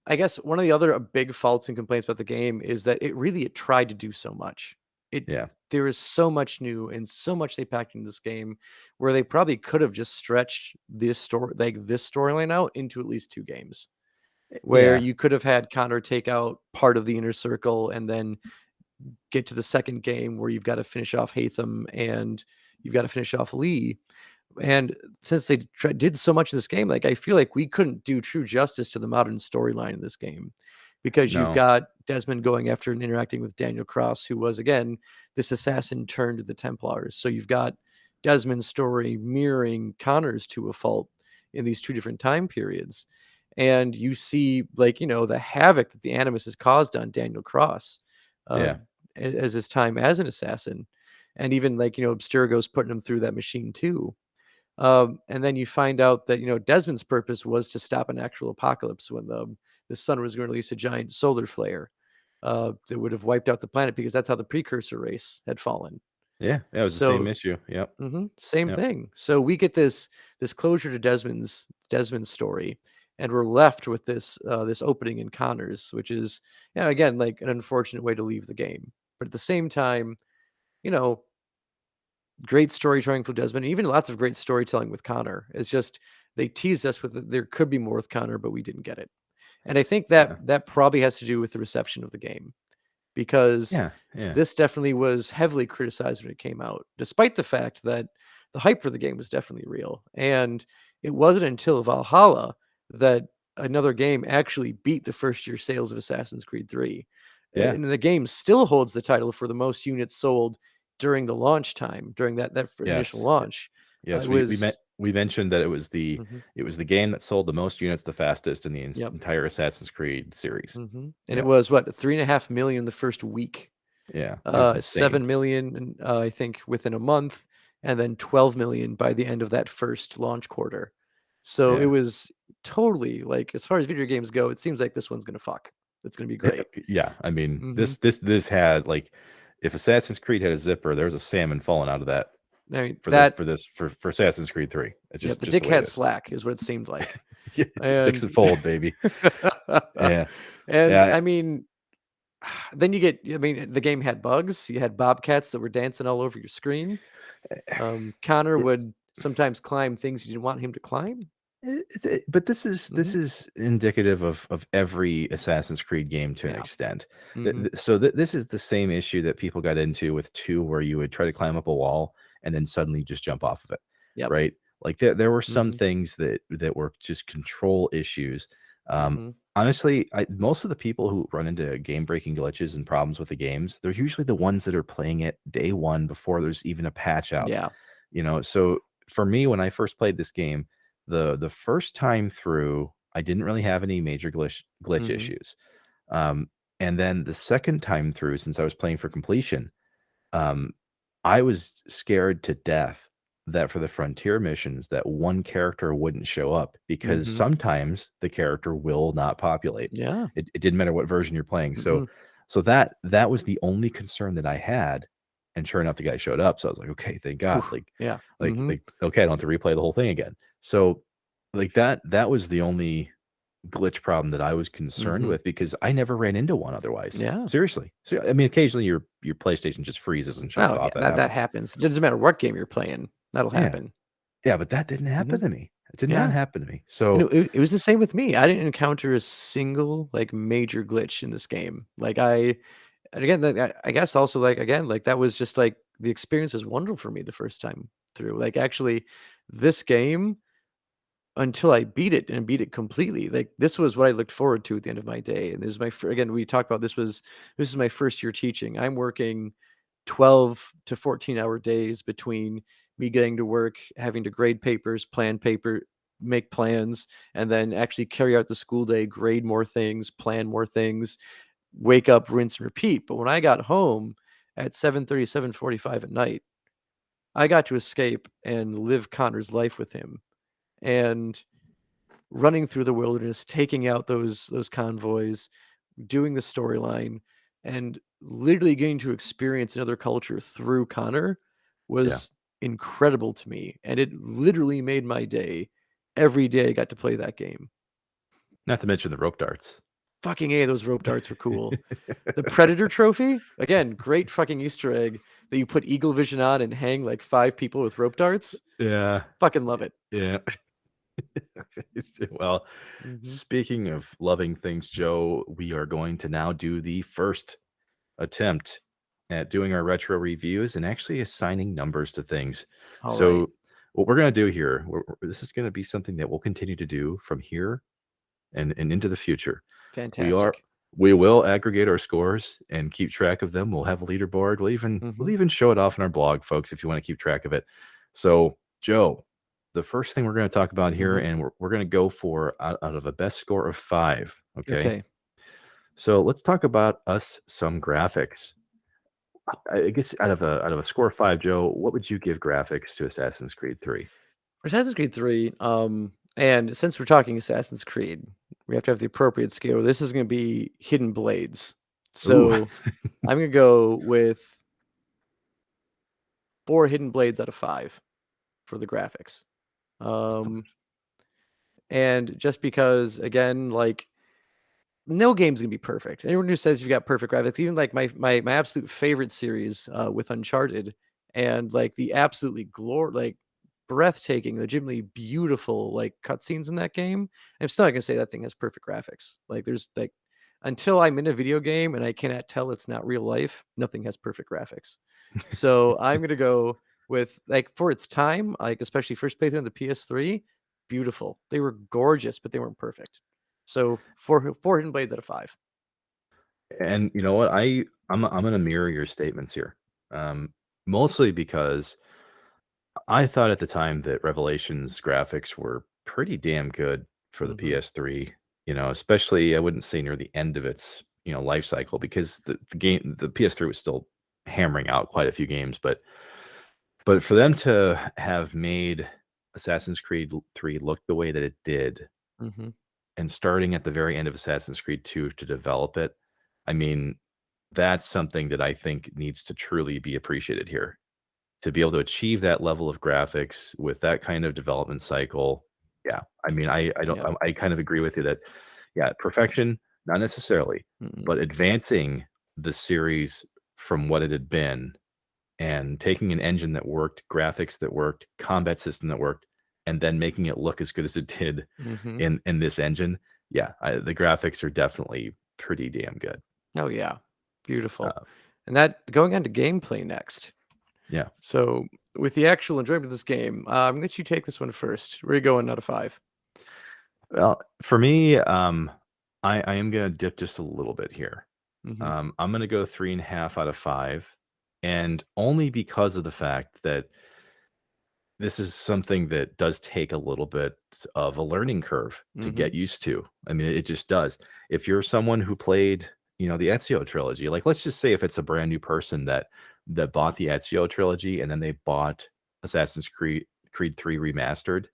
[SPEAKER 1] I guess one of the other big faults and complaints about the game is that it tried to do so much. It
[SPEAKER 2] yeah,
[SPEAKER 1] There is so much new and so much they packed into this game where they probably could have just stretched this storyline out into at least 2 games, where
[SPEAKER 2] yeah,
[SPEAKER 1] you could have had Connor take out part of the inner circle and then get to the second game where you've got to finish off Hatham and you've got to finish off Lee. And since they did so much of this game, like, I feel like we couldn't do true justice to the modern storyline in this game because you've
[SPEAKER 2] no,
[SPEAKER 1] got Desmond going after and interacting with Daniel Cross, who was, again, this assassin turned to the Templars. So you've got Desmond's story mirroring Connor's to a fault in these 2 different time periods. And you see, like, the havoc that the Animus has caused on Daniel Cross, uh,
[SPEAKER 2] yeah,
[SPEAKER 1] as his time as an assassin. And even, like, Abstergo's putting him through that machine too. And then you find out that, Desmond's purpose was to stop an actual apocalypse when the sun was going to release a giant solar flare that would have wiped out the planet because that's how the precursor race had fallen.
[SPEAKER 2] yeah. That was the same
[SPEAKER 1] So,
[SPEAKER 2] issue. Yep,
[SPEAKER 1] same
[SPEAKER 2] yep,
[SPEAKER 1] thing. So we get this closure to Desmond's story, and we're left with this opening in Connors, which is, again, like, an unfortunate way to leave the game. But at the same time, you know, great storytelling for Desmond, and even lots of great storytelling with Connor. It's just they teased us with there could be more with Connor, but we didn't get it. And I think that
[SPEAKER 2] yeah,
[SPEAKER 1] that probably has to do with the reception of the game because
[SPEAKER 2] yeah, yeah,
[SPEAKER 1] this definitely was heavily criticized when it came out, despite the fact that the hype for the game was definitely real. And it wasn't until Valhalla that another game actually beat the first year sales of Assassin's Creed 3.
[SPEAKER 2] yeah.
[SPEAKER 1] And the game still holds the title for the most units sold during the launch time, during that initial
[SPEAKER 2] Yes,
[SPEAKER 1] launch. It
[SPEAKER 2] yes.
[SPEAKER 1] was
[SPEAKER 2] We mentioned that
[SPEAKER 1] Mhm.
[SPEAKER 2] it was the game that sold the most units the fastest in the
[SPEAKER 1] Yep.
[SPEAKER 2] entire Assassin's Creed series.
[SPEAKER 1] And it
[SPEAKER 2] Yeah,
[SPEAKER 1] was what, 3.5 million the first week.
[SPEAKER 2] yeah. It was insane.
[SPEAKER 1] 7 million, and, I think within a month, and then 12 million by the end of that first launch quarter. So it
[SPEAKER 2] Yeah.
[SPEAKER 1] was totally like, as far as video games go, it seems like this one's gonna fuck. It's gonna be
[SPEAKER 2] Eh,
[SPEAKER 1] great.
[SPEAKER 2] yeah, I mean,
[SPEAKER 1] Mhm.
[SPEAKER 2] this had, like, if Assassin's Creed had a zipper, there was a salmon falling out of that
[SPEAKER 1] I mean, that
[SPEAKER 2] for Assassin's Creed 3. It's
[SPEAKER 1] Yep, the
[SPEAKER 2] just
[SPEAKER 1] dick
[SPEAKER 2] the way it
[SPEAKER 1] had
[SPEAKER 2] is.
[SPEAKER 1] slack is what it seemed like.
[SPEAKER 2] Yeah, Dixon
[SPEAKER 1] And
[SPEAKER 2] Fold, baby. Yeah,
[SPEAKER 1] and
[SPEAKER 2] yeah,
[SPEAKER 1] I mean, then the game had bugs. You had bobcats that were dancing all over your screen. Connor
[SPEAKER 2] it's
[SPEAKER 1] would sometimes climb things you didn't want him to climb.
[SPEAKER 2] but this
[SPEAKER 1] Mhm.
[SPEAKER 2] is indicative of every Assassin's Creed game to an
[SPEAKER 1] Yeah.
[SPEAKER 2] extent.
[SPEAKER 1] Mhm.
[SPEAKER 2] This is the same issue that people got into with 2 where you would try to climb up a wall and then suddenly just jump off of it,
[SPEAKER 1] Yep.
[SPEAKER 2] right? Like, there were some
[SPEAKER 1] Mhm.
[SPEAKER 2] things that were just control issues.
[SPEAKER 1] Mhm.
[SPEAKER 2] Honestly, most of the people who run into game-breaking glitches and problems with the games, they're usually the ones that are playing it day 1 before there's even a patch out.
[SPEAKER 1] Yeah.
[SPEAKER 2] So for me, when I first played this game, the first time through, I didn't really have any major glitch
[SPEAKER 1] Mhm.
[SPEAKER 2] issues. Um, and then the second time through, since I was playing for completion, um, I was scared to death that for the frontier missions that one character wouldn't show up because
[SPEAKER 1] Mhm.
[SPEAKER 2] sometimes the character will not populate.
[SPEAKER 1] Yeah.
[SPEAKER 2] It didn't matter what version you're playing.
[SPEAKER 1] Mhm.
[SPEAKER 2] So that was the only concern that I had. And sure enough, the guy showed up. So I was like, okay, thank
[SPEAKER 1] Whew.
[SPEAKER 2] God.
[SPEAKER 1] Yeah. Mhm.
[SPEAKER 2] Okay, I don't have to replay the whole thing again. So like that was the only glitch problem that I was concerned
[SPEAKER 1] Mhm.
[SPEAKER 2] with because I never ran into one otherwise.
[SPEAKER 1] Yeah.
[SPEAKER 2] Seriously. So, I mean, occasionally your PlayStation just freezes and shuts
[SPEAKER 1] Oh, yeah,
[SPEAKER 2] off. That
[SPEAKER 1] that
[SPEAKER 2] happens.
[SPEAKER 1] happens. It doesn't matter what game you're playing. That'll
[SPEAKER 2] Yeah.
[SPEAKER 1] happen.
[SPEAKER 2] Yeah, but that didn't happen
[SPEAKER 1] Mhm.
[SPEAKER 2] to me. It did not
[SPEAKER 1] Yeah.
[SPEAKER 2] happen to me.
[SPEAKER 1] And
[SPEAKER 2] So,
[SPEAKER 1] it was the same with me. I didn't encounter a single, like, major glitch in this game. Like, and again, like, I guess also, like, again, like, that was just, like, the experience was wonderful for me the first time through. Like, actually, this game, until I beat it and beat it completely, like, this was what I looked forward to at the end of my day, and this is again, we talked about this is my first year teaching. I'm working 12 to 14-hour days between me getting to work, having to grade papers, make plans, and then actually carry out the school day, grade more things, plan more things, wake up, rinse, and repeat. But when I got home at 7:30, 7:45 at night, I got to escape and live Connor's life with him, and running through the wilderness, taking out those convoys, doing the storyline, and literally getting to experience another culture through Connor
[SPEAKER 2] Yeah.
[SPEAKER 1] was incredible to me, and it literally made my day every day I got to play that game.
[SPEAKER 2] Not to mention the rope darts.
[SPEAKER 1] Fucking A, those rope darts were cool. The Predator trophy, again, great fucking Easter egg that you put eagle vision on and hang like 5 people with rope darts.
[SPEAKER 2] Yeah.
[SPEAKER 1] Fucking love it.
[SPEAKER 2] Yeah. Well,
[SPEAKER 1] Mhm.
[SPEAKER 2] speaking of loving things, Joe, we are going to now do the first attempt at doing our retro reviews and actually assigning numbers to things.
[SPEAKER 1] All right.
[SPEAKER 2] So, what we're going to do here, this is going to be something that we'll continue to do from here and into the future. We are
[SPEAKER 1] Fantastic.
[SPEAKER 2] we will aggregate our scores and keep track of them. We'll have a leaderboard. We'll
[SPEAKER 1] Mhm.
[SPEAKER 2] even show it off in our blog, folks, if you want to keep track of it. So, Joe, the first thing we're going to talk about here,
[SPEAKER 1] Mhm.
[SPEAKER 2] and we're going to go for out of a best score of 5. Okay.
[SPEAKER 1] Okay.
[SPEAKER 2] So let's talk about us some graphics. I guess out of a score of 5, Joe, what would you give graphics to Assassin's Creed 3?
[SPEAKER 1] Assassin's Creed 3, and since we're talking Assassin's Creed, we have to have the appropriate scale. This is gonna be Hidden Blades.
[SPEAKER 2] Ooh,
[SPEAKER 1] So, I'm gonna go with 4 Hidden Blades out of 5 for the graphics.
[SPEAKER 2] excellent.
[SPEAKER 1] Um, and just because, again, like, no game's gonna be perfect. Anyone who says you've got perfect graphics, even like my absolute favorite series with Uncharted, and like the absolutely like breathtaking, legitimately beautiful like cutscenes in that game. I'm still not gonna say that thing has perfect graphics. Like there's like until I'm in a video game and I cannot tell it's not real life, nothing has perfect graphics. So I'm gonna go with like for its time, like especially first playthrough on the PS3, beautiful. They were gorgeous, but they weren't perfect. So, 4 Hidden Blades out of 5.
[SPEAKER 2] And you know what? I'm gonna mirror your statements here. Mostly because I thought at the time that Revelations graphics were pretty damn good for the
[SPEAKER 1] Mhm,
[SPEAKER 2] PS3, especially I wouldn't say near the end of its, life cycle because the PS3 was still hammering out quite a few games, but for them to have made Assassin's Creed 3 look the way that it did
[SPEAKER 1] mhm,
[SPEAKER 2] and starting at the very end of Assassin's Creed 2 to develop it, I mean, that's something that I think needs to truly be appreciated here. To be able to achieve that level of graphics with that kind of development cycle, yeah. I mean, I don't
[SPEAKER 1] yep,
[SPEAKER 2] I kind of agree with you that, yeah, perfection, not necessarily,
[SPEAKER 1] mm-mm,
[SPEAKER 2] but advancing the series from what it had been and taking an engine that worked, graphics that worked, combat system that worked, and then making it look as good as it did
[SPEAKER 1] mhm.
[SPEAKER 2] in this engine, yeah, the graphics are definitely pretty damn good.
[SPEAKER 1] Oh, yeah, beautiful.
[SPEAKER 2] Uh,
[SPEAKER 1] And that going on to gameplay next.
[SPEAKER 2] yeah.
[SPEAKER 1] So, with the actual enjoyment of this game, I'm gonna let you take this one first. Where are you going out of 5?
[SPEAKER 2] Well, for me, I am gonna dip just a little bit here.
[SPEAKER 1] Mhm,
[SPEAKER 2] I'm gonna go 3.5 out of 5, and only because of the fact that this is something that does take a little bit of a learning curve to
[SPEAKER 1] mhm,
[SPEAKER 2] get used to. I mean, it just does. If you're someone who played, the Ezio trilogy, like let's just say if it's a brand new person that bought the Ezio trilogy and then they bought Assassin's Creed 3 remastered,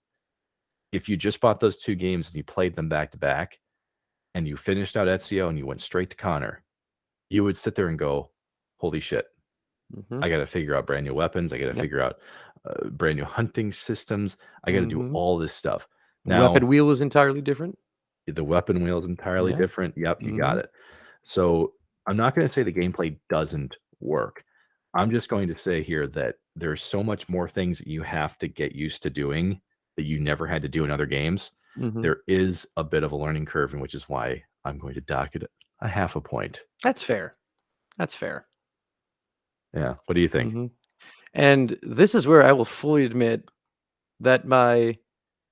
[SPEAKER 2] if you just bought those 2 games and you played them back to back and you finished out Ezio and you went straight to Connor, you would sit there and go, "Holy shit.
[SPEAKER 1] mhm,
[SPEAKER 2] I gotta figure out brand new weapons. I gotta
[SPEAKER 1] yep,
[SPEAKER 2] figure out, brand new hunting systems. I gotta do
[SPEAKER 1] mhm.
[SPEAKER 2] all this stuff."
[SPEAKER 1] Weapon
[SPEAKER 2] Now,
[SPEAKER 1] wheel is entirely different.
[SPEAKER 2] the weapon wheel is entirely
[SPEAKER 1] Yeah,
[SPEAKER 2] different. Yep, you got
[SPEAKER 1] mhm,
[SPEAKER 2] it. So, I'm not gonna say the gameplay doesn't work. I'm just going to say here that there's so much more things that you have to get used to doing that you never had to do in other games.
[SPEAKER 1] mhm.
[SPEAKER 2] There is a bit of a learning curve, and which is why I'm going to dock it a 0.5 point.
[SPEAKER 1] That's fair, that's fair.
[SPEAKER 2] Yeah, what do you think?
[SPEAKER 1] Mhm. And this is where I will fully admit that my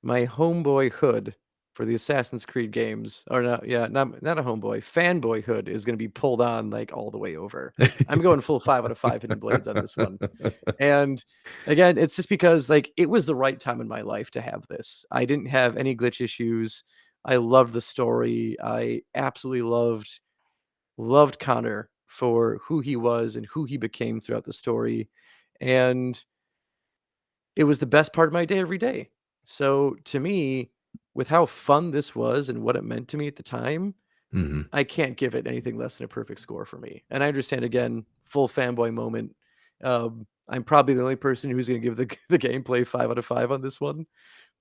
[SPEAKER 1] homeboyhood for the Assassin's Creed games or not yeah, not a homeboy, fanboyhood is gonna be pulled on, like, all the way over. I'm going full 5 out of 5 Hidden Blades on this one. And, again, it's just because, like, it was the right time in my life to have this. I didn't have any glitch issues. I loved the story. I absolutely loved Connor for who he was and who he became throughout the story. And it was the best part of my day every day. So to me, with how fun this was and what it meant to me at the time,
[SPEAKER 2] Mhm.
[SPEAKER 1] I can't give it anything less than a perfect score for me. And I understand again, full fanboy moment. I'm probably the only person who's going to give the the gameplay 5 out of 5 on this one,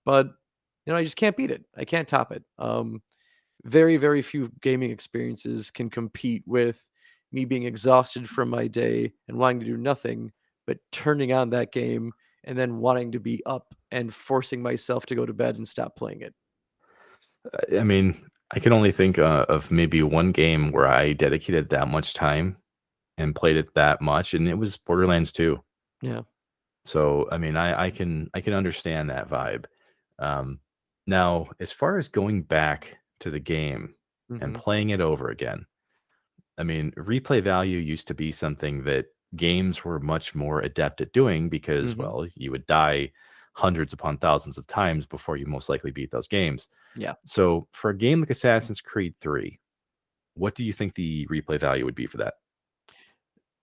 [SPEAKER 1] but I just can't beat it. I can't top it. Very, very few gaming experiences can compete with me being exhausted from my day and wanting to do nothing, but turning on that game and then wanting to be up and forcing myself to go to bed and stop playing it.
[SPEAKER 2] I mean, I can only think, of maybe one game where I dedicated that much time and played it that much, and it was Borderlands 2.
[SPEAKER 1] Yeah.
[SPEAKER 2] So, I mean, I can understand that vibe. Um, Now, as far as going back to the game and
[SPEAKER 1] Mhm.
[SPEAKER 2] playing it over again, I mean, replay value used to be something that games were much more adept at doing because,
[SPEAKER 1] Mhm.
[SPEAKER 2] well, you would die hundreds upon thousands of times before you most likely beat those games.
[SPEAKER 1] Yeah.
[SPEAKER 2] So, for a game like Assassin's Creed 3, what do you think the replay value would be for that?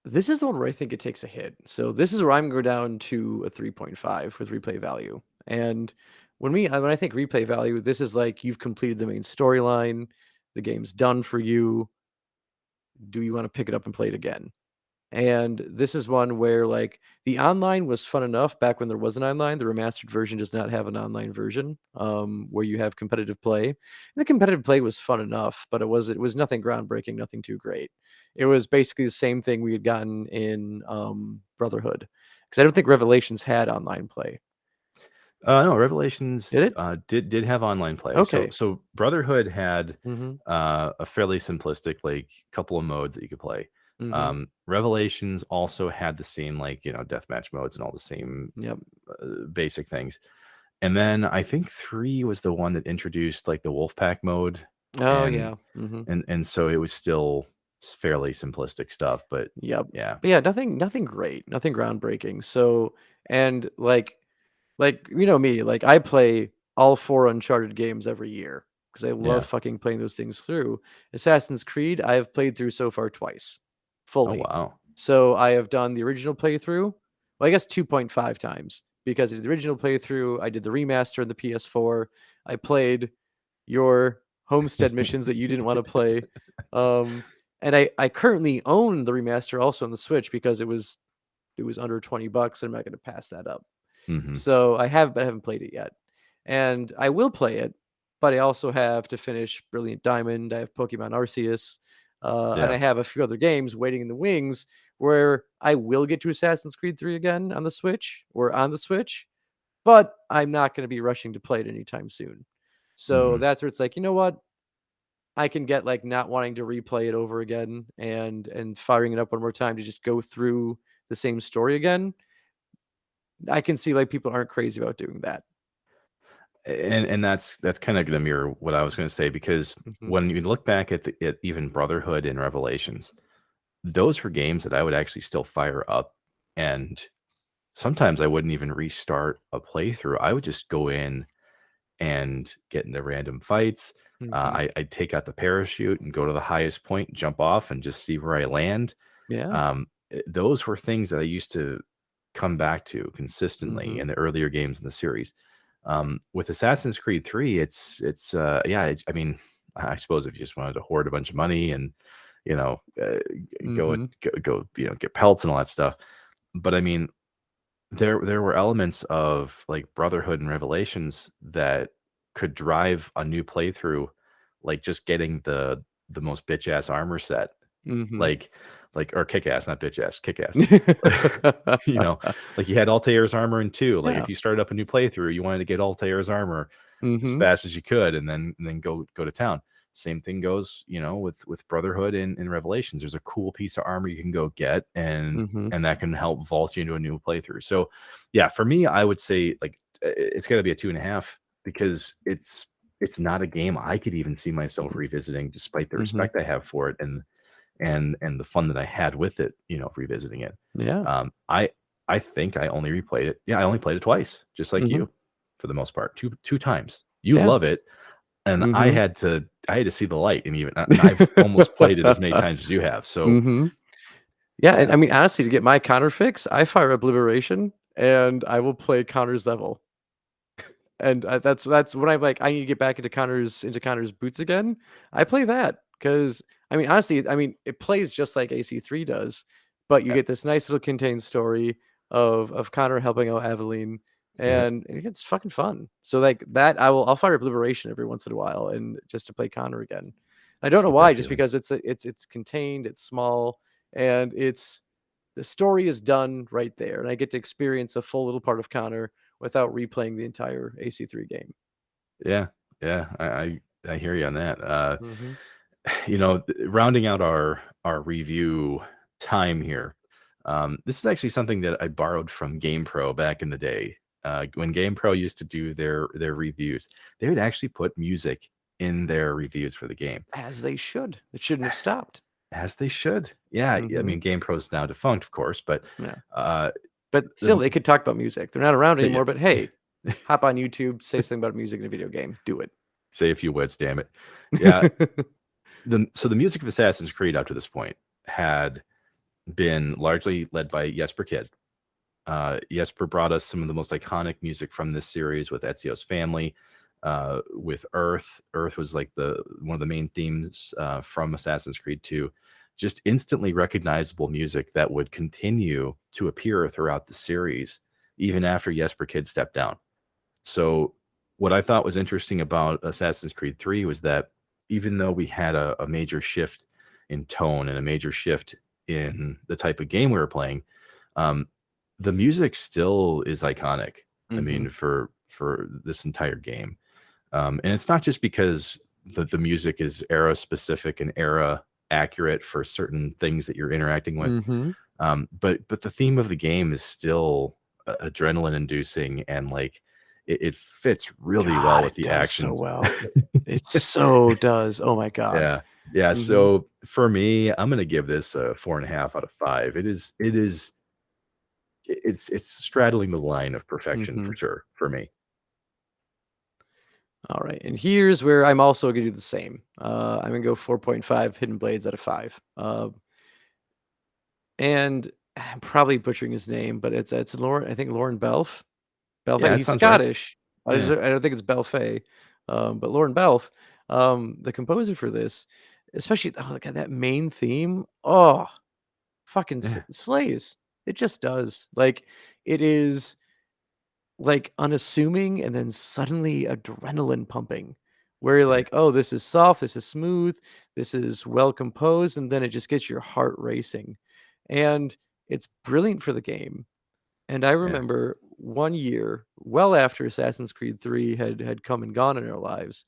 [SPEAKER 1] This is the one where I think it takes a hit. So this is where I'm going down to a 3.5 with replay value. And when I think replay value, this is like you've completed the main storyline, the game's done for you. Do you want to pick it up and play it again? And this is one where like the online was fun enough back when there was an online. The remastered version does not have an online version where you have competitive play. And the competitive play was fun enough, but it was nothing groundbreaking, nothing too great. It was basically the same thing we had gotten in Brotherhood, because I don't think Revelations had online play.
[SPEAKER 2] No, Revelations,
[SPEAKER 1] Did it?
[SPEAKER 2] did have online play. So
[SPEAKER 1] Okay.
[SPEAKER 2] Brotherhood had,
[SPEAKER 1] Mm-hmm.
[SPEAKER 2] a fairly simplistic, like, couple of modes that you could play.
[SPEAKER 1] Mm-hmm.
[SPEAKER 2] Revelations also had the same, like, deathmatch modes and all the same,
[SPEAKER 1] Yep.
[SPEAKER 2] basic things. And then I think 3 was the one that introduced, like, the Wolfpack mode,
[SPEAKER 1] Oh
[SPEAKER 2] and
[SPEAKER 1] yeah. Mm-hmm.
[SPEAKER 2] so it was still fairly simplistic stuff, but
[SPEAKER 1] Yep.
[SPEAKER 2] yeah.
[SPEAKER 1] But yeah, nothing great, nothing groundbreaking. So and like, me, like, I play all 4 Uncharted games every year because I love
[SPEAKER 2] Yeah.
[SPEAKER 1] fucking playing those things through. Assassin's Creed, I have played through so far twice,
[SPEAKER 2] Oh,
[SPEAKER 1] fully.
[SPEAKER 2] wow.
[SPEAKER 1] So, I have done the original playthrough, well, I guess 2.5 times, because I did the original playthrough, I did the remaster on the PS4, I played your homestead missions that you didn't wanna play, um, and I currently own the remaster also on the Switch because it was under 20 bucks, and I'm not gonna pass that up.
[SPEAKER 2] Mhm.
[SPEAKER 1] So I have, but I haven't played it yet. And I will play it, but I also have to finish Brilliant Diamond. I have Pokemon Arceus, and
[SPEAKER 2] Yeah.
[SPEAKER 1] I have a few other games waiting in the wings where I will get to Assassin's Creed 3 again on the Switch or on the Switch, but I'm not going to be rushing to play it anytime soon. So
[SPEAKER 2] Mhm.
[SPEAKER 1] that's where it's like, you know what? I can get like not wanting to replay it over again and firing it up one more time to just go through the same story again. I can see like people aren't crazy about doing that.
[SPEAKER 2] And that's kinda gonna mirror what I was gonna say because
[SPEAKER 1] Mhm.
[SPEAKER 2] when you look back at even Brotherhood and Revelations, those were games that I would actually still fire up, and sometimes I wouldn't even restart a playthrough. I would just go in and get into random fights.
[SPEAKER 1] Mhm.
[SPEAKER 2] I'd take out the parachute and go to the highest point, jump off, and just see where I land.
[SPEAKER 1] Yeah.
[SPEAKER 2] Those were things that I used to come back to consistently
[SPEAKER 1] Mhm.
[SPEAKER 2] in the earlier games in the series. With Assassin's Creed 3, yeah, I mean, I suppose if you just wanted to hoard a bunch of money and, you know,
[SPEAKER 1] Mhm.
[SPEAKER 2] get pelts and all that stuff. But I mean, there were elements of like Brotherhood and Revelations that could drive a new playthrough, like just getting the most bitch ass armor set,
[SPEAKER 1] Mhm.
[SPEAKER 2] like or kick ass, not bitch ass, kick ass. You know, like you had Altair's armor in 2. Like
[SPEAKER 1] Yeah.
[SPEAKER 2] if you started up a new playthrough, you wanted to get Altair's armor as
[SPEAKER 1] Mhm.
[SPEAKER 2] fast as you could and then go to town. Same thing goes, with Brotherhood and Revelations. There's a cool piece of armor you can go get
[SPEAKER 1] Mhm.
[SPEAKER 2] and that can help vault you into a new playthrough. So yeah, for me, I would say like it's gotta be a 2.5 because it's not a game I could even see myself revisiting despite the
[SPEAKER 1] Mhm.
[SPEAKER 2] respect I have for it and the fun that I had with it, revisiting it.
[SPEAKER 1] Yeah.
[SPEAKER 2] Um, I I think I only replayed it. Yeah, I only played it twice, just like
[SPEAKER 1] Mhm.
[SPEAKER 2] you, for the most part. Two times. You
[SPEAKER 1] Yeah.
[SPEAKER 2] love it, and
[SPEAKER 1] Mhm.
[SPEAKER 2] I had to see the light, and I've almost played it as many times as you have. So
[SPEAKER 1] Mhm. Yeah, and
[SPEAKER 2] yeah,
[SPEAKER 1] I mean, honestly, to get my counter fix, I fire up Liberation, and I will play Connor's level. And that's when I'm like, I need to get back into Connor's boots again. I play that because I mean, honestly, I mean, it plays just like AC3 does, but you
[SPEAKER 3] Yeah.
[SPEAKER 1] get this nice little contained story of Connor helping out Aveline,
[SPEAKER 3] Mhm.
[SPEAKER 1] and it's fucking fun. So like that, I'll fire up Liberation every once in a while, and just to play Connor again. I don't
[SPEAKER 2] Let's
[SPEAKER 1] know
[SPEAKER 2] get that
[SPEAKER 1] why, just
[SPEAKER 2] feeling.
[SPEAKER 1] because it's contained, it's small, and it's the story is done right there, and I get to experience a full little part of Connor without replaying the entire AC3 game.
[SPEAKER 2] Yeah, yeah, I hear you on that.
[SPEAKER 1] Mhm.
[SPEAKER 2] Rounding out our review time here, this is actually something that I borrowed from GamePro back in the day. When GamePro used to do their reviews, they would actually put music in their reviews for the game,
[SPEAKER 1] As they should. It shouldn't have stopped.
[SPEAKER 2] as they should. Yeah, I
[SPEAKER 1] Mhm.
[SPEAKER 2] mean, GamePro's now defunct, of course, but
[SPEAKER 1] Yeah.
[SPEAKER 2] uh,
[SPEAKER 1] But still,
[SPEAKER 2] the
[SPEAKER 1] they could talk about music. They're not around
[SPEAKER 2] yeah,
[SPEAKER 1] anymore, but hey, hop on YouTube, say something about music in a video game. Do it.
[SPEAKER 2] say a few words, damn it. Yeah, the music of Assassin's Creed up to this point had been largely led by Jesper Kyd. Jesper brought us some of the most iconic music from this series with Ezio's family, with Earth. Earth was like the one of the main themes from Assassin's Creed 2. Just instantly recognizable music that would continue to appear throughout the series, even after Jesper Kyd stepped down. So, what I thought was interesting about Assassin's Creed 3 was that even though we had a major shift in tone and a major shift in the type of game we were playing, um, the music still is iconic. I mean,
[SPEAKER 1] Mhm.
[SPEAKER 2] for this entire game, and it's not just because the music is era specific and era accurate for certain things that you're interacting with,
[SPEAKER 1] Mhm.
[SPEAKER 2] but the theme of the game is still adrenaline inducing, and like it fits really well
[SPEAKER 1] God,
[SPEAKER 2] with
[SPEAKER 1] it
[SPEAKER 2] the
[SPEAKER 1] does so
[SPEAKER 2] action.
[SPEAKER 1] well. It so does. Oh my god.
[SPEAKER 2] Yeah. Yeah.
[SPEAKER 1] Mhm.
[SPEAKER 2] So for me, I'm gonna give this a 4.5 out of 5. It's straddling the line of perfection for
[SPEAKER 1] Mhm.
[SPEAKER 2] sure for me.
[SPEAKER 1] Alright, and here's where I'm also gonna do the same. I'm gonna go 4.5 Hidden Blades out of 5. And I'm probably butchering his name, but it's Lauren, I think Lauren Belf?
[SPEAKER 2] Yeah,
[SPEAKER 1] Belfay,
[SPEAKER 2] that
[SPEAKER 1] he's
[SPEAKER 2] sounds right.
[SPEAKER 1] Scottish.
[SPEAKER 2] Yeah.
[SPEAKER 1] I don't think it's Belfay, but Lauren Belf, the composer for this, especially oh, god, that main theme, oh, fucking
[SPEAKER 2] Yeah.
[SPEAKER 1] slays. It just does. Like, it is, like, unassuming and then suddenly adrenaline pumping, where you're
[SPEAKER 2] Yeah.
[SPEAKER 1] like, "Oh, this is soft, this is smooth, this is well composed," and then it just gets your heart racing, and it's brilliant for the game. And I
[SPEAKER 2] Yeah.
[SPEAKER 1] remember one year, well after Assassin's Creed 3 had come and gone in our lives,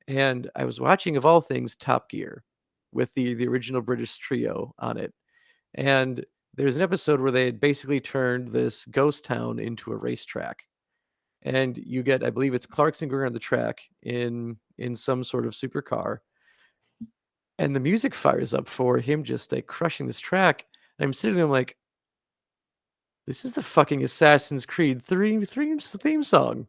[SPEAKER 1] and I was watching, of all things, Top Gear with the original British trio on it. And there's an episode where they had basically turned this ghost town into a racetrack. And you get, I believe it's Clarkson going on the track in some sort of supercar, and the music fires up for him just like crushing this track. And I'm sitting there like, this is the fucking Assassin's Creed theme song.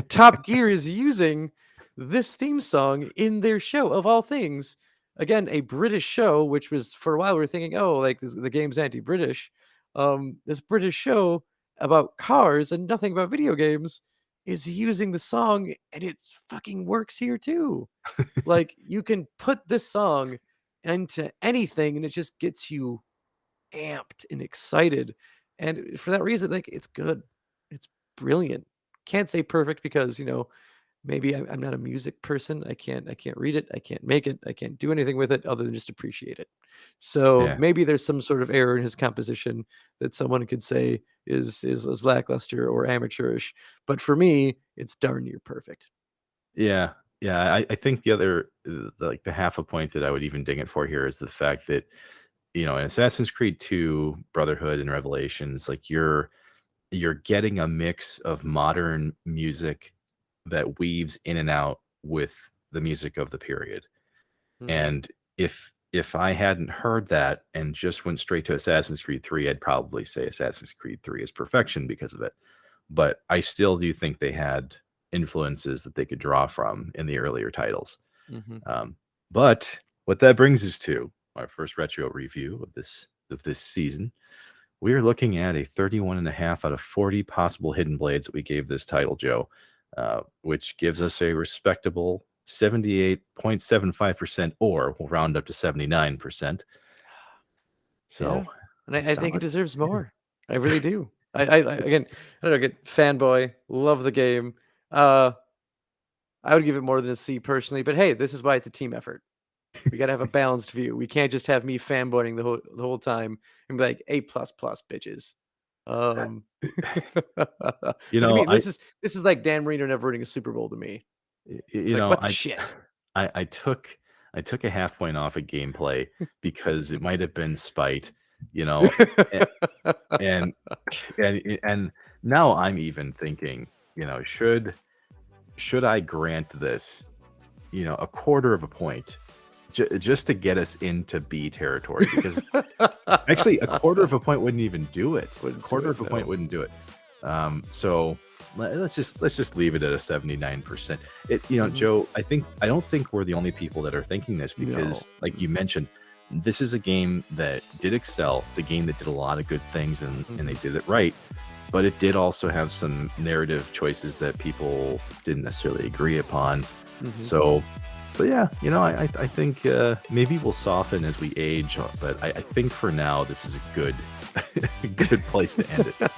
[SPEAKER 1] Top Gear is using this theme song in their show, of all things. Again, a British show, which was for a while we were thinking, oh, like the game's anti-British. This British show about cars and nothing about video games is using the song, and it fucking works here too. Like you can put this song into anything, and it just gets you amped and excited. And for that reason, like it's good. It's brilliant. Can't say perfect because, maybe I'm not a music person. I can't read it. I can't make it. I can't do anything with it other than just appreciate it. So
[SPEAKER 2] Yeah.
[SPEAKER 1] maybe there's some sort of error in his composition that someone could say is lackluster or amateurish. But for me, it's darn near perfect.
[SPEAKER 2] Yeah. Yeah. I think the other, like the half a point that I would even ding it for here is the fact that, in Assassin's Creed 2, Brotherhood and Revelations, like you're getting a mix of modern music that weaves in and out with the music of the period.
[SPEAKER 1] Hmm.
[SPEAKER 2] And if I hadn't heard that and just went straight to Assassin's Creed 3, I'd probably say Assassin's Creed 3 is perfection because of it. But I still do think they had influences that they could draw from in the earlier titles.
[SPEAKER 1] Hmm.
[SPEAKER 2] Um, but what that brings us to our first retro review of this season. We are looking at a 31.5 out of 40 possible hidden blades that we gave this title, Joe, which gives us a respectable 78.75%, or we'll round up to 79%. So,
[SPEAKER 1] Yeah, and I think it
[SPEAKER 2] solid.
[SPEAKER 1] deserves more. I really do. Again, I don't know, get fanboy, love the game. Uh, I would give it more than a C personally, but hey, this is why it's a team effort. We gotta have a balanced view. We can't just have me fanboying the whole time and be like A plus plus bitches. Um, what
[SPEAKER 2] You
[SPEAKER 1] do you
[SPEAKER 2] know,
[SPEAKER 1] mean? This is like Dan Marino never winning a Super Bowl to me.
[SPEAKER 2] you
[SPEAKER 1] Like
[SPEAKER 2] know,
[SPEAKER 1] what the shit?
[SPEAKER 2] I took a half point off of gameplay because it might have been spite, you know, a- and and now I'm even thinking, should I grant this, a quarter of a point, just to get us into B territory? Because actually, a quarter of a point wouldn't even do it. A
[SPEAKER 1] Wouldn't do
[SPEAKER 2] quarter
[SPEAKER 1] it,
[SPEAKER 2] of a point
[SPEAKER 1] no.
[SPEAKER 2] wouldn't do it. So let's just leave it at a 79%.
[SPEAKER 1] Mhm.
[SPEAKER 2] Joe, I don't think we're the only people that are thinking this,
[SPEAKER 1] No.
[SPEAKER 2] because, like you
[SPEAKER 1] Mm-mm.
[SPEAKER 2] mentioned, this is a game that did excel. It's a game that did a lot of good things, and they
[SPEAKER 1] Mhm.
[SPEAKER 2] did it right. But it did also have some narrative choices that people didn't necessarily agree upon.
[SPEAKER 1] Mhm.
[SPEAKER 2] So, yeah, I think maybe we'll soften as we age, but I think for now this is a good good place to end it.